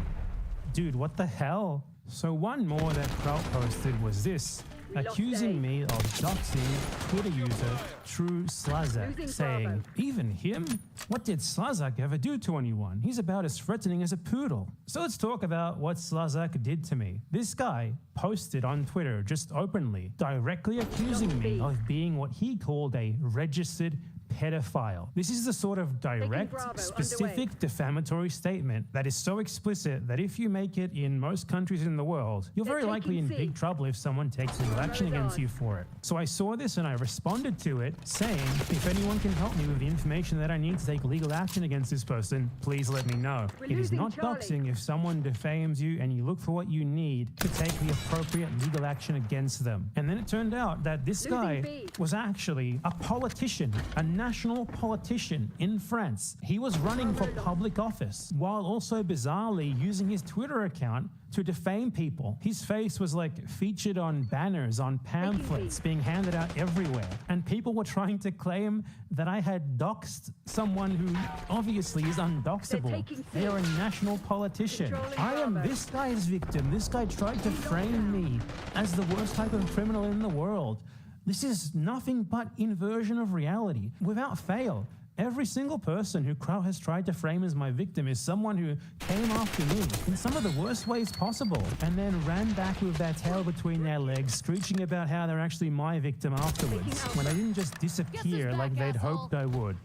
Dude, what the hell? So one more that Kraut posted was this, accusing me of doxing Twitter user True Slazak, saying, even him? What did Slazak ever do to anyone? He's about as threatening as a poodle. So let's talk about what Slazak did to me. This guy posted on Twitter just openly, directly accusing me of being what he called a registered pedophile. This is the sort of direct, specific defamatory statement that is so explicit that if you make it in most countries in the world, you're very likely in big trouble if someone takes legal action against you for it. So I saw this and I responded to it saying, if anyone can help me with the information that I need to take legal action against this person, please let me know. It is not doxing if someone defames you and you look for what you need to take the appropriate legal action against them. And then it turned out that this guy was actually a politician, a national politician in France. He was running for public office while also bizarrely using his Twitter account to defame people. His face was like featured on banners, on pamphlets being handed out everywhere. And people were trying to claim that I had doxed someone who obviously is undoxable. They are a national politician. I am this guy's victim. This guy tried to frame me as the worst type of criminal in the world. This is nothing but inversion of reality. Without fail, every single person who Kraut has tried to frame as my victim is someone who came after me in some of the worst ways possible and then ran back with their tail between their legs, screeching about how they're actually my victim afterwards, when I didn't just disappear like they'd hoped I would.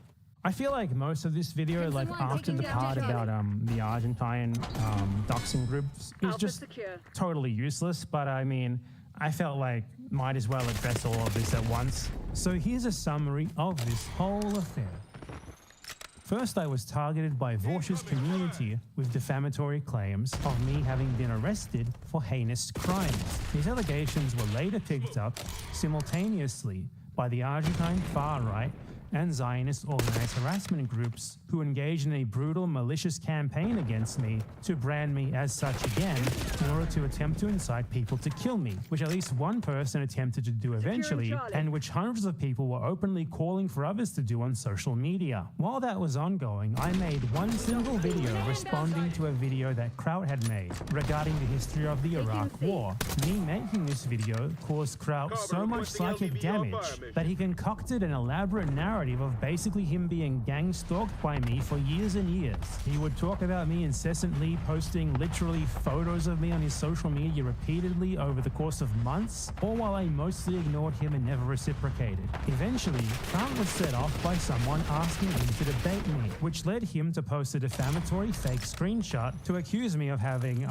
I feel like most of this video, like after the part about the Argentine doxing groups, is just totally useless, but I mean, I felt like might as well address all of this at once. So here's a summary of this whole affair. First, I was targeted by Vorsh's community with defamatory claims of me having been arrested for heinous crimes. These allegations were later picked up simultaneously by the Argentine far-right and Zionist organized harassment groups who engaged in a brutal, malicious campaign against me to brand me as such again in order to attempt to incite people to kill me, which at least one person attempted to do eventually, and which hundreds of people were openly calling for others to do on social media. While that was ongoing, I made one single video responding to a video that Kraut had made regarding the history of the Iraq War. Me making this video caused Kraut so much psychic damage that he concocted an elaborate narrative of basically him being gang-stalked by me for years and years. He would talk about me incessantly, posting literally photos of me on his social media repeatedly over the course of months, all while I mostly ignored him and never reciprocated. Eventually, Kraut was set off by someone asking him to debate me, which led him to post a defamatory fake screenshot to accuse me of having,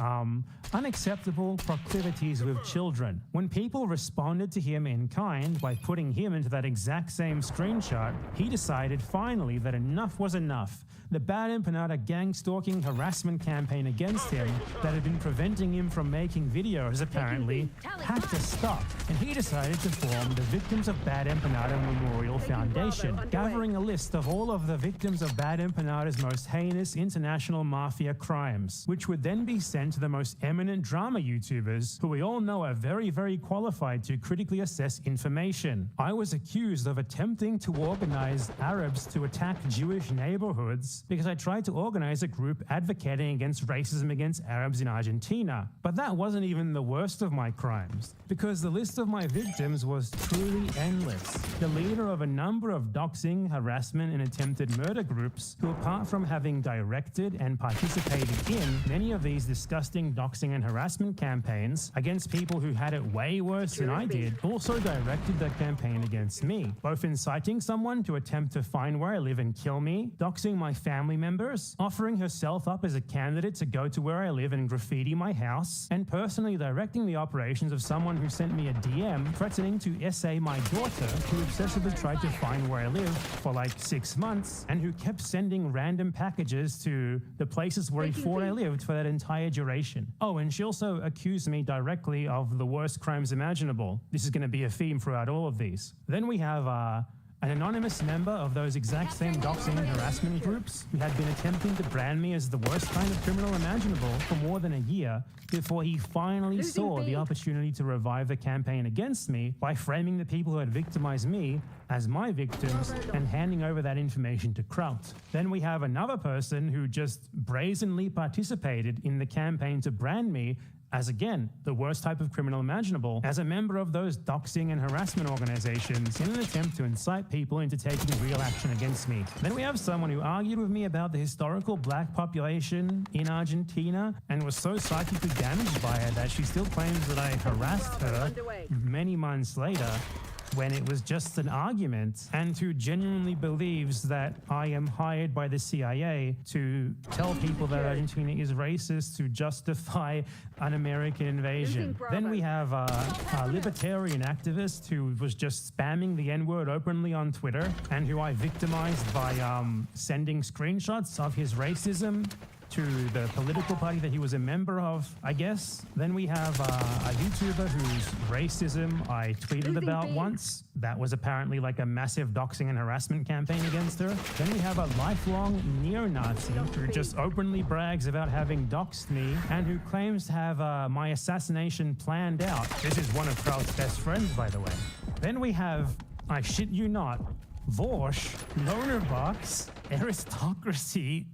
unacceptable proclivities with children. When people responded to him in kind by putting him into that exact same screenshot, he decided finally that enough was enough. The Bad Empanada gang-stalking harassment campaign against him that had been preventing him from making videos apparently had to stop, and he decided to form the Victims of Bad Empanada Memorial Foundation, gathering a list of all of the victims of Bad Empanada's most heinous international mafia crimes, which would then be sent to the most eminent drama YouTubers, who we all know are very, very qualified to critically assess information. I was accused of attempting to organize Arabs to attack Jewish neighborhoods because I tried to organize a group advocating against racism against Arabs in Argentina. But that wasn't even the worst of my crimes, because the list of my victims was truly endless. The leader of a number of doxing, harassment, and attempted murder groups who, apart from having directed and participated in many of these disgusting doxing and harassment campaigns against people who had it way worse than I did, also directed that campaign against me, both inciting someone to attempt to find where I live and kill me, doxing my family members, offering herself up as a candidate to go to where I live and graffiti my house, and personally directing the operations of someone who sent me a DM threatening to essay my daughter, who obsessively tried to find where I live for like 6 months, and who kept sending random packages to the places where he thought I lived for that entire duration. Oh, and she also accused me directly of the worst crimes imaginable. This is going to be a theme throughout all of these. Then we have An anonymous member of those exact same doxing and harassment groups who had been attempting to brand me as the worst kind of criminal imaginable for more than a year before he finally saw the opportunity to revive the campaign against me by framing the people who had victimized me as my victims and handing over that information to Kraut. Then we have another person who just brazenly participated in the campaign to brand me as, again, the worst type of criminal imaginable, as a member of those doxing and harassment organizations in an attempt to incite people into taking real action against me. Then we have someone who argued with me about the historical black population in Argentina and was so psychically damaged by it that she still claims that I harassed her many months later when it was just an argument, and who genuinely believes that I am hired by the CIA to tell people that Argentina is racist to justify an American invasion. Then we have a libertarian activist who was just spamming the N-word openly on Twitter and who I victimized by sending screenshots of his racism to the political party that he was a member of, I guess. Then we have a YouTuber whose racism I tweeted about once. That was apparently like a massive doxing and harassment campaign against her. Then we have a lifelong neo-Nazi who just openly brags about having doxed me and who claims to have my assassination planned out. This is one of Kraut's best friends, by the way. Then we have, I shit you not, Vorsh, Lonerbox, Aristocracy,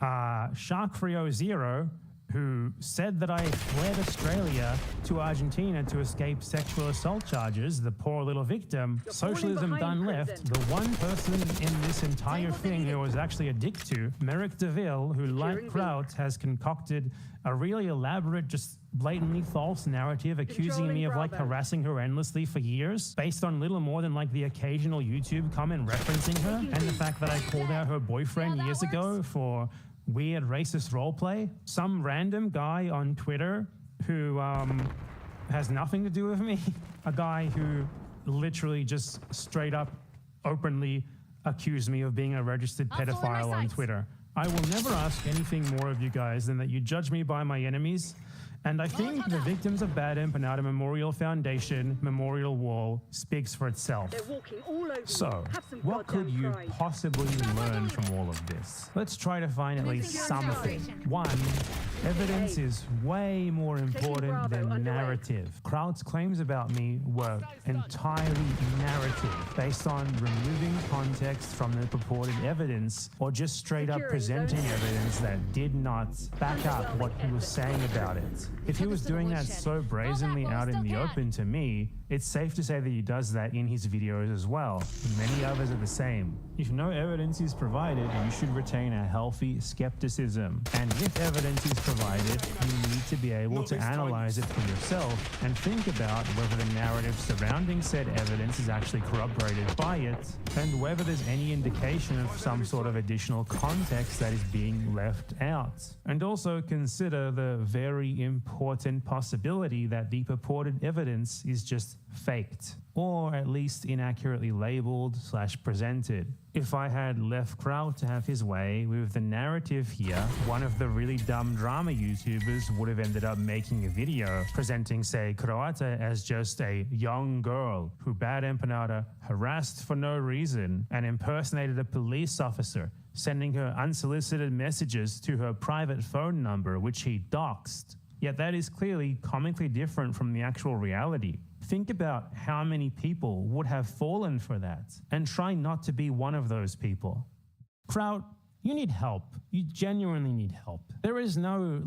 Sharkfrio Zero, who said that I fled Australia to Argentina to escape sexual assault charges, the poor little victim. Socialism Done Left, the one person in this entire thing who was actually a dick to, Merrick DeVille, who, like Kraut, has concocted a really elaborate, just blatantly false narrative accusing me of like harassing her endlessly for years, based on little more than like the occasional YouTube comment referencing her, and the fact that I called out her boyfriend years ago for weird racist roleplay. Some random guy on Twitter who has nothing to do with me, a guy who literally just straight up openly accused me of being a registered pedophile on Twitter. I will never ask anything more of you guys than that you judge me by my enemies. And I think the Victims of Bad Empanada Memorial Foundation Memorial Wall speaks for itself. So, what could you possibly learn from all of this? Let's try to find at least something. One, evidence is way more important than narrative. Kraut's claims about me were entirely narrative, based on removing context from the purported evidence, or just straight up presenting evidence that did not back up what he was saying about it. If he was doing that so brazenly out in the open to me, it's safe to say that he does that in his videos as well. Many others are the same. If no evidence is provided, you should retain a healthy skepticism. And if evidence is provided, you need to be able to analyze it for yourself and think about whether the narrative surrounding said evidence is actually corroborated by it, and whether there's any indication of some sort of additional context that is being left out. And also consider the very important possibility that the purported evidence is just faked, or at least inaccurately labeled / presented. If I had left Kraut to have his way with the narrative here, one of the really dumb drama YouTubers would have ended up making a video presenting, say, Croata as just a young girl who Bad Empanada harassed for no reason and impersonated a police officer, sending her unsolicited messages to her private phone number, which he doxed. Yet that is clearly comically different from the actual reality. Think about how many people would have fallen for that, and try not to be one of those people. Kraut, you need help. You genuinely need help. There is no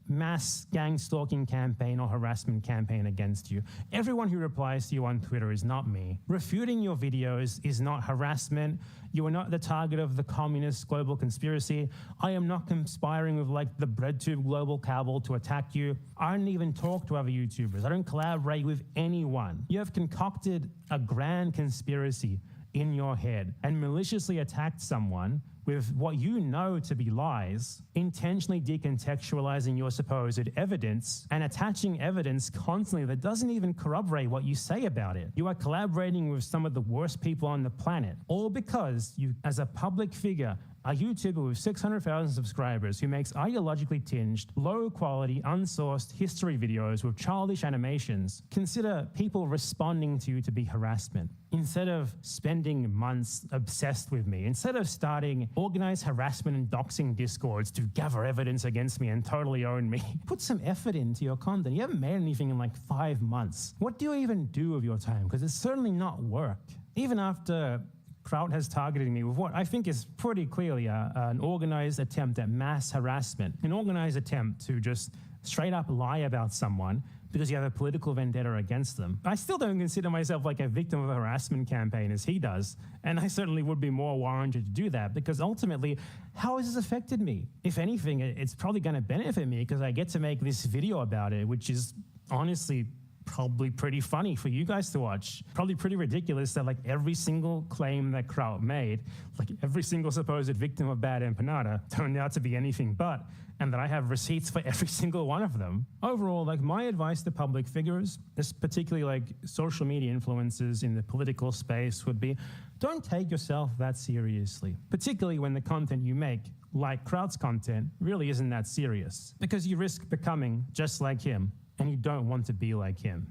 mass gang stalking campaign or harassment campaign against you. Everyone who replies to you on Twitter is not me. Refuting your videos is not harassment. You are not the target of the communist global conspiracy. I am not conspiring with the BreadTube global cabal to attack you. I don't even talk to other YouTubers. I don't collaborate with anyone. You have concocted a grand conspiracy in your head and maliciously attacked someone with what you know to be lies, intentionally decontextualizing your supposed evidence and attaching evidence constantly that doesn't even corroborate what you say about it. You are collaborating with some of the worst people on the planet, all because you, as a public figure, a YouTuber with 600,000 subscribers who makes ideologically tinged, low-quality, unsourced history videos with childish animations, consider people responding to you to be harassment. Instead of spending months obsessed with me, instead of starting organized harassment and doxing discords to gather evidence against me and totally own me, put some effort into your content. You haven't made anything in like 5 months. What do you even do with your time? Because it's certainly not work. Even after Kraut has targeted me with what I think is pretty clearly an organized attempt at mass harassment, an organized attempt to just straight up lie about someone because you have a political vendetta against them. I still don't consider myself like a victim of a harassment campaign as he does, and I certainly would be more warranted to do that because ultimately, how has this affected me? If anything, it's probably going to benefit me because I get to make this video about it, which is honestly probably pretty funny for you guys to watch. Probably pretty ridiculous that like every single claim that Kraut made, like every single supposed victim of bad empanada turned out to be anything but, and that I have receipts for every single one of them. Overall, like my advice to public figures, particularly like social media influencers in the political space would be, don't take yourself that seriously, particularly when the content you make, like Kraut's content, really isn't that serious, because you risk becoming just like him, and you don't want to be like him.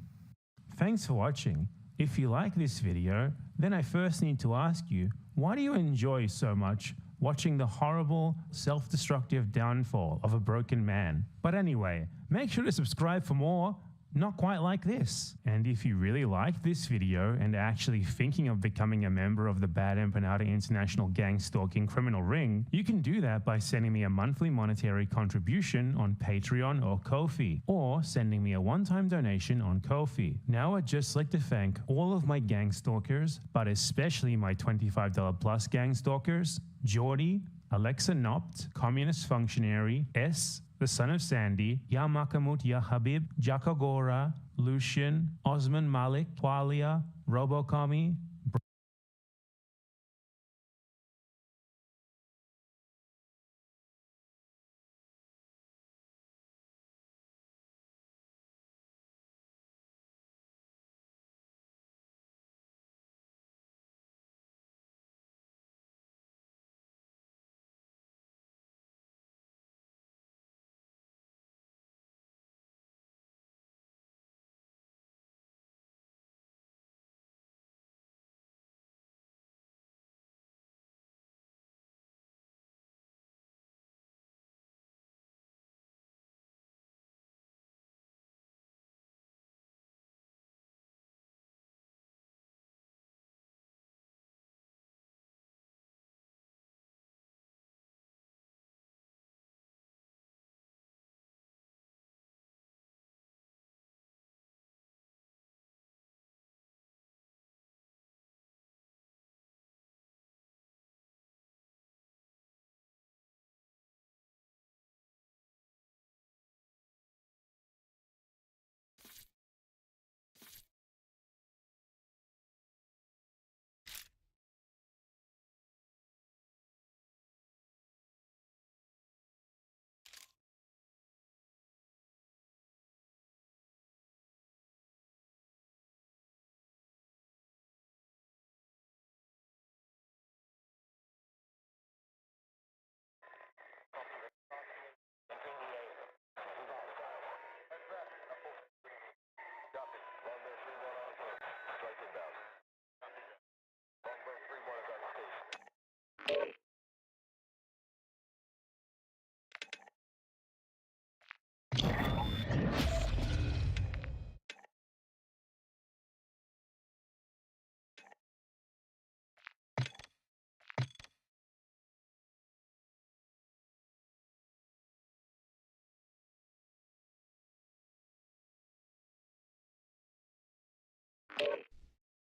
Thanks for watching. If you like this video, then I first need to ask you, why do you enjoy so much watching the horrible, self-destructive downfall of a broken man? But anyway, make sure to subscribe for more not quite like this. And if you really like this video and are actually thinking of becoming a member of the Bad Empanada International Gang Stalking Criminal Ring, you can do that by sending me a monthly monetary contribution on Patreon or Ko-fi, or sending me a one-time donation on Ko-fi. Now I'd just like to thank all of my gang stalkers, but especially my $25 plus gang stalkers, Jordy, Alexa Nopt, Communist Functionary, S, the Son of Sandy, Ya Makamut Ya Habib, Jakagora, Lucian, Osman Malik, Qualia, Robokami,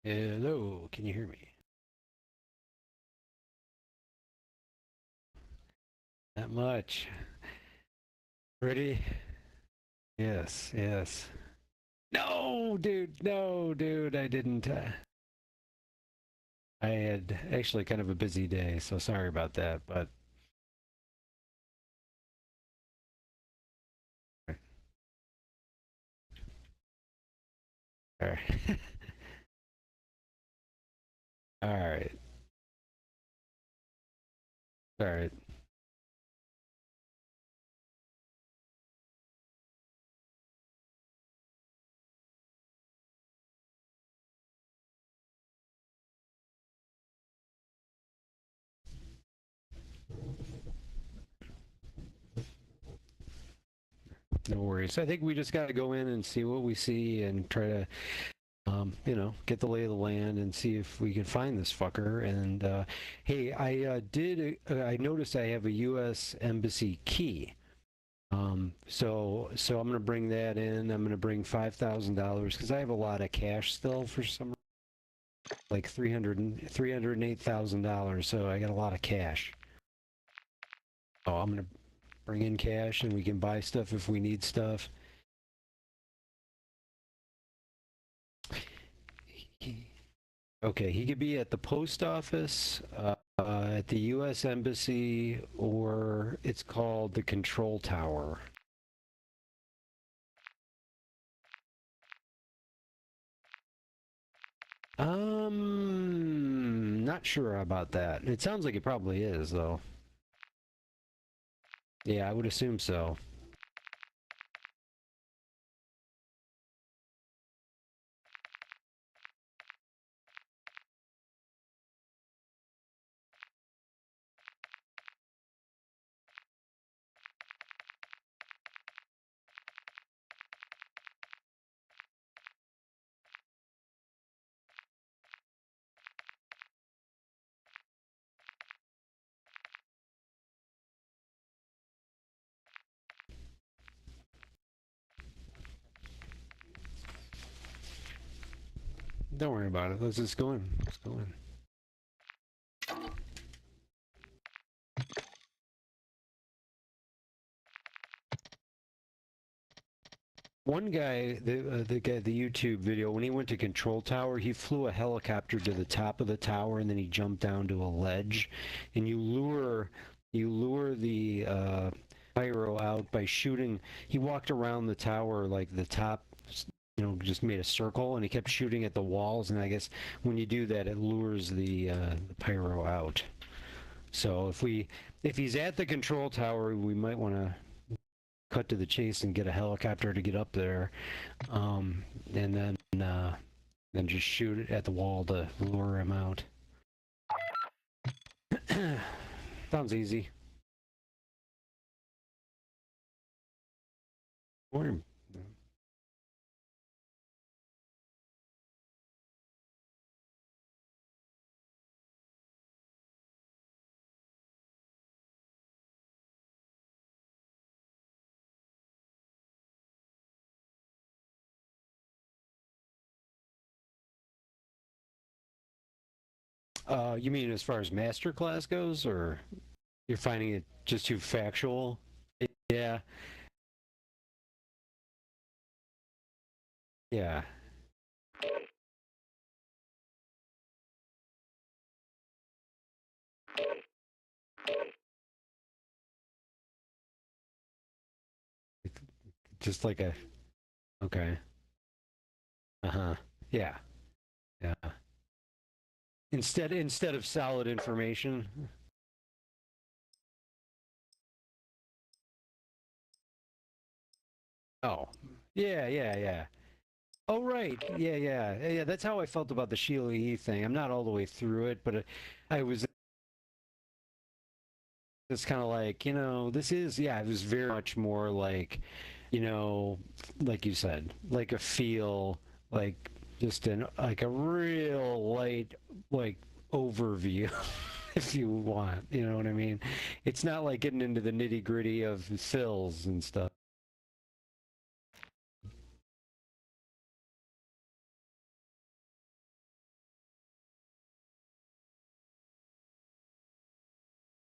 Hello, can you hear me? Not much. Ready? Yes, yes. No, dude, I didn't. I had actually kind of a busy day, so sorry about that, but. All right. All right. All right. No worries. I think we just got to go in and see what we see and try to, you know, get the lay of the land and see if we can find this fucker. And hey, I noticed I have a U.S. Embassy key. So I'm gonna bring that in. I'm gonna bring $5,000 because I have a lot of cash still for some, like $308,000. So I got a lot of cash. So I'm gonna bring in cash and we can buy stuff if we need stuff. Okay, he could be at the post office, at the U.S. Embassy, or it's called the Control Tower. Not sure about that. It sounds like it probably is, though. Yeah, I would assume so. Don't worry about it. Let's just go in. Let's go in. One guy, the YouTube video, when he went to Control Tower, he flew a helicopter to the top of the tower and then he jumped down to a ledge, and you lure the pyro out by shooting. He walked around the tower, like the top, you know, just made a circle, and he kept shooting at the walls, and I guess when you do that, it lures the pyro out. So if he's at the Control Tower, we might want to cut to the chase and get a helicopter to get up there, and then just shoot it at the wall to lure him out. Sounds easy. Or you mean as far as masterclass goes, or you're finding it just too factual? Yeah. Yeah. Just like a, okay. Uh-huh. Yeah. Yeah. Instead of solid information. Oh. Yeah, yeah, yeah. Oh, right. Yeah, yeah. Yeah, that's how I felt about the Sheila E. thing. I'm not all the way through it, but I was. It's kind of like, you know, this is, yeah, it was very much more like, you know, like you said, like a feel, like just like a real light, like overview, if you want, you know what I mean? It's not like getting into the nitty gritty of fills and stuff.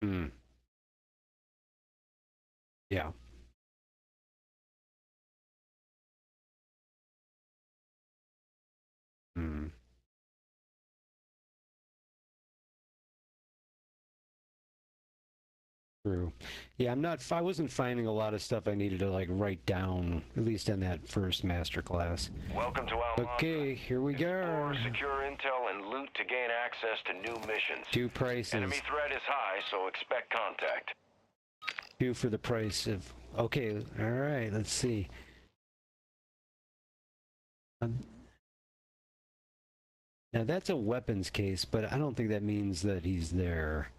Hmm. Yeah. Hmm. True. Yeah, I wasn't finding a lot of stuff I needed to like write down, at least in that first master class. Welcome to Almaz. Okay, here we go. Secure intel and loot to gain access to new missions. 2 prices. Enemy threat is high, so expect contact. 2 for the price of... Okay, alright, let's see. Now that's a weapons case, but I don't think that means that he's there.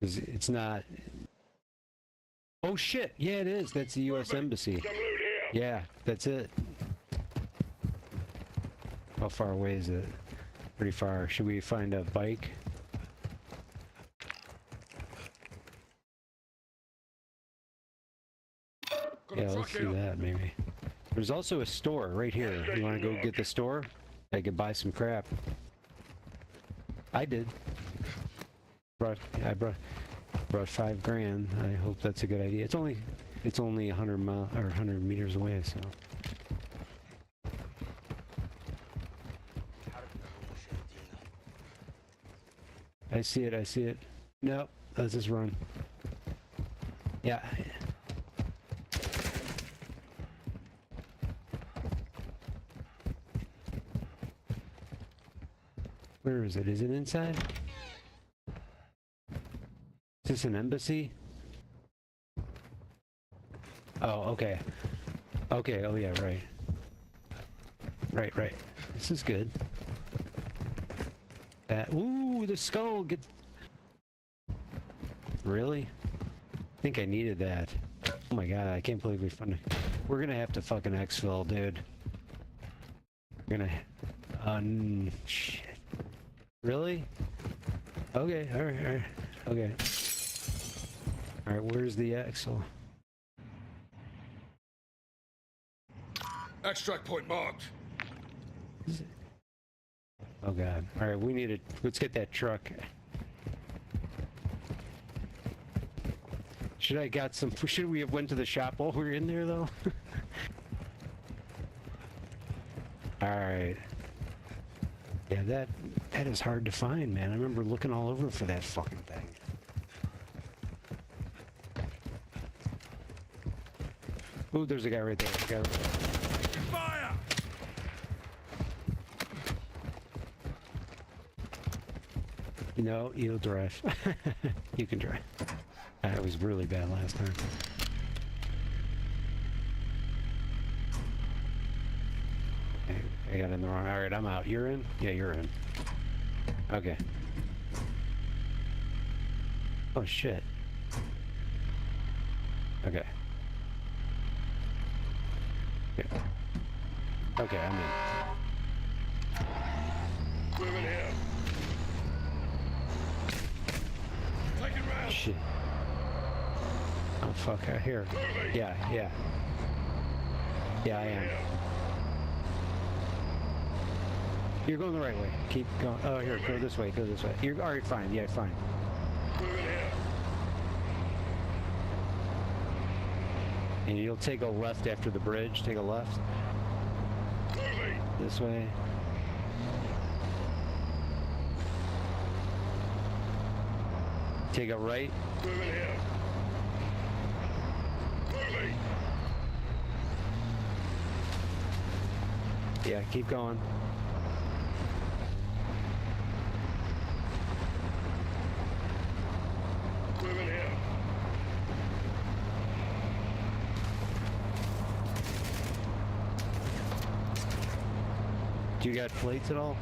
'Cause it's not... Oh shit! Yeah, it is. That's the U.S. Embassy. Yeah, that's it. How far away is it? Pretty far. Should we find a bike? Yeah, let's do that maybe. There's also a store right here. You want to go get the store? I could buy some crap. I did. I brought 5 grand. I hope that's a good idea. It's only 100 miles or 100 meters away, so. I see it. I see it. No, let's just run. Yeah. Where is it? Is it inside? Is this an embassy? Oh, okay. Okay, oh yeah, right. Right. This is good. Ooh, the skull! Really? I think I needed that. Oh my god, I can't believe we found it. We're gonna have to fucking exfil, dude. We're gonna... shit. Really? Okay, alright, okay. Alright, where's the exfil? Extract point marked. Oh god. Alright, we need to... Let's get that truck. Should we have went to the shop while we were in there, though? Alright. Yeah, that is hard to find, man. I remember looking all over for that fucking thing. Ooh, there's a guy right there. Fire! No, you'll drive. You can drive. That was really bad last time. I got in the wrong... Alright, I'm out. You're in? Yeah, you're in. Okay. Oh, shit. Okay. Okay, I'm in. Moving here. Taking round. Shit. Oh, fuck. Here. Yeah. Yeah, I am. You're going the right way. Keep going. Oh, here, go this way. You're alright, fine. Yeah, fine. And you'll take a left after the bridge. Take a left. This way. Take a right. Yeah, keep going. Do you got plates at all?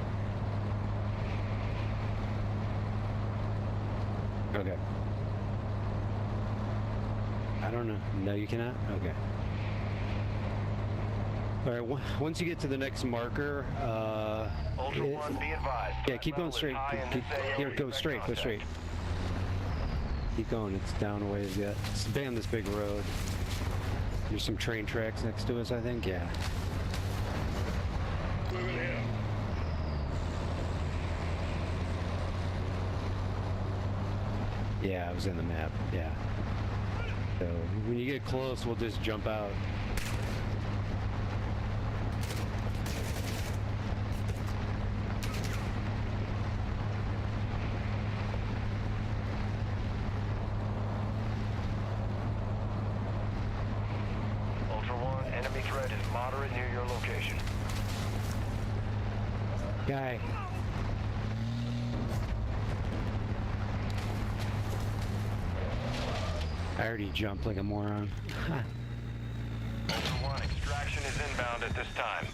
Okay. I don't know. No, you cannot? Okay. Alright, once you get to the next marker, Ultra One, be advised. Yeah, keep going straight. Here, go straight. Keep going, it's down a ways yet. It's on this big road. There's some train tracks next to us, I think, yeah. Yeah, I was in the map, yeah. So, when you get close, we'll just jump out. threat is moderate near your location. Guy. I already jumped like a moron. Ultra One, extraction is inbound at this time.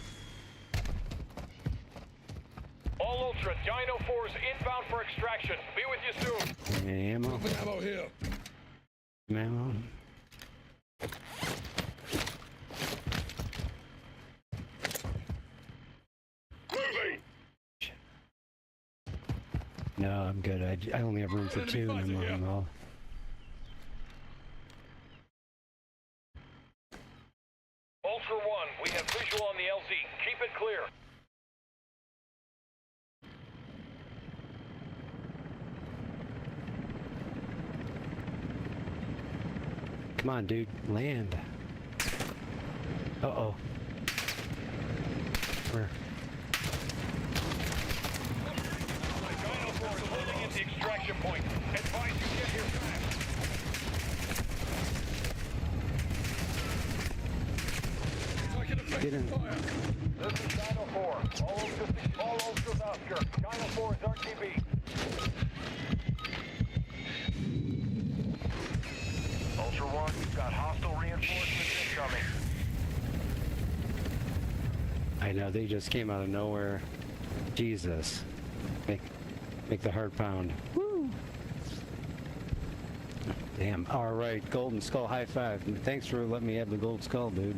All Ultra, Dino 4 is inbound for extraction. Be with you soon. Any ammo? Ammo here. Ammo. No, I'm good. I only have room for 2 and I'm on all. Ultra One, we have visual on the LZ. Keep it clear. Come on, dude. Land. Uh-oh. Where? Dino 4 is holding at the extraction point. Advise you get here fast. Get in. This is Dino 4. All Ultras outskirt. Dino 4 is RTB. Ultra One, you've got hostile reinforcements incoming. I know, they just came out of nowhere. Jesus. Make the heart pound. Woo! Damn. Alright, Golden Skull, high five. Thanks for letting me have the gold skull, dude.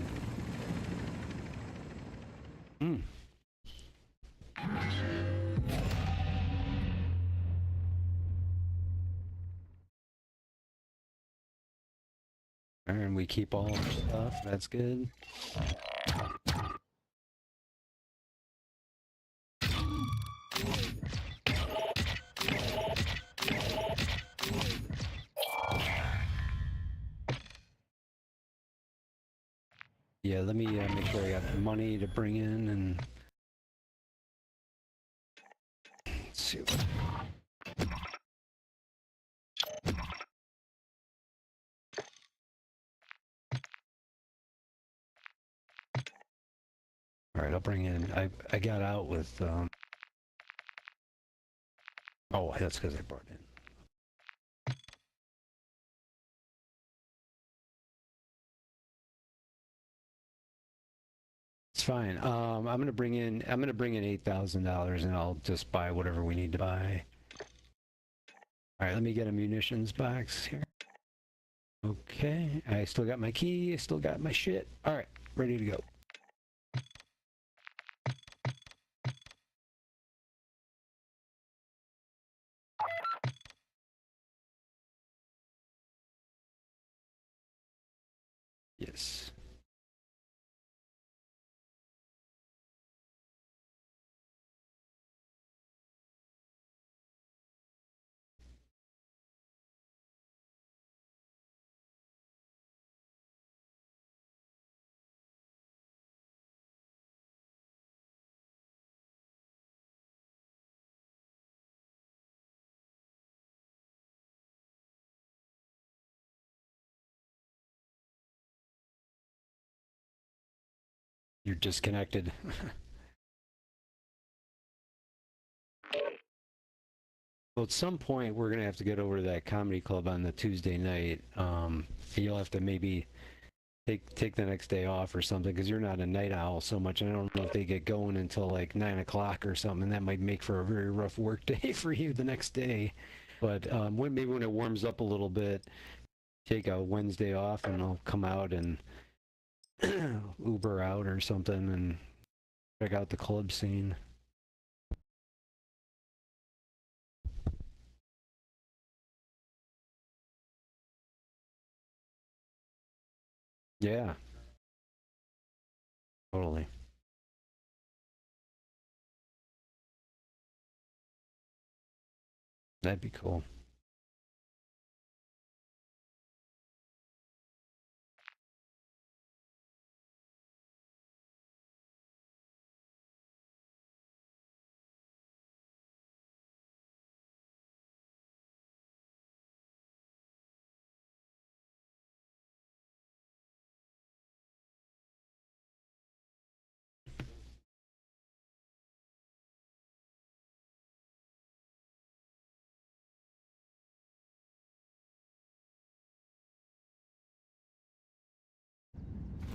And we keep all our stuff, that's good. Yeah, let me make sure I got the money to bring in and... Let's see what... Alright, I'll bring in... I got out with... Oh, that's because I brought in. It's fine. I'm gonna bring in $8,000 and I'll just buy whatever we need to buy. Alright, let me get a munitions box here. Okay, I still got my key, I still got my shit. Alright, ready to go. Yes. You're disconnected. Well, at some point, we're going to have to get over to that comedy club on the Tuesday night. You'll have to maybe take the next day off or something, because you're not a night owl so much, and I don't know if they get going until like 9 o'clock or something, and that might make for a very rough work day for you the next day. But maybe when it warms up a little bit, take a Wednesday off, and I'll come out and Uber out or something and check out the club scene. Yeah. Totally. That'd be cool.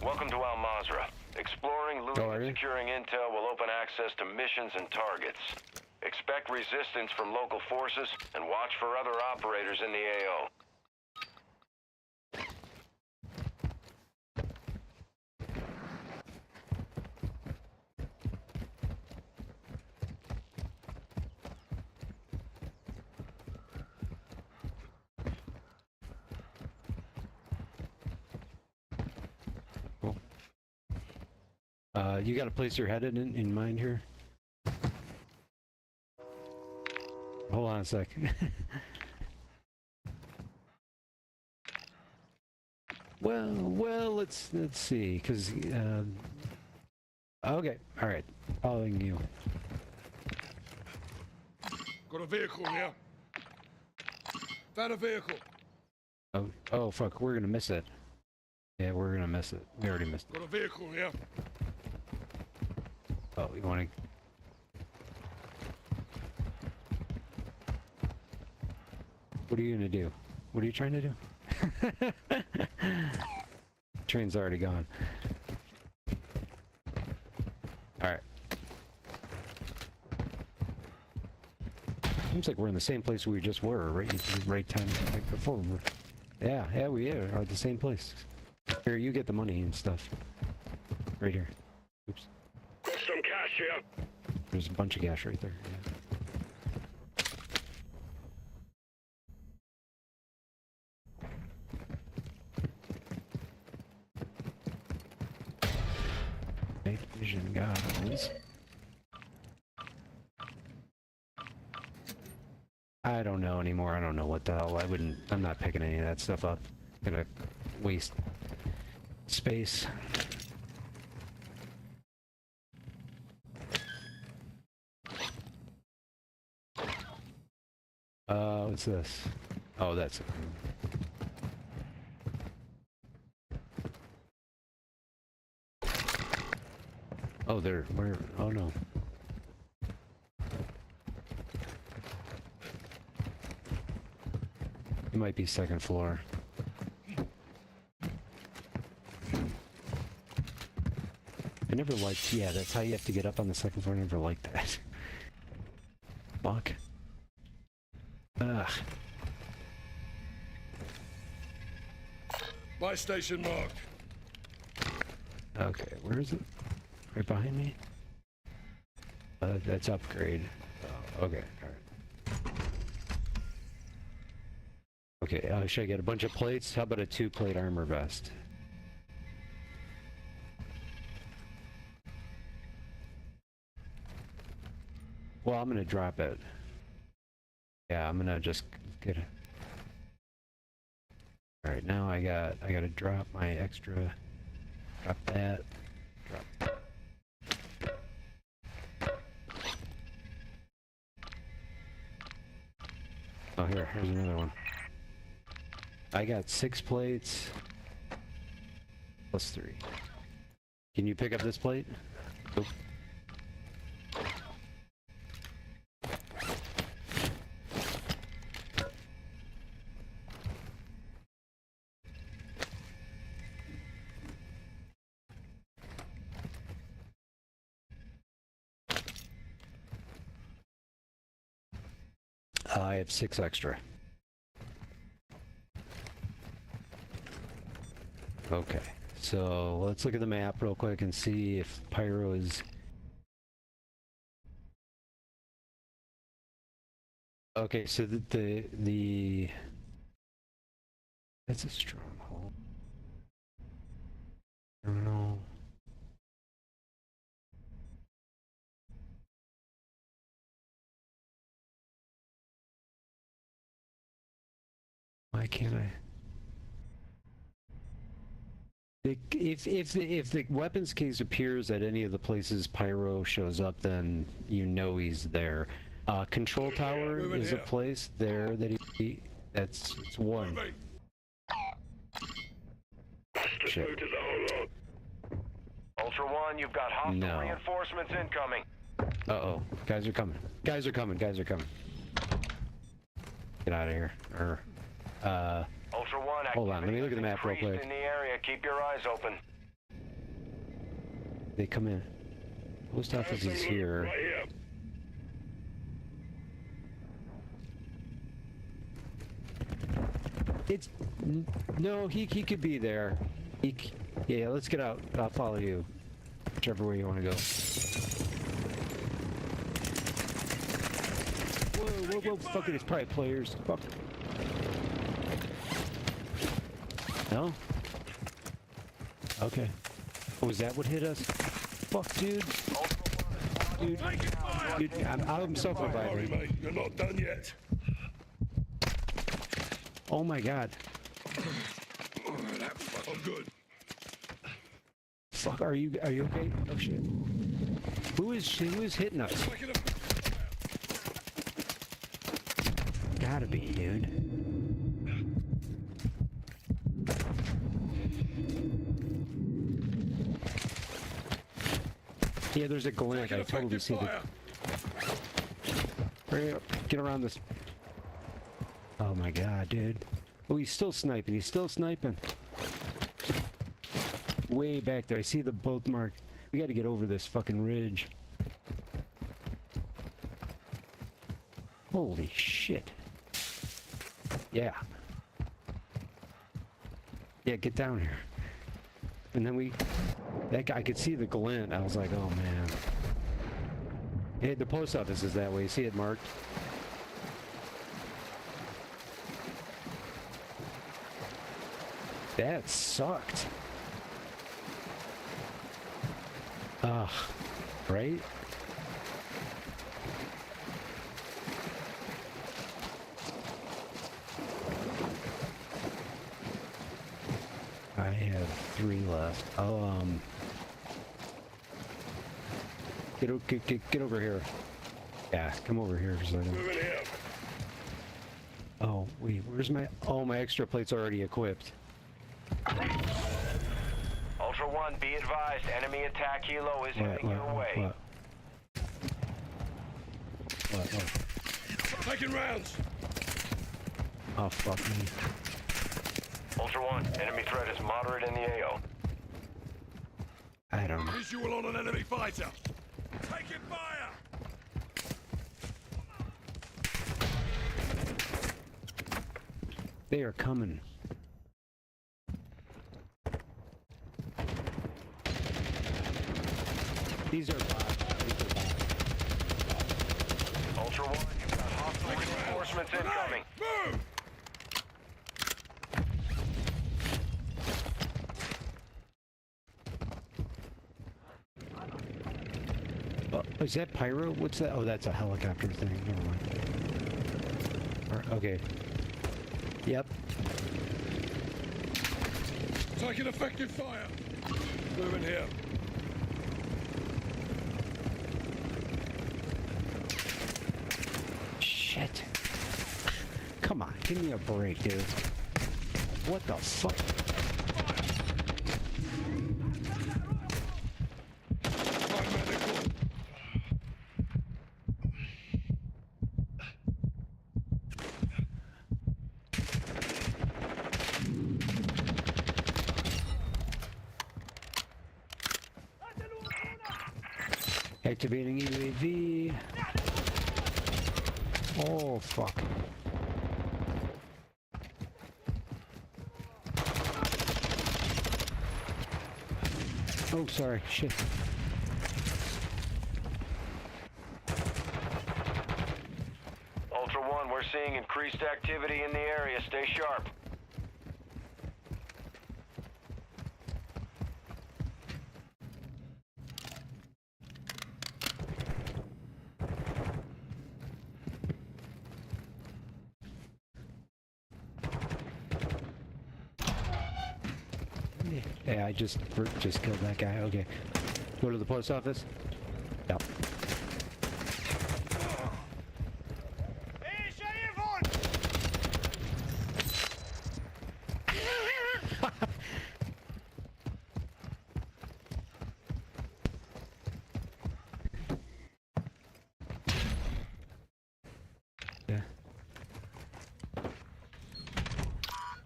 Welcome to Al Mazrah. Exploring, looting, and securing intel will open access to missions and targets. Expect resistance from local forces and watch for other operators in the AO. You got a place you're headed in mind here? Hold on a sec. well, let's see, because okay, all right, following you. Got a vehicle here. Found a vehicle. Oh, fuck, we're gonna miss it. Yeah, we're gonna miss it. We already missed it. Got a vehicle here. Oh, you want to? What are you gonna do? What are you trying to do? Train's already gone. All right. Seems like we're in the same place we just were, right time like before. Yeah, we are at the same place. Here, you get the money and stuff. Right here. Oops. Some cash here. There's a bunch of cash right there. Yeah. Night vision goggles. I don't know anymore. I don't know what the hell. I'm not picking any of that stuff up. I'm gonna waste space. What's this? Oh, that's it. Oh, where? Oh no. It might be second floor. I never liked, yeah, that's how you have to get up on the second floor. I never liked that. Fuck. Ugh. Buy station marked. Okay, where is it? Right behind me? That's upgrade. Oh, okay, alright. Okay, should I get a bunch of plates? How about a 2-plate armor vest? Well, I'm gonna drop it. Yeah, I'm gonna just get it. All right, now I gotta drop my extra. Drop that. Drop. Oh, here's another one. I got 6 plates. Plus 3. Can you pick up this plate? Nope. I have 6 extra. Okay, so let's look at the map real quick and see if Pyro is... Okay, so the... That's a stronghold. Terminal. Why can't I? If the weapons case appears at any of the places Pyro shows up, then you know he's there. Control tower is a place there that it's one. Shit. Ultra One, you've got hostile reinforcements incoming. Uh-oh. Guys are coming. Guys are coming. Guys are coming. Get out of here. Ultra One, hold on, let me look at the map real quick. In the area, keep your eyes open. They come in. Post office is here. Right here. It's no, he could be there. Yeah, let's get out. I'll follow you, whichever way you want to go. Whoa! Fuck it, it's probably players. Fuck. No. Okay. Oh, is that what hit us? Fuck, dude. Dude, I'm self-reviving. Mate, you're not done yet. Oh my god. I'm good. Fuck, are you okay? Oh shit. Who is hitting us? Gotta be, dude. Yeah, there's a glint. I totally see the. Hurry up, get around this. Oh my god, dude. Oh, he's still sniping. He's still sniping. Way back there. I see the boat mark. We gotta get over this fucking ridge. Holy shit. Yeah. Yeah, get down here. And then that guy, I could see the glint. I was like, oh man. Hey, the post office is that way. See it marked? That sucked. Ugh. Right? I have 3 left. I'll, get over here. Yeah, come over here for a second. Oh, wait, where's my... Oh, my extra plate's already equipped. Ultra One, be advised, enemy attack helo is heading your way. What? Taking rounds. Oh, fuck me. Ultra One, enemy threat is moderate in the AO. I don't know. Visual on an enemy fighter. Taking fire. They are coming. These are bots. Ultra One, you've got hostile reinforcements incoming. Move! Oh, is that pyro? What's that? Oh, that's a helicopter thing. Never mind. Okay. Yep. Taking effective fire. Moving here. Shit. Come on, give me a break, dude. What the fuck? Activating UAV. Oh, fuck. Oh, sorry. Shit. Ultra One, we're seeing increased activity in the area. Stay sharp. Yeah, I just killed that guy. Okay. Go to the post office? Yep. Yeah.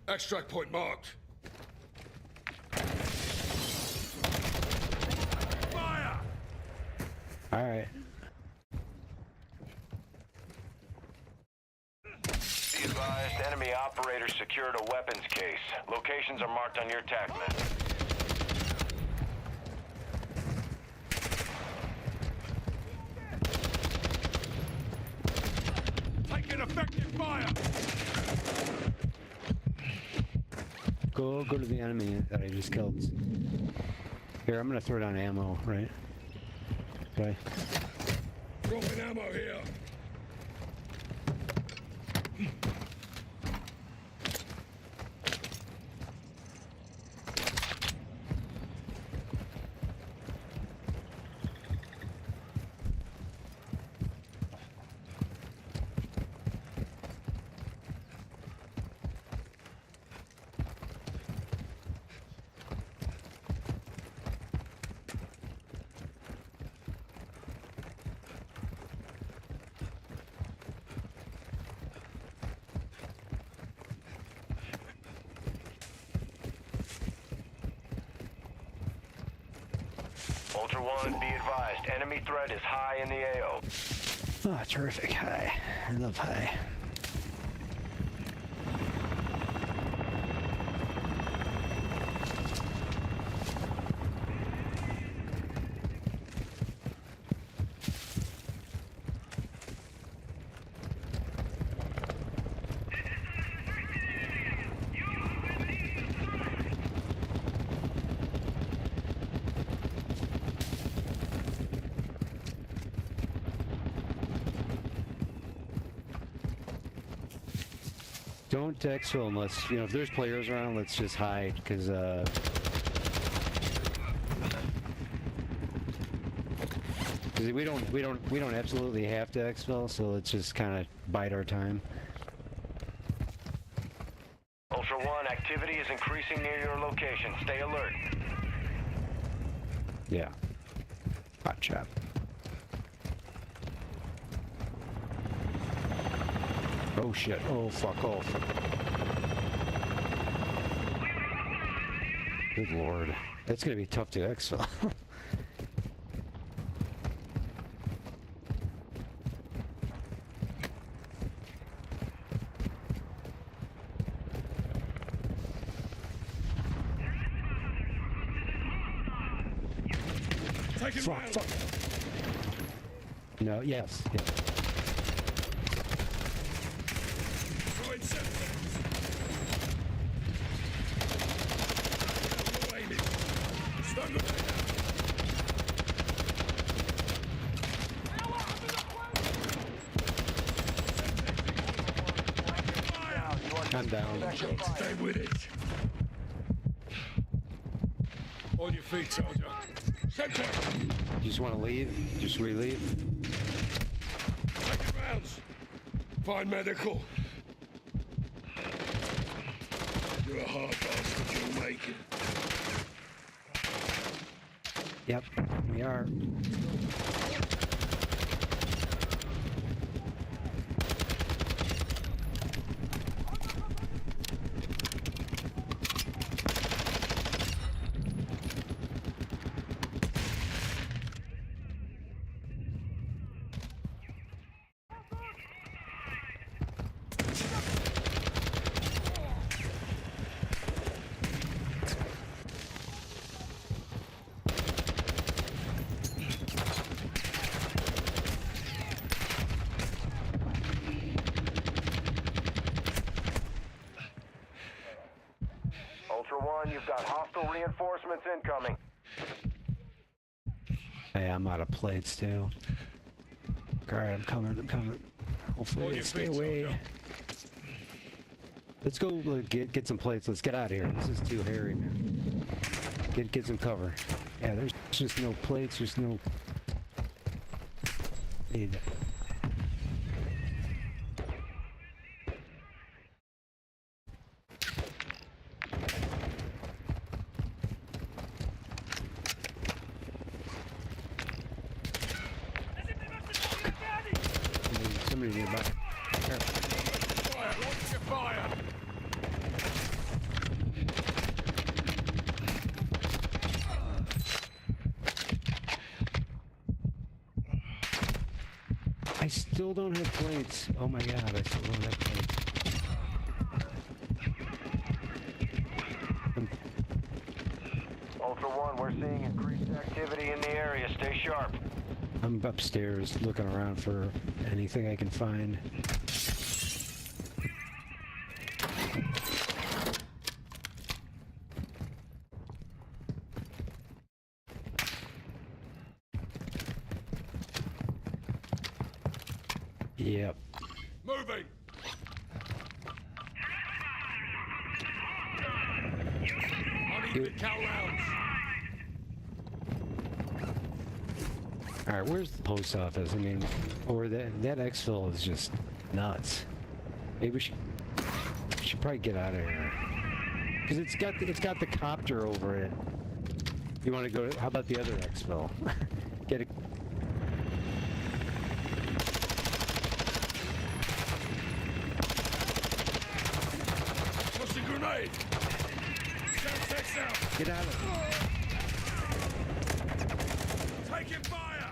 Extract point marked. All right. Be advised, enemy operators secured a weapons case. Locations are marked on your TAC map. Taking effective fire! Go to the enemy that I just killed. Here, I'm gonna throw down ammo, right? Okay. Dropping ammo here! Ultra One, be advised, enemy threat is high in the AO. Oh, terrific. High. I love high. Don't exfil unless, you know, if there's players around, let's just hide, because, we don't absolutely have to exfil, so let's just kind of bide our time. Ultra One, activity is increasing near your location. Stay alert. Yeah. Hot chop. Oh shit, oh fuck, oh fuck. Good lord. That's gonna be tough to exfil. Fuck. No, yes. I'm down. Stay with it. On your feet, soldier. Center. You just want to leave? Just relieve? Take rounds. Find medical. You're a hard bastard, you'll make it. Yep, we are. Ultra One, you've got hostile reinforcements incoming. Hey, I'm out of plates too. Alright, I'm coming. Hopefully they stay away. Let's go get some plates. Let's get out of here. This is too hairy, man. Get some cover. Yeah, there's just no plates, there's no... Need it. Somebody nearby. Here. Fire, launch your fire. I still don't have plates. Oh my god, I still don't have plates. Ultra One, we're seeing increased activity in the area. Stay sharp. I'm upstairs looking around for anything I can find. Yep. Moving. I need the cow rounds. All right, where's the post office? I mean, or that exfil is just nuts. Maybe we should probably get out of here because it's got the copter over it. You want to go? How about the other exfil? Get it. Pushing grenade. Get out of it. Taking fire.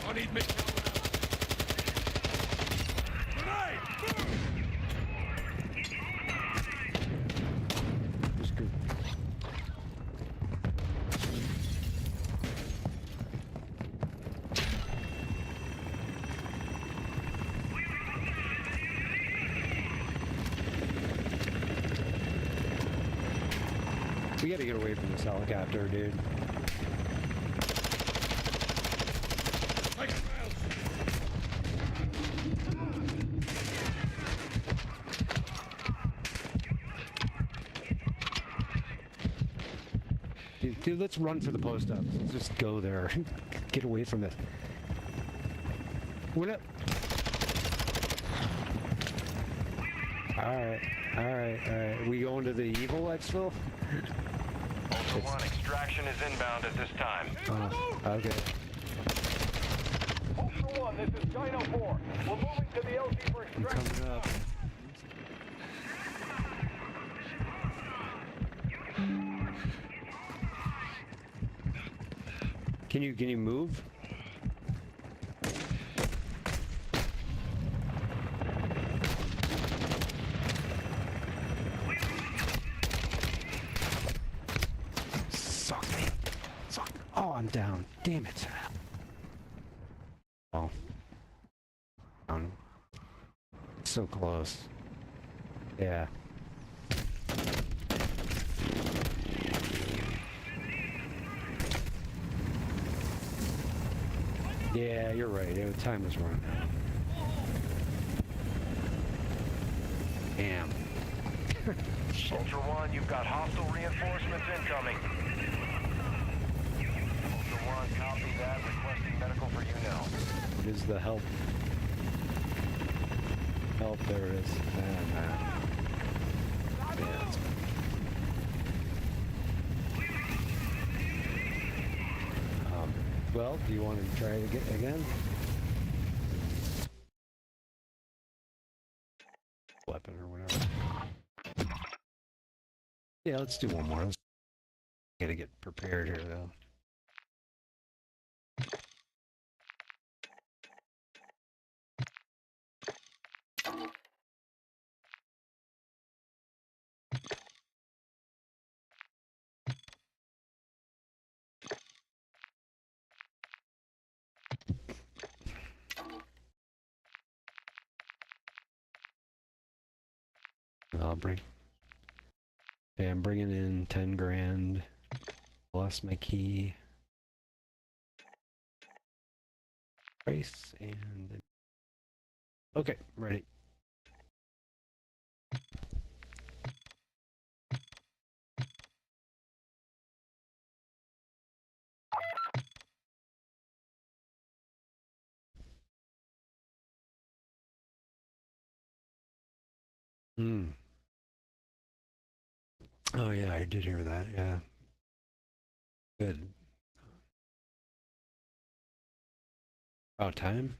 I need me. Grenade. Just go. We gotta get away from this helicopter, dude. Taking rounds. Dude, let's run for the post office. Let's just go there. Get away from this. We're not. Alright. We going to the evil exfil? Ultra One, extraction is inbound at this time. Okay. Ultra One, this is Dino 4. We're moving to the LZ for I'm extraction. coming up. Can you move? Suck me. Suck. Oh, I'm down. Damn it. Oh. Down. So close. Yeah. Yeah, you're right. Time was running out. Damn. Ultra One, you've got hostile reinforcements incoming. Ultra One, copy that. Requesting medical for you now. What is the help? Help, there it is. Yeah. Well, do you want to try it again? Weapon or whatever. Yeah, let's do one more. Let's gotta get prepared here, though. Okay, I'm bringing in 10 grand. Lost my key. Price and... Okay, ready. Oh yeah, I did hear that, yeah. Good. About time?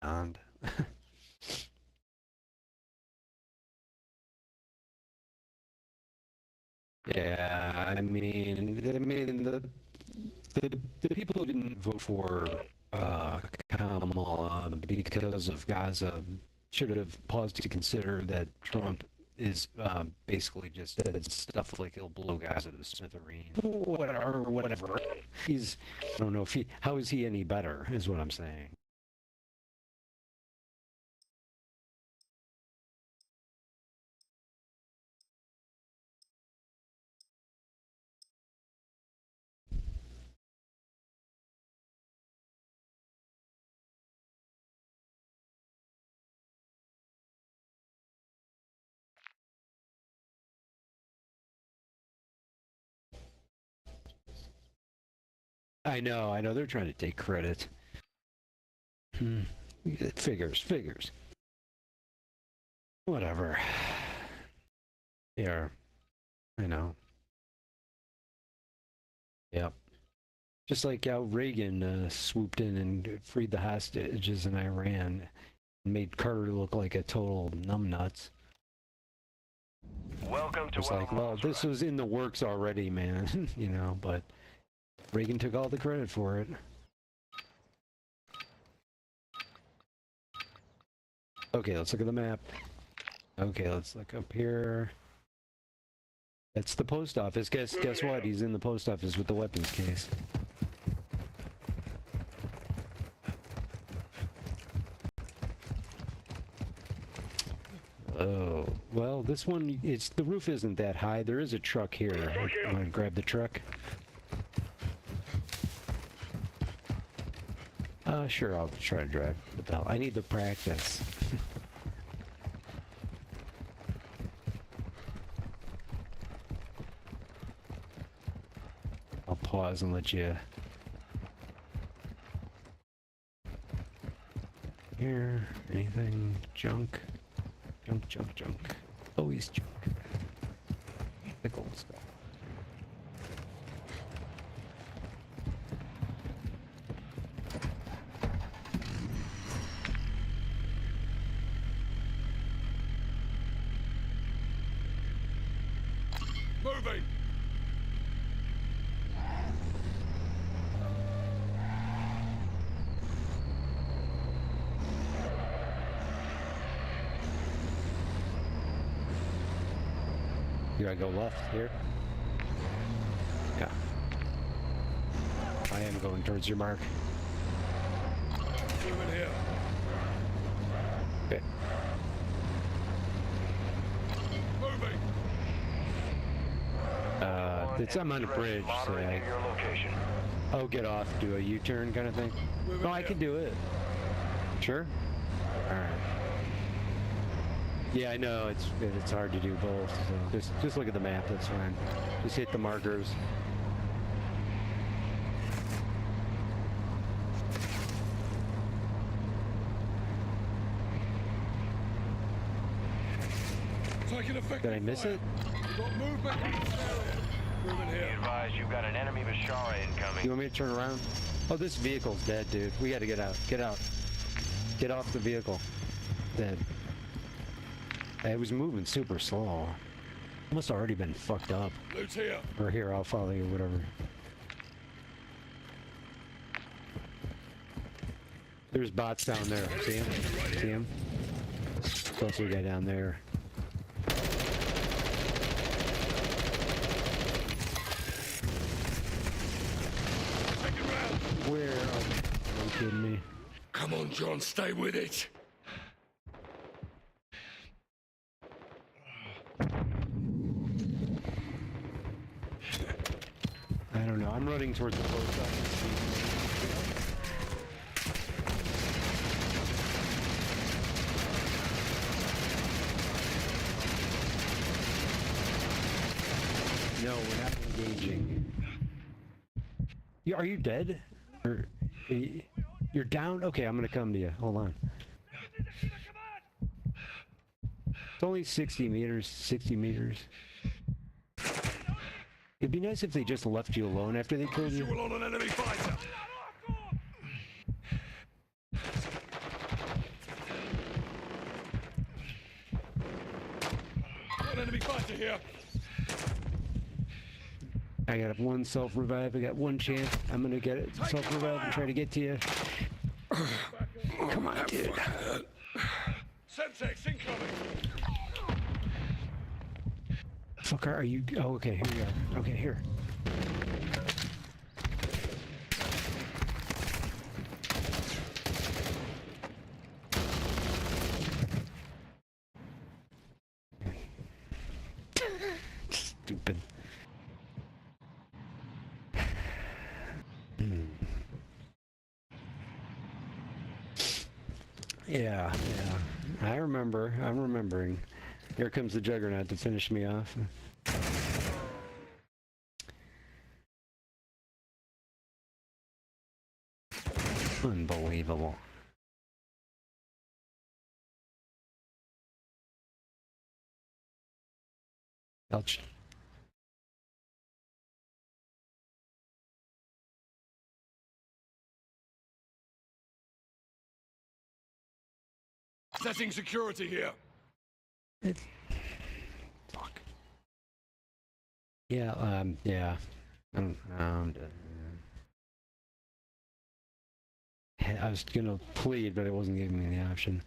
And Yeah, I mean, the people who didn't vote for Kamala because of Gaza should have paused to consider that Trump is basically just said stuff like he'll blow Gaza to smithereens, whatever. I don't know if how is he any better, is what I'm saying. I know, they're trying to take credit. Figures. Whatever. Yeah, I know. Yep. Just like how Reagan swooped in and freed the hostages in Iran and made Carter look like a total numbnuts. Welcome to It's like, well, this was in the works already, man, you know, but Reagan took all the credit for it. Okay, let's look at the map. Okay, let's look up here. That's the post office. Guess what? He's in the post office with the weapons case. Oh, well, this one, the roof isn't that high. There is a truck here. I'm gonna grab the truck. Sure, I'll try to drive the bell. I need the practice. I'll pause and let you... Here, anything? Junk? Junk. Always junk. The gold stuff. Moving! Do I go left here? Yeah. I am going towards your mark. Moving here. Okay. Moving! I'm on a bridge, so I'll get off, do a U-turn kind of thing. No, I can do it. Sure? Alright. Yeah, I know, it's hard to do both, so just look at the map, that's fine. Just hit the markers. Did I miss it? Be advised, you've got an enemy Bashara incoming. You want me to turn around? Oh, this vehicle's dead, dude. We gotta get out. Get out. Get off the vehicle. Dead. It was moving super slow. Must have already been fucked up. Loot's here. Or here, I'll follow you, whatever. There's bots down there. See him? See him? Closer guy down there. Where? Oh, are you kidding me? Come on, John, stay with it. I don't know. I'm running towards the post office. No, we're not engaging. Are you dead? Or you're down? Okay, I'm gonna come to you. Hold on. It's only 60 meters. 60 meters. It'd be nice if they just left you alone after they killed you. You on an enemy fighter. Got an enemy fighter here. I got one self-revive. I got one chance. I'm gonna get it. Self-revive and try to get to you. Come on, dude. Sensex incoming. Fucker, are you? Oh, okay. Here you are. Okay, here. Stupid. Yeah. I remember. I'm remembering. Here comes the Juggernaut to finish me off. Unbelievable. Ouch. Setting security here. Fuck. Yeah, yeah. I was gonna plead, but it wasn't giving me the option.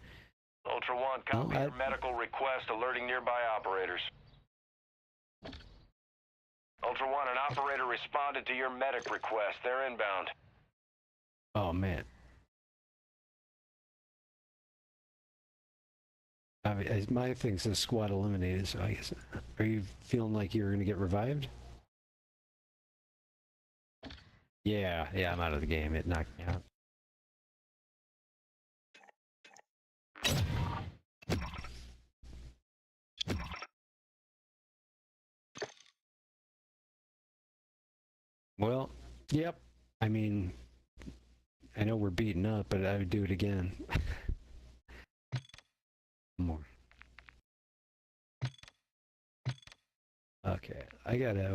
Ultra One, copy your medical request alerting nearby operators. Ultra One, an operator responded to your medic request. They're inbound. Oh, man. My thing says squad eliminated, so I guess... Are you feeling like you're gonna get revived? Yeah, I'm out of the game. It knocked me out. Well, yep. I mean, I know we're beaten up, but I would do it again. More. Okay, I gotta,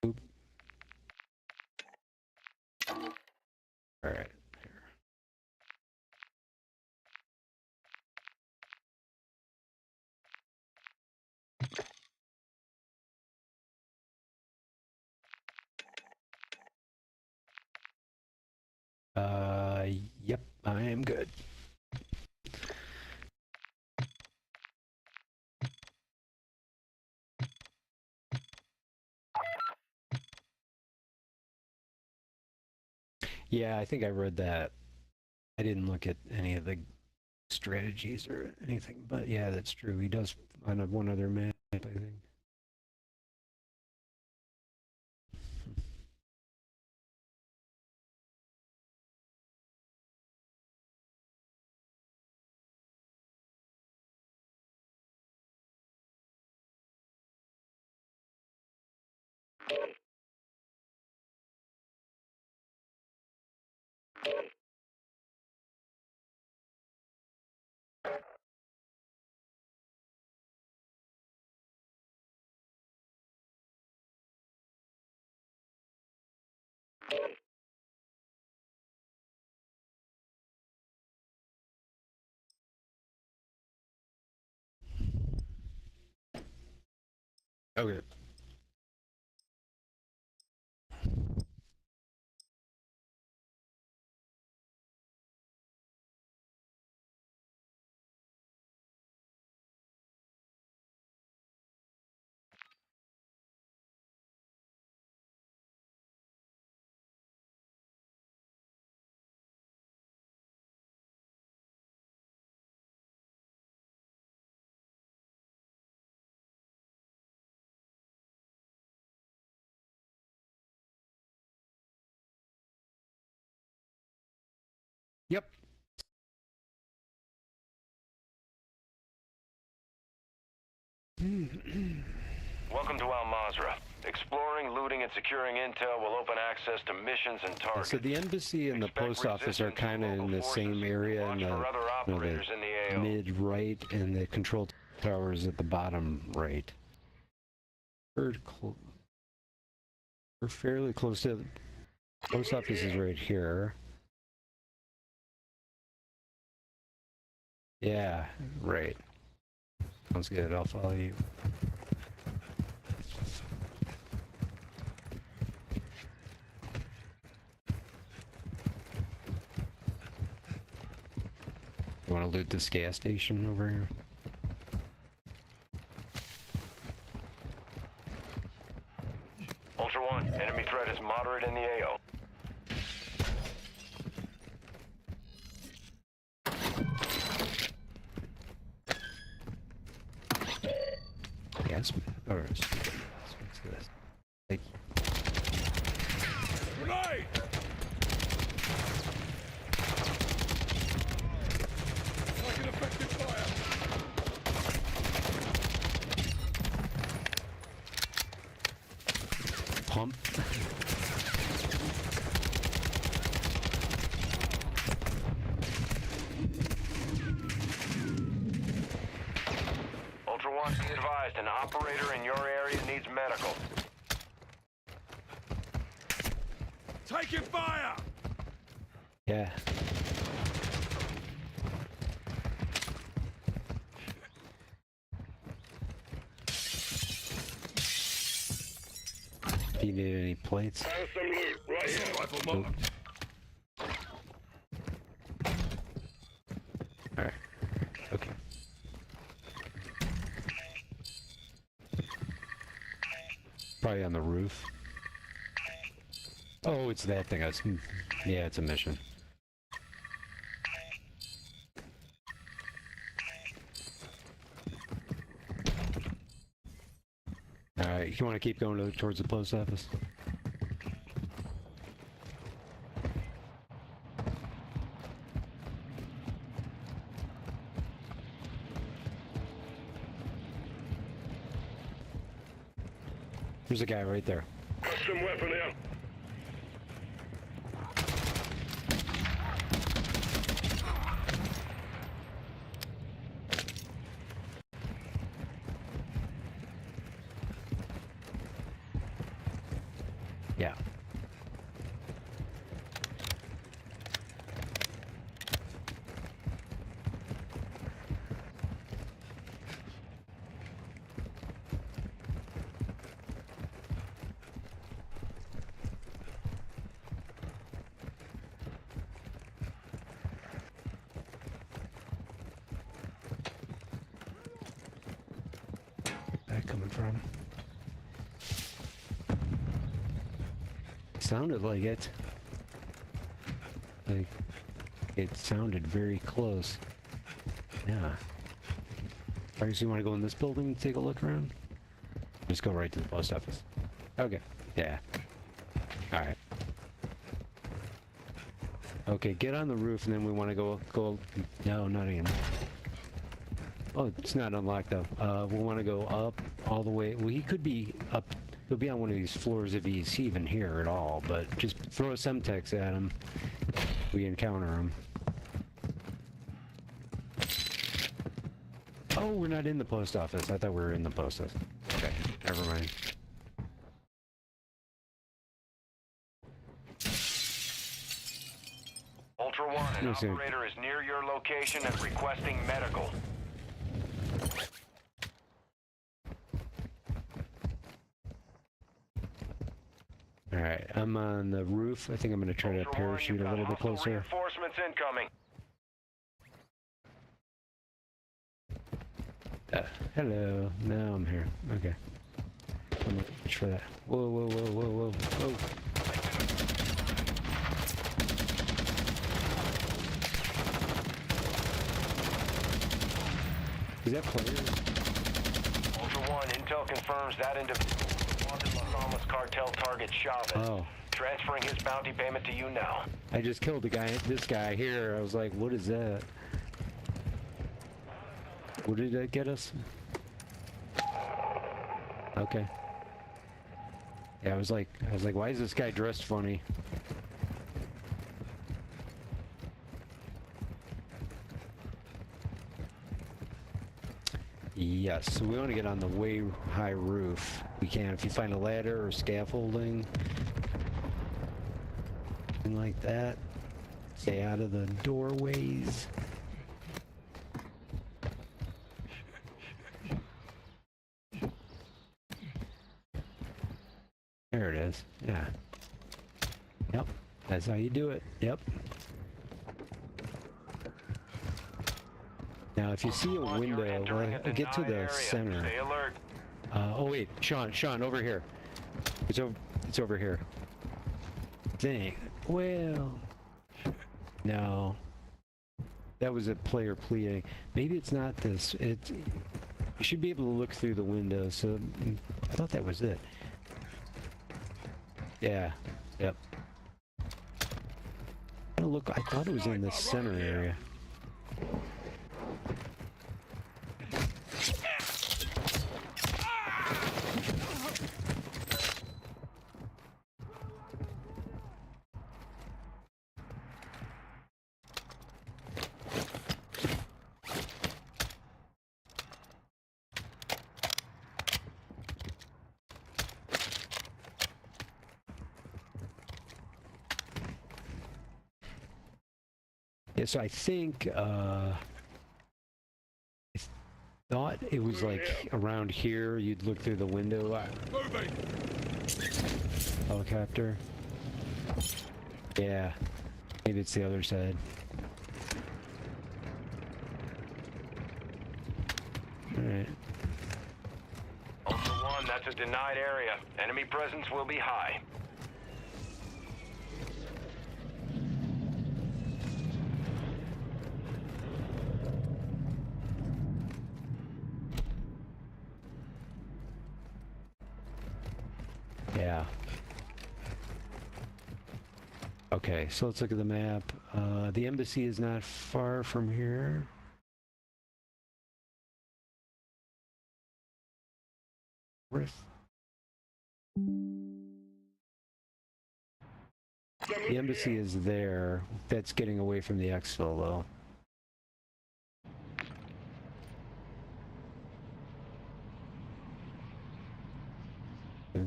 Oop. Alright. Yep, I am good. Yeah, I think I read that. I didn't look at any of the strategies or anything, but yeah, that's true. He does on one other map, I think. Okay. Yep. Welcome to Al Mazrah. Exploring, looting, and securing intel will open access to missions and targets. So the embassy and the post office are kind of in the same area, in the mid-right, and the control tower is at the bottom right. We're fairly close to... The post office is right here. Yeah, right. Sounds good. I'll follow you. You want to loot this gas station over here? Ultra One, enemy threat is moderate in the AO. Yes. Or what's this? Like, Grenade! Like an effective fire. pump. Ultra One, be advised, an operator in your area needs medical. Taking fire! Yeah. Do you need any plates? Found some loot right here. Rifle marked. Alright. Okay. Probably on the roof. Oh, it's that thing. Yeah, it's a mission. Alright, you want to keep going towards the post office? There's a guy right there. Custom weapon here. Yeah. Where's that coming from? Sounded like it. Like, it sounded very close. Yeah. Alright, so you want to go in this building and take a look around? Just go right to the post office. Okay. Yeah. Alright. Okay, get on the roof and then we want to go... No, not again. Oh, it's not unlocked though. We want to go up all the way. Well, he could be up... He'll be on one of these floors if he's even here at all, but just throw a Semtex at him. We encounter him. Oh, we're not in the post office. I thought we were in the post office. Okay, never mind. Ultra One, an operator is near your location and requesting medical. Alright, I'm on the roof. I think I'm going to try to parachute a little bit closer. Reinforcements incoming. Hello. Now I'm here. Okay. I'm going to reach for that. Whoa, whoa, whoa, whoa, whoa, whoa. Is that players? Ultra One, intel confirms that individual wanted Los Alamos cartel target Chavez. Oh. Transferring his bounty payment to you now. I just killed the guy, this guy here. I was like, what is that? What did that get us? Okay. Yeah, I was like, why is this guy dressed funny? Yes, so we want to get on the way high roof. We can if you find a ladder or scaffolding. Something like that. Stay out of the doorways. is. Yeah. Yep. That's how you do it. Yep. Now, if you see a window, get to the center. Stay alert. Oh wait, Sean, over here. It's over here. Dang. Well, no. That was a player pleading. Maybe it's not this. You should be able to look through the window. So I thought that was it. Yeah. Yep. Look, I thought it was in the center area. Yeah, so I think, I thought it was like around here, you'd look through the window. Helicopter. Yeah, maybe it's the other side. Alright. Ultra One, that's a denied area. Enemy presence will be high. Yeah. Okay, so let's look at the map. The embassy is not far from here. The embassy is there. That's getting away from the exfil, though.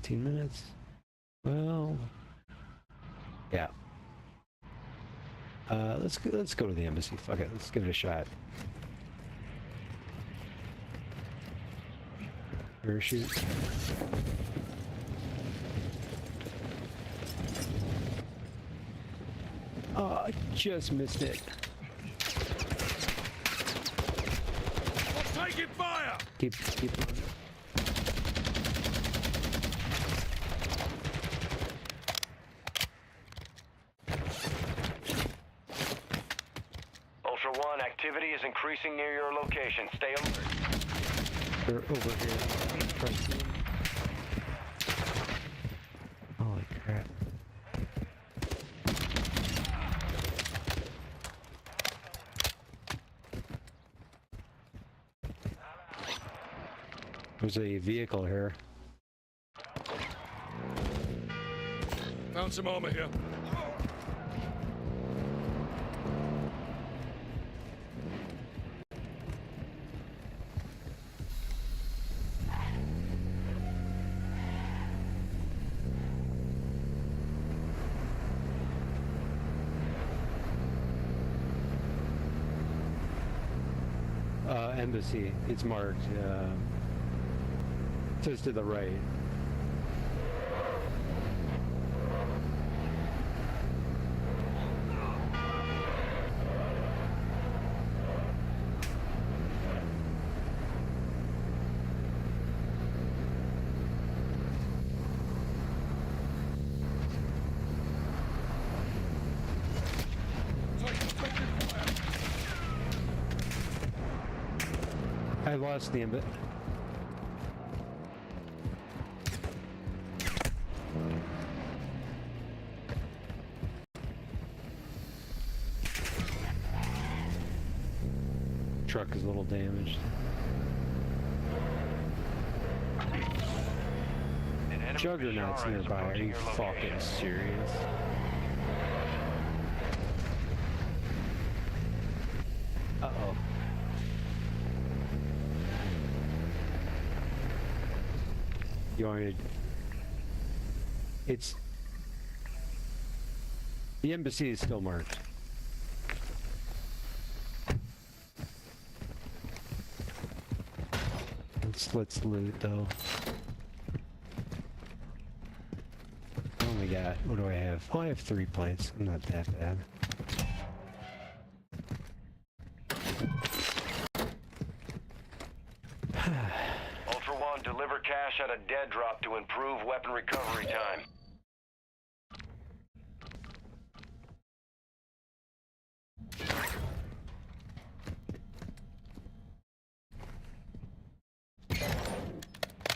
Minutes. Well, yeah. Let's go to the embassy. Fuck it. Let's give it a shot. Parachute. Oh, I just missed it. Taking fire! Keep on. Ultra One, activity is increasing near your location. Stay alert. They're over here. Try to see them. Holy crap. There's a vehicle here. Found some armor here. Embassy. It's marked. Just to the right. I lost the embassy. Truck is a little damaged. Juggernaut's nearby. Are you fucking serious? Uh-oh. You want me to... It's... The embassy is still marked. Let's loot though. got? What do I have? Oh, I have 3 plates. I'm not that bad. Ultra One, deliver cash at a dead drop to improve weapon recovery time.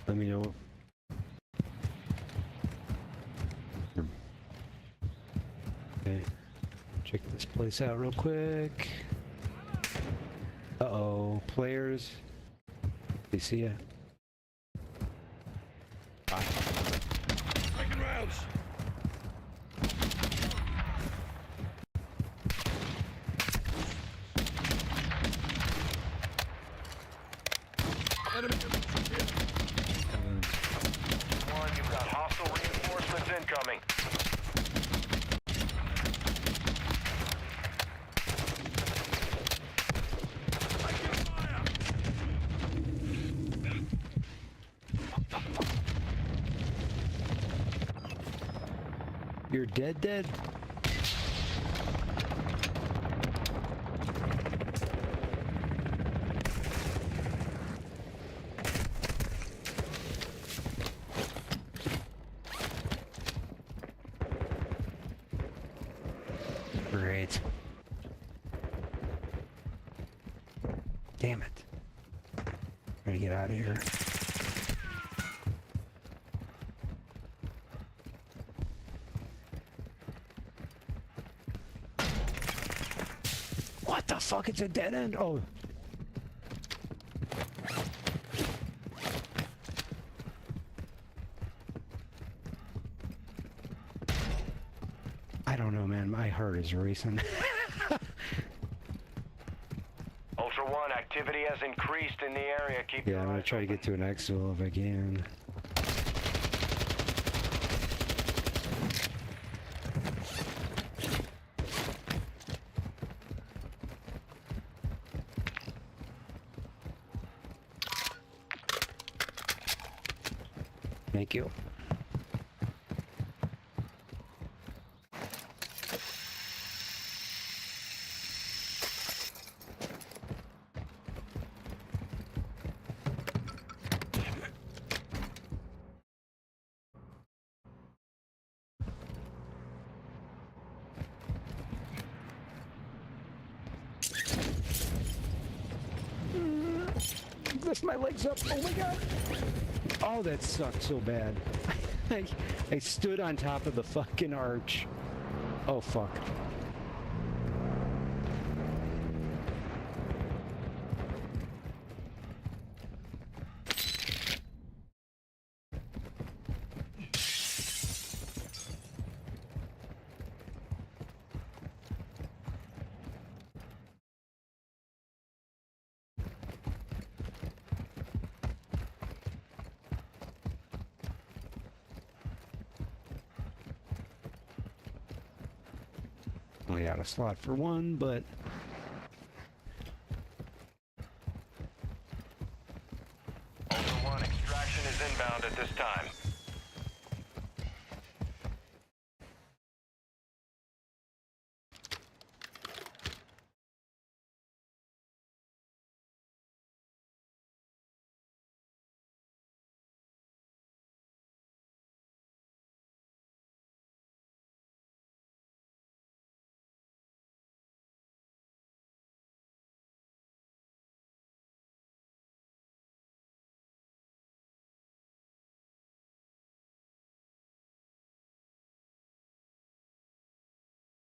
Let me know. Okay. Check this place out real quick. Uh-oh. Players. They see ya. Taking rounds. Enemy. One, you've got hostile reinforcements incoming. You're dead? Great. Damn it. Gotta get out of here. What the fuck? It's a dead end? Oh. I don't know, man. My heart is racing. Ultra One, activity has increased in the area. Keep Yeah, I'm gonna try to get to an exfil if I can. Thank you. Lift my legs up. Oh my god. Oh, that sucked so bad. I stood on top of the fucking arch. Oh fuck. Only out a slot for one, but Ultra One, extraction is inbound at this time.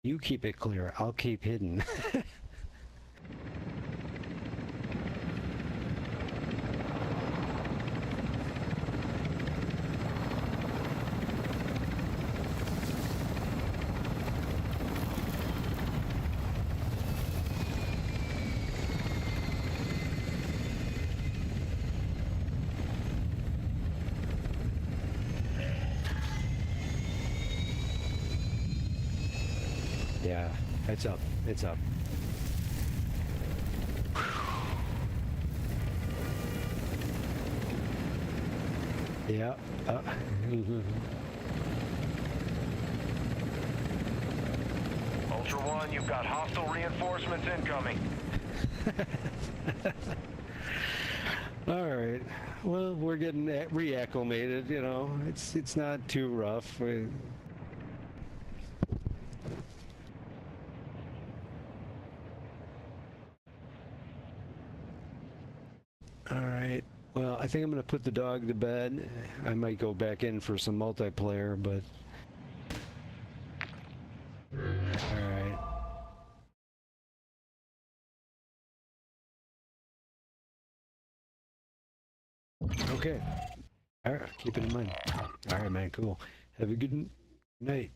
you keep it clear. I'll keep hidden. Yeah, it's up. It's up. Yeah. Ultra One, you've got hostile reinforcements incoming. All right. Well, we're getting reacclimated. You know, it's not too rough. All right. Well, I think I'm going to put the dog to bed. I might go back in for some multiplayer, but... All right. Okay. All right. Keep it in mind. All right, man. Cool. Have a good night.